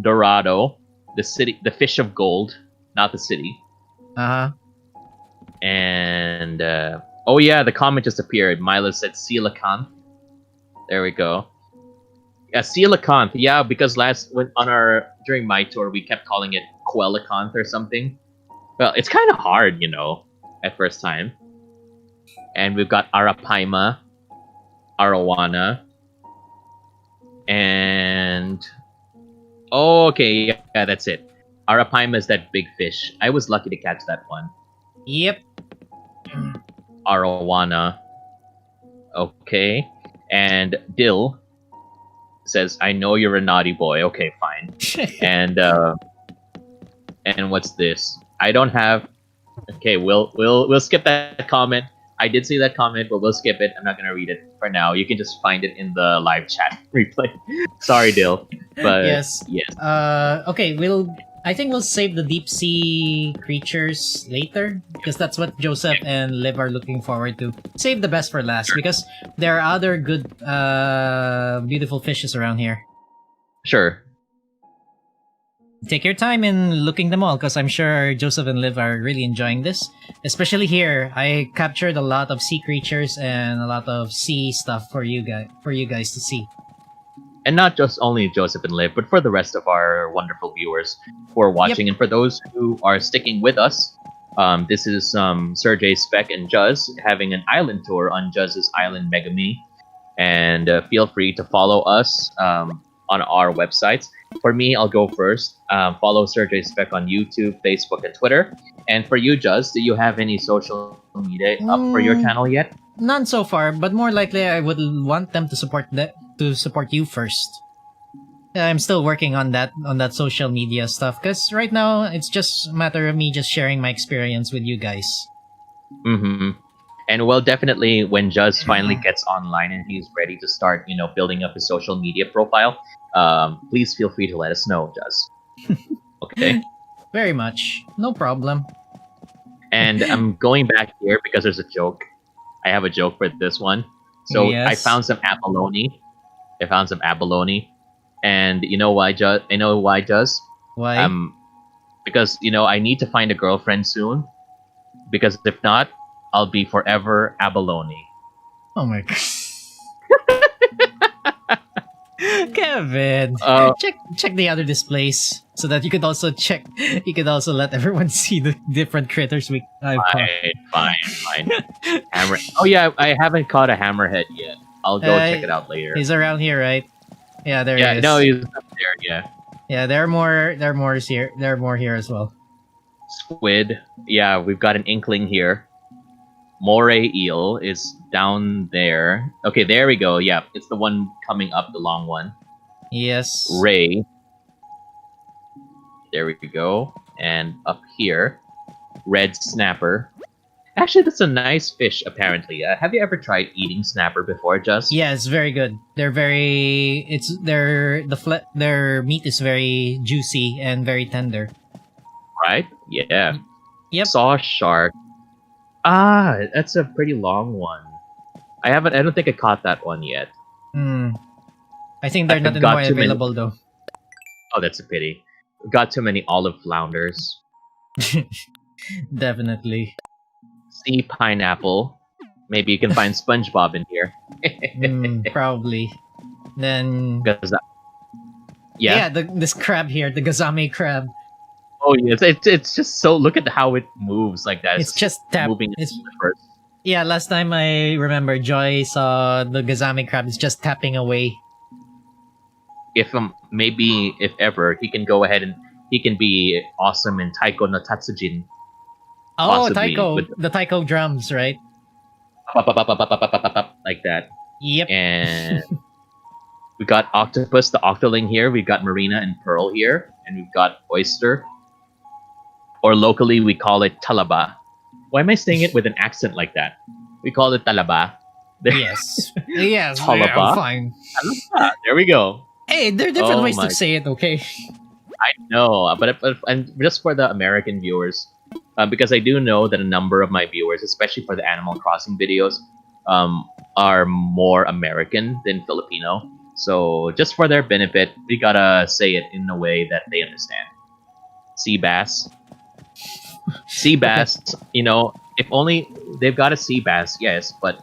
Dorado. The fish of gold, not the city. Uh-huh. And oh yeah, the comment just appeared. Milo said Coelacanth. There we go. Yeah, Coelacanth. Yeah, because during my tour we kept calling it Coelacanth or something. Well, it's kind of hard, at first time. And we've got Arapaima, Arowana, and okay, yeah, that's it. Arapaima is that big fish. I was lucky to catch that one. Yep. Arowana. Okay. And Dill says, "I know you're a naughty boy." Okay, fine. And what's this? I don't have. Okay, we'll skip that comment. I did see that comment, but we'll skip it. I'm not gonna read it for now. You can just find it in the live chat replay. Sorry, Dill, but Yes. yes. Okay, I think we'll save the deep sea creatures later because that's what Joseph and Liv are looking forward to. Save the best for last because there are other good, beautiful fishes around here. Sure. Take your time in looking them all because I'm sure Joseph and Liv are really enjoying this. Especially here, I captured a lot of sea creatures and a lot of sea stuff for you guys to see. And not just only Joseph and Liv, but for the rest of our wonderful viewers who are watching. And for those who are sticking with us, this is Sergey, Spec, and Juz having an island tour on Juz's island Megumi. And feel free to follow us on our websites. For me, I'll go first. Follow Sergey Spec on YouTube, Facebook, and Twitter. And for you, Juz, do you have any social media up for your channel yet? None so far, but more likely I would want them to support to support you first. I'm still working on that social media stuff because right now it's just a matter of me just sharing my experience with you guys. Mm-hmm. And well, definitely when Juz finally gets online and he's ready to start, building up his social media profile, please feel free to let us know, Juz. Okay. Very much, no problem. And I'm going back here because there's a joke. I have a joke for this one. So I Yes. found some abalone. And you know why, Juz? I know why, Juz. Why? Because I need to find a girlfriend soon. Because if not, I'll be forever abalone. Oh my god. Kevin, check the other displays so that you could also let everyone see the different critters I've caught. Fine. Hammer. Oh yeah, I haven't caught a hammerhead yet. I'll go check it out later. He's around here, right? Yeah, there he is. No, he's up there. Yeah. Yeah, there are more here. There are more here as well. Squid. Yeah, we've got an inkling here. Moray eel is down there. Okay, there we go. Yeah, it's the one coming up, the long one. Yes. Ray. There we go. And up here, red snapper. Actually, that's a nice fish, apparently. Have you ever tried eating snapper before, Just? Yeah, it's very good. Their meat is very juicy and very tender. Right? Yeah. Yep. Saw shark. Ah, that's a pretty long one. I don't think I caught that one yet. I think they're not anymore available though. Oh, that's a pity. We've got too many olive flounders. Definitely. Sea pineapple. Maybe you can find SpongeBob in here. Probably. Then this crab here, the Gazame crab. Oh yes, it's just so. Look at how it moves like that. It's just moving. Yeah, last time I remember, Joy saw the Gazame crab is just tapping away. If ever, he can go ahead and he can be awesome in Taiko no Tatsujin. Oh, Taiko, the Taiko drums, right? Like that. Yep. And we got octopus, the octoling here. We've got marina and pearl here, and we've got oyster. Or locally, we call it talaba. Why am I saying it with an accent like that? We call it talaba. Yes. Yes. Talaba. Yeah, fine. Talaba. There we go. Hey, there are different ways to say it, okay? I know, but and just for the American viewers, because I do know that a number of my viewers, especially for the Animal Crossing videos, are more American than Filipino. So just for their benefit, we gotta say it in a way that they understand. Sea bass. Sea bass, if only they've got a sea bass, yes, but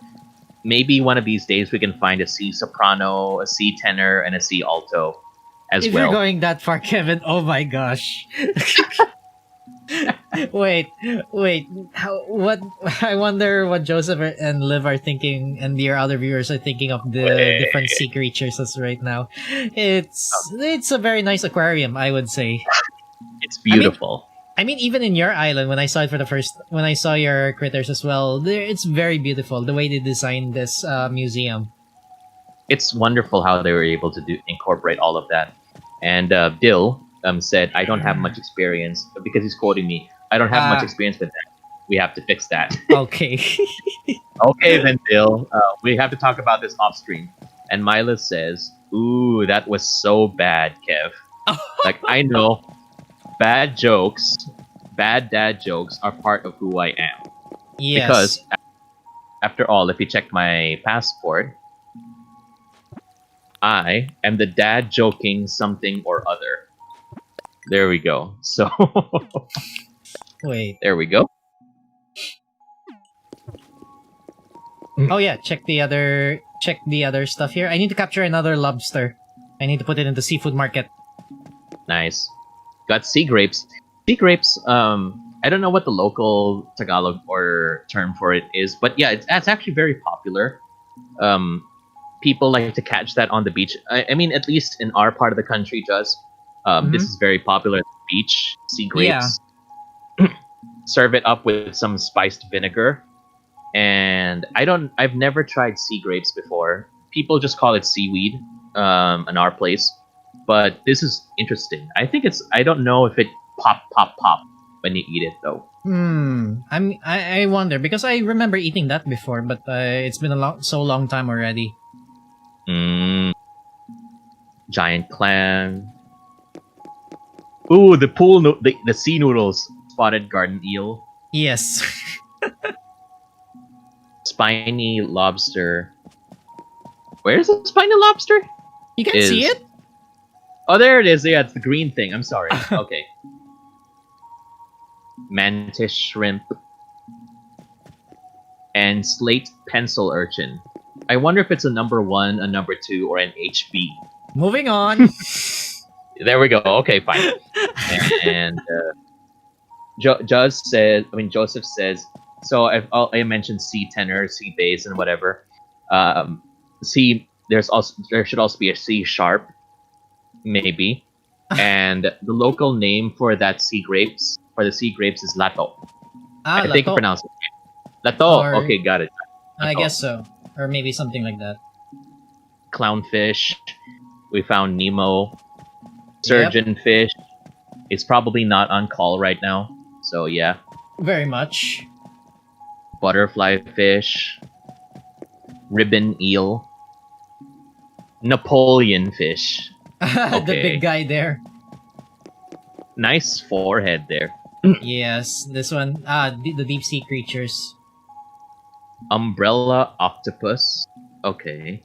maybe one of these days we can find a sea soprano, a sea tenor, and a sea alto as if well. If you're going that far, Kevin, oh my gosh. wait. What? I wonder what Joseph and Liv are thinking, and your other viewers are thinking of the different sea creatures as right now. It's a very nice aquarium, I would say. It's beautiful. I mean, even in your island, when I saw your critters as well, it's very beautiful the way they designed this museum. It's wonderful how they were able to incorporate all of that. And Dill said, "I don't have much experience," because he's quoting me. I don't have much experience with that. We have to fix that. Okay. Okay then, Dill. We have to talk about this off stream. And Mila says, "Ooh, that was so bad, Kev." Like, I know. Bad dad jokes are part of who I am. Yes. Because, after all, if you check my passport, I am the dad joking something or other. There we go. So, wait. There we go. Oh yeah, check the other stuff here. I need to capture another lobster. I need to put it in the seafood market. Nice. Got sea grapes. Sea grapes, I don't know what the local Tagalog or term for it is, but yeah, it's actually very popular. People like to catch that on the beach. I mean, at least in our part of the country, just this is very popular at the beach. Sea grapes. Yeah. Serve it up with some spiced vinegar. And I've never tried sea grapes before. people just call it seaweed in our place. But this is interesting. I think it's. I don't know if it pop when you eat it though. I wonder because I remember eating that before, but it's been so long time already. Giant clam. Ooh, the pool, the sea noodles, spotted garden eel, Yes. spiny lobster. Where's the spiny lobster? You can see it? Oh, there it is. Yeah, it's the green thing. I'm sorry. Okay. Mantis shrimp and slate pencil urchin. I wonder if it's a number 1, a number 2, or an HB. Moving on. There we go. Okay, fine. And Joseph says. So I mentioned sea tenor, sea bass, and whatever. There should also be a sea sharp, maybe. And the local name for the sea grapes is lato. I think you pronounce it right. Lato. Okay, got it. Lato. I guess so, or maybe something like that. Clownfish. We found Nemo. Surgeonfish. It's probably not on call right now. So yeah. Very much. Butterfly fish. Ribbon eel. Napoleon fish. The big guy there. Nice forehead there. Yes, this one. The deep sea creatures. Umbrella octopus. Okay.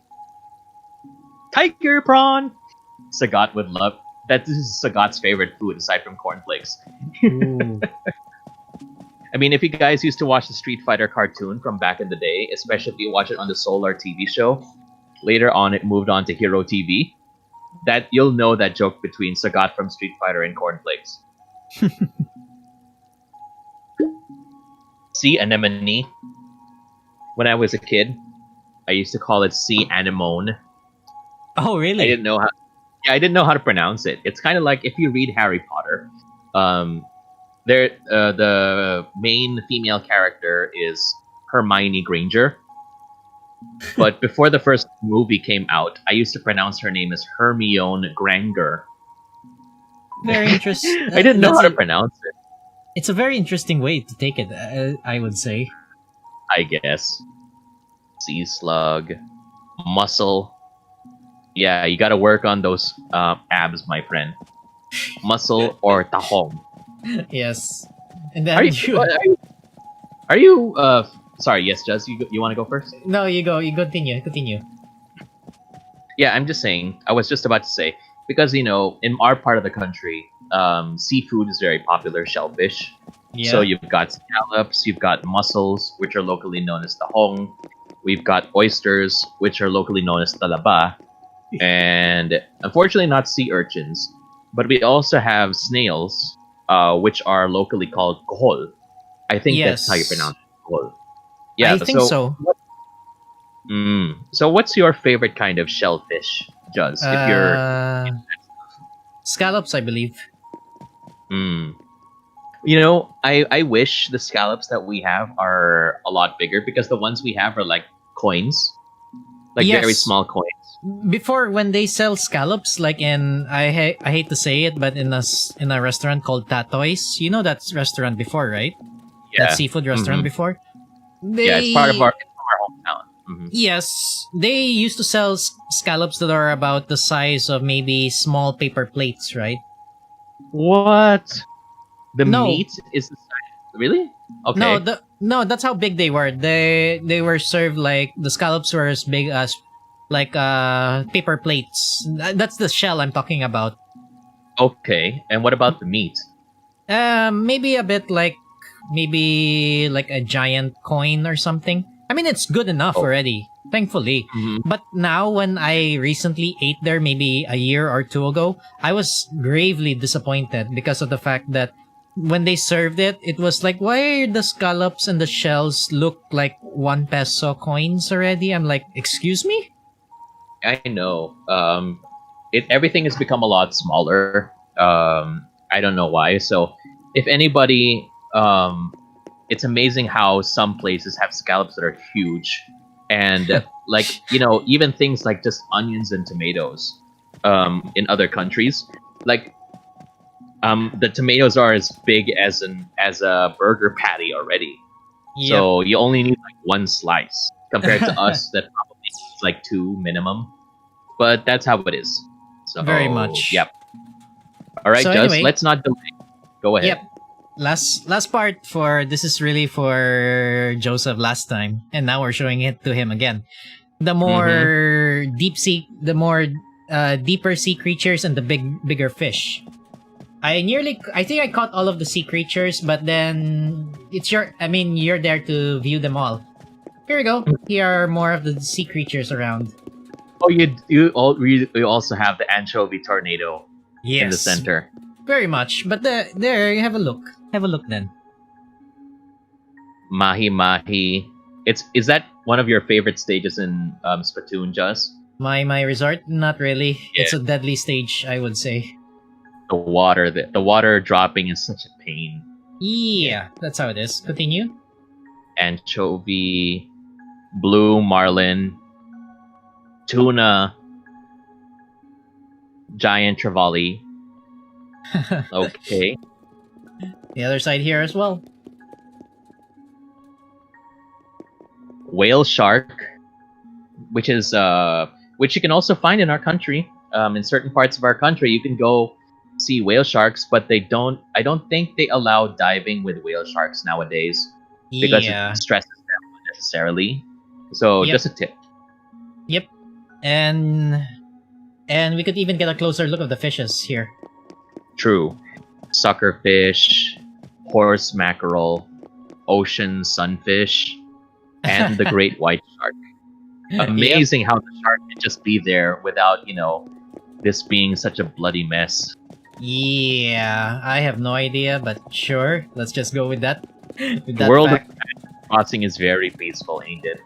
Tiger prawn. Sagat would love. This is Sagat's favorite food aside from cornflakes. I mean, if you guys used to watch the Street Fighter cartoon from back in the day, especially if you watch it on the Solar TV show, later on it moved on to Hero TV. That you'll know that joke between Sagat from Street Fighter and cornflakes. Sea anemone. When I was a kid, I used to call it sea anemone. Oh, really? I didn't know how to pronounce it. It's kind of like if you read Harry Potter. The main female character is Hermione Granger. But before the first movie came out, I used to pronounce her name as Hermione Granger. Very interesting. I didn't know how to pronounce it. It's a very interesting way to take it, I would say. I guess. Sea slug. Mussel. Yeah, you gotta work on those abs, my friend. Mussel or tahong. Yes. And then are you sorry, yes, Juz, you want to go first? No, you go. You continue. Yeah, I'm just saying. I was just about to say because in our part of the country, seafood is very popular. Shellfish. Yeah. So you've got scallops, you've got mussels, which are locally known as tahong. We've got oysters, which are locally known as talaba, and unfortunately not sea urchins. But we also have snails, which are locally called kohol. I think that's how you pronounce it. Kohol. Yeah, I think so. So what's your favorite kind of shellfish, Juz? If you're scallops, I believe. I wish the scallops that we have are a lot bigger because the ones we have are like coins, like very small coins. Before, when they sell scallops, like I hate to say it, but in a restaurant called Tatoy's, you know that restaurant before, right? Yeah. That seafood restaurant before. It's part of our hometown. Mm-hmm. Yes, they used to sell scallops that are about the size of maybe small paper plates, right? What? The meat is the size? Really? Okay. No, that's how big they were. They were served like the scallops were as big as like paper plates. That's the shell I'm talking about. Okay, and what about the meat? Maybe a bit like a giant coin or something. I mean, it's good enough already, thankfully. Mm-hmm. But now, when I recently ate there, maybe a year or two ago, I was gravely disappointed because of the fact that when they served it, it was like, why are the scallops and the shells look like 1 peso coins already? I'm like, excuse me? I know. Everything has become a lot smaller. I don't know why. So, if anybody, it's amazing how some places have scallops that are huge, and like even things like just onions and tomatoes in other countries, like the tomatoes are as big as a burger patty already. Yep. So you only need like one slice compared to us that probably needs like two minimum. But that's how it is. So Very much. Yep. All right, So Just anyway, let's not delay. Go ahead. Yep. Last part for this is really for Joseph last time, and now we're showing it to him again. The more deeper sea creatures and the bigger fish. I think I caught all of the sea creatures, but then you're there to view them all. Here we go. Here are more of the sea creatures around. Oh, you also have the anchovy tornado in the center. Very much. But there, have a look. Have a look then. Mahi Mahi. Is that one of your favorite stages in Splatoon, Just? My resort? Not really. Yeah. It's a deadly stage, I would say. The water dropping is such a pain. Yeah, that's how it is. Continue. Anchovy, blue marlin, tuna, giant trevally. Okay. The other side here as well. Whale shark, which you can also find in our country. In certain parts of our country, you can go see whale sharks, but I don't think they allow diving with whale sharks nowadays because Yeah. it stresses them unnecessarily. So Yep. just a tip. Yep. And we could even get a closer look of the fishes here. True. Suckerfish, horse mackerel, ocean sunfish, and the great white shark. Amazing how the shark can just be there without, this being such a bloody mess. Yeah, I have no idea, but sure, let's just go with that. With The that world of fact. Animal Crossing is very peaceful, ain't it?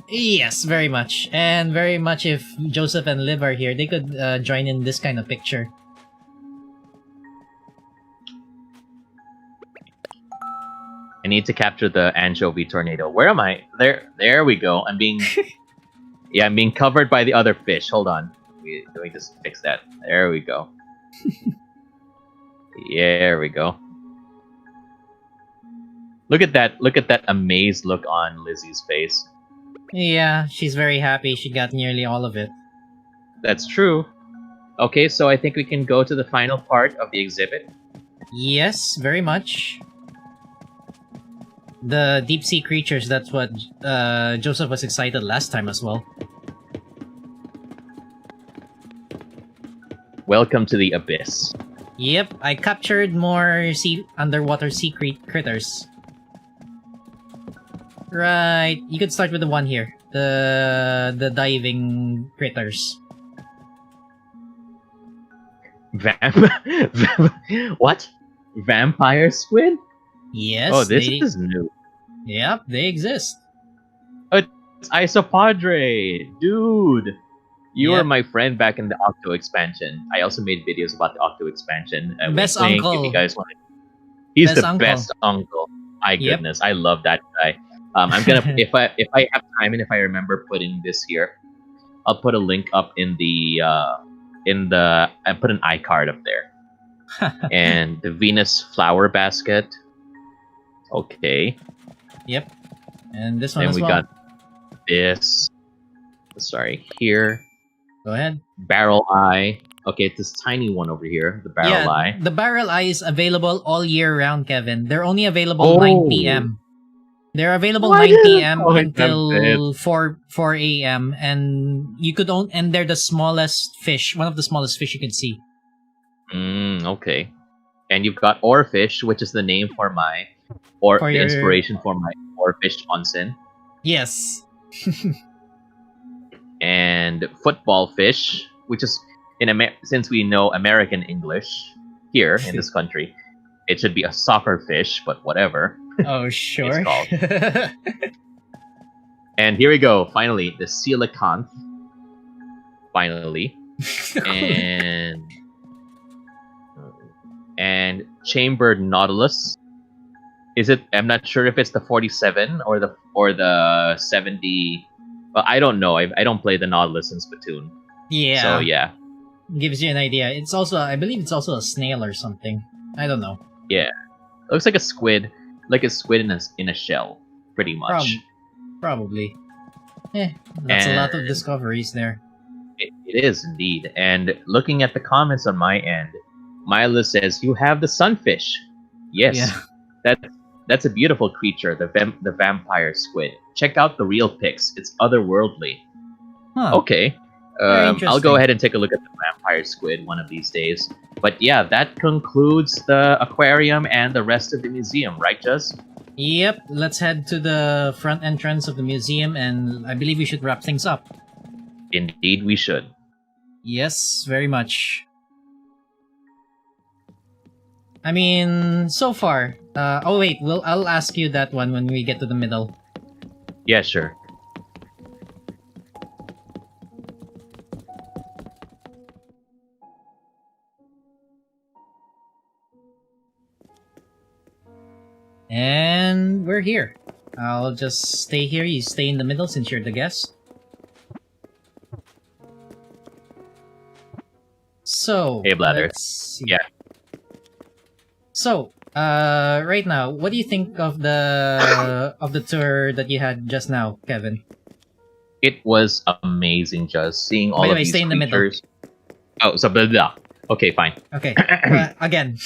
Yes, very much. And very much if Joseph and Liv are here, they could join in this kind of picture. I need to capture the anchovy tornado. Where am I? There we go. I'm being covered by the other fish. Hold on. Let me just fix that. There we go. There we go. Look at that amazed look on Lizzie's face. Yeah, she's very happy she got nearly all of it. That's true. Okay, so I think we can go to the final part of the exhibit. Yes, very much. The deep sea creatures, that's what Joseph was excited last time as well. Welcome to the abyss. Yep, I captured more underwater sea critters. Right, you could start with the one here. The diving critters. What? Vampire squid? Yes. Oh, this is new. Yep, they exist. It's Isopadre, dude. You Yep. were my friend back in the Octo expansion. I also made videos about the Octo expansion. Best Wink, uncle. If you guys want, he's Best the uncle. best uncle. My Yep. goodness, I love that guy. I'm gonna if I have time and if I remember putting this here, I'll put a link up in the I put an iCard up there. And the Venus flower basket. Okay. Yep. And this one Then as we well. got this. Sorry, here. Go ahead. Barrel eye. Okay, it's this tiny one over here. The barrel eye. The barrel eye is available all year round, Kevin. They're only available Oh. 9 p.m. They're available Why 9 did p.m. I always until 4 a.m. and you could and they're the smallest fish, one of the smallest fish you can see. Okay. And you've got oarfish, which is the name for the inspiration for my oarfish onsen. Yes. And football fish, which is since we know American English here in this country, it should be a soccer fish, but whatever. Oh, sure. It's called. And here we go. Finally, the coelacanth. Finally, and chambered nautilus. Is it? I'm not sure if it's the 47 or the 70. Well, I don't know. I don't play the Nautilus in Splatoon. Yeah, So yeah, gives you an idea. It's also, I believe, it's also a snail or something. I don't know. yeah. Looks like a squid in a shell, pretty Prob- much. Probably. That's a And lot of discoveries there. it is indeed. And looking at the comments on my end, Mila says you have the sunfish. Yes, Yeah. that that's a beautiful creature, the vampire squid. Check out the real pics. It's otherworldly. Huh. Okay. Very I'll go interesting. ahead and take a look at the vampire squid one of these days. But yeah, that concludes the aquarium and the rest of the museum, right, Juz? Yep, let's head to the front entrance of the museum, and I believe we should wrap things up. Indeed, we should. Yes, very much. I mean, so far. Oh wait, I'll ask you that one when we get to the middle. Yeah, sure. And we're here. I'll just stay here. You stay in the middle since you're the guest. So, Hey, Bladder. let's see. Yeah. So, right now, what do you think of the tour that you had just now, Kevin? It was amazing just seeing all By the of way, these stay in the middle. creatures. Oh, so blah, blah. Okay, fine. Okay, again.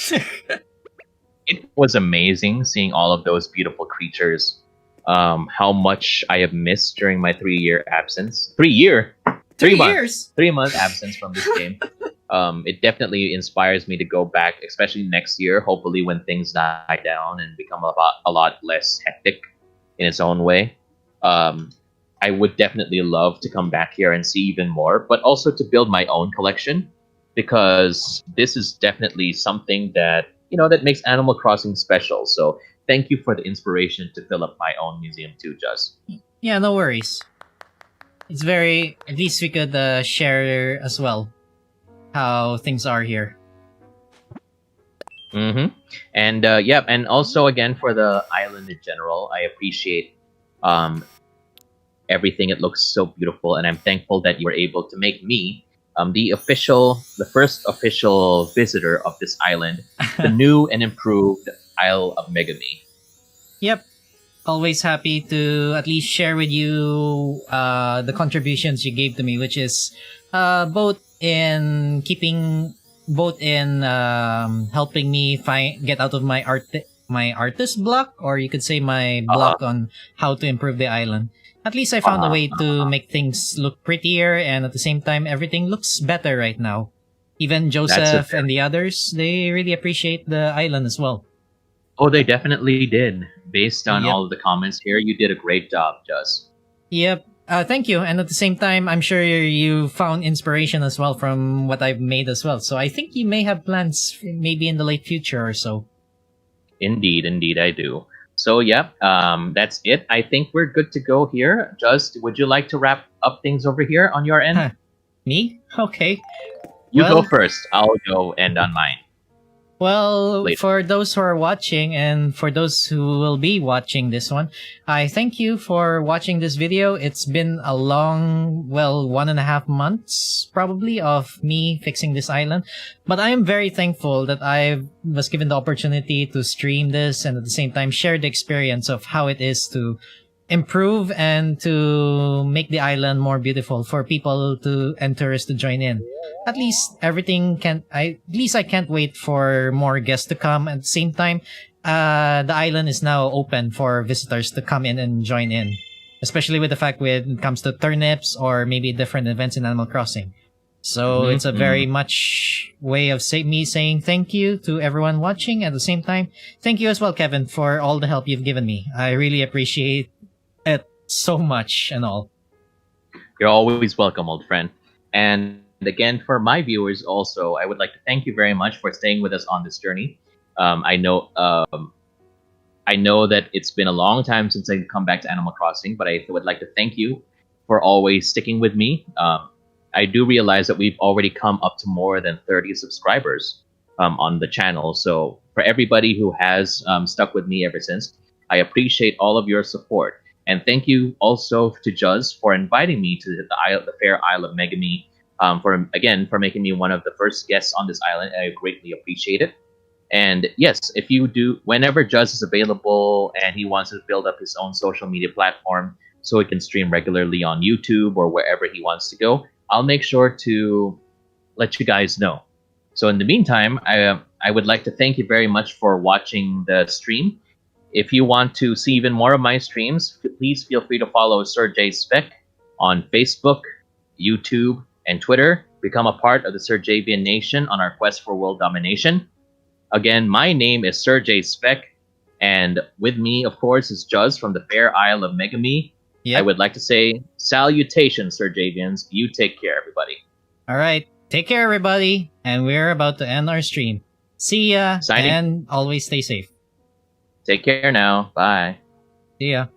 It was amazing seeing all of those beautiful creatures. How much I have missed during my 3 year absence. 3 year? 3 months. years. 3 month absence from this game. It definitely inspires me to go back, especially next year. Hopefully, when things die down and become a lot less hectic in its own way. I would definitely love to come back here and see even more, but also to build my own collection because this is definitely something that that makes Animal Crossing special. So thank you for the inspiration to fill up my own museum too, Juz. Yeah, no worries. It's very. At least we could share as well how things are here. Mm-hmm. And yeah, and also again for the island in general, I appreciate everything. It looks so beautiful, and I'm thankful that you were able to make me the first official visitor of this island, the new and improved Isle of Megumi. Yep. Always happy to at least share with you the contributions you gave to me, which is both in helping me get out of my artist block, or you could say my block on how to improve the island. At least I found a way to make things look prettier, and at the same time, everything looks better right now. Even Joseph and the others, they really appreciate the island as well. Oh, they definitely did. Based on Yep. all of the comments here, you did a great job, Juz. Yep. Thank you. And at the same time, I'm sure you found inspiration as well from what I've made as well. So I think you may have plans maybe in the late future or so. Indeed, I do. So yeah, that's it. I think we're good to go here. Just, would you like to wrap up things over here on your end? Huh. Me? Okay. You Well- go first. I'll go end on mine. Well, Later. for those who are watching and for those who will be watching this one, I thank you for watching this video. It's been a long, 1.5 months probably of me fixing this island. But I am very thankful that I was given the opportunity to stream this and at the same time share the experience of how it is to improve and to make the island more beautiful for people and tourists to join in. At least I can't wait for more guests to come. At the same time, the island is now open for visitors to come in and join in, especially with the fact when it comes to turnips or maybe different events in Animal Crossing. So it's a very much way of me saying thank you to everyone watching. At the same time, thank you as well, Kevin, for all the help you've given me. I really appreciate it so much and all. You're always welcome, old friend. And again, for my viewers also, I would like to thank you very much for staying with us on this journey. I know that it's been a long time since I've come back to Animal Crossing, but I would like to thank you for always sticking with me. I do realize that we've already come up to more than 30 subscribers on the channel. So for everybody who has stuck with me ever since, I appreciate all of your support. And thank you also to Juz for inviting me to the fair Isle of Megami. For making me one of the first guests on this island. I greatly appreciate it. And yes, if you do, whenever Juz is available and he wants to build up his own social media platform so he can stream regularly on YouTube or wherever he wants to go, I'll make sure to let you guys know. So in the meantime, I would like to thank you very much for watching the stream. If you want to see even more of my streams, please feel free to follow Sir J Spec on Facebook, YouTube, and Twitter. Become a part of the Sir Javian Nation on our quest for world domination. Again, my name is Sir J Spec, and with me, of course, is Juz from the fair Isle of Megami. Yep. I would like to say salutations, Sir Javians. You take care, everybody. All right. Take care, everybody. And we're about to end our stream. See ya. Signing. And always stay safe. Take care now. Bye. See ya.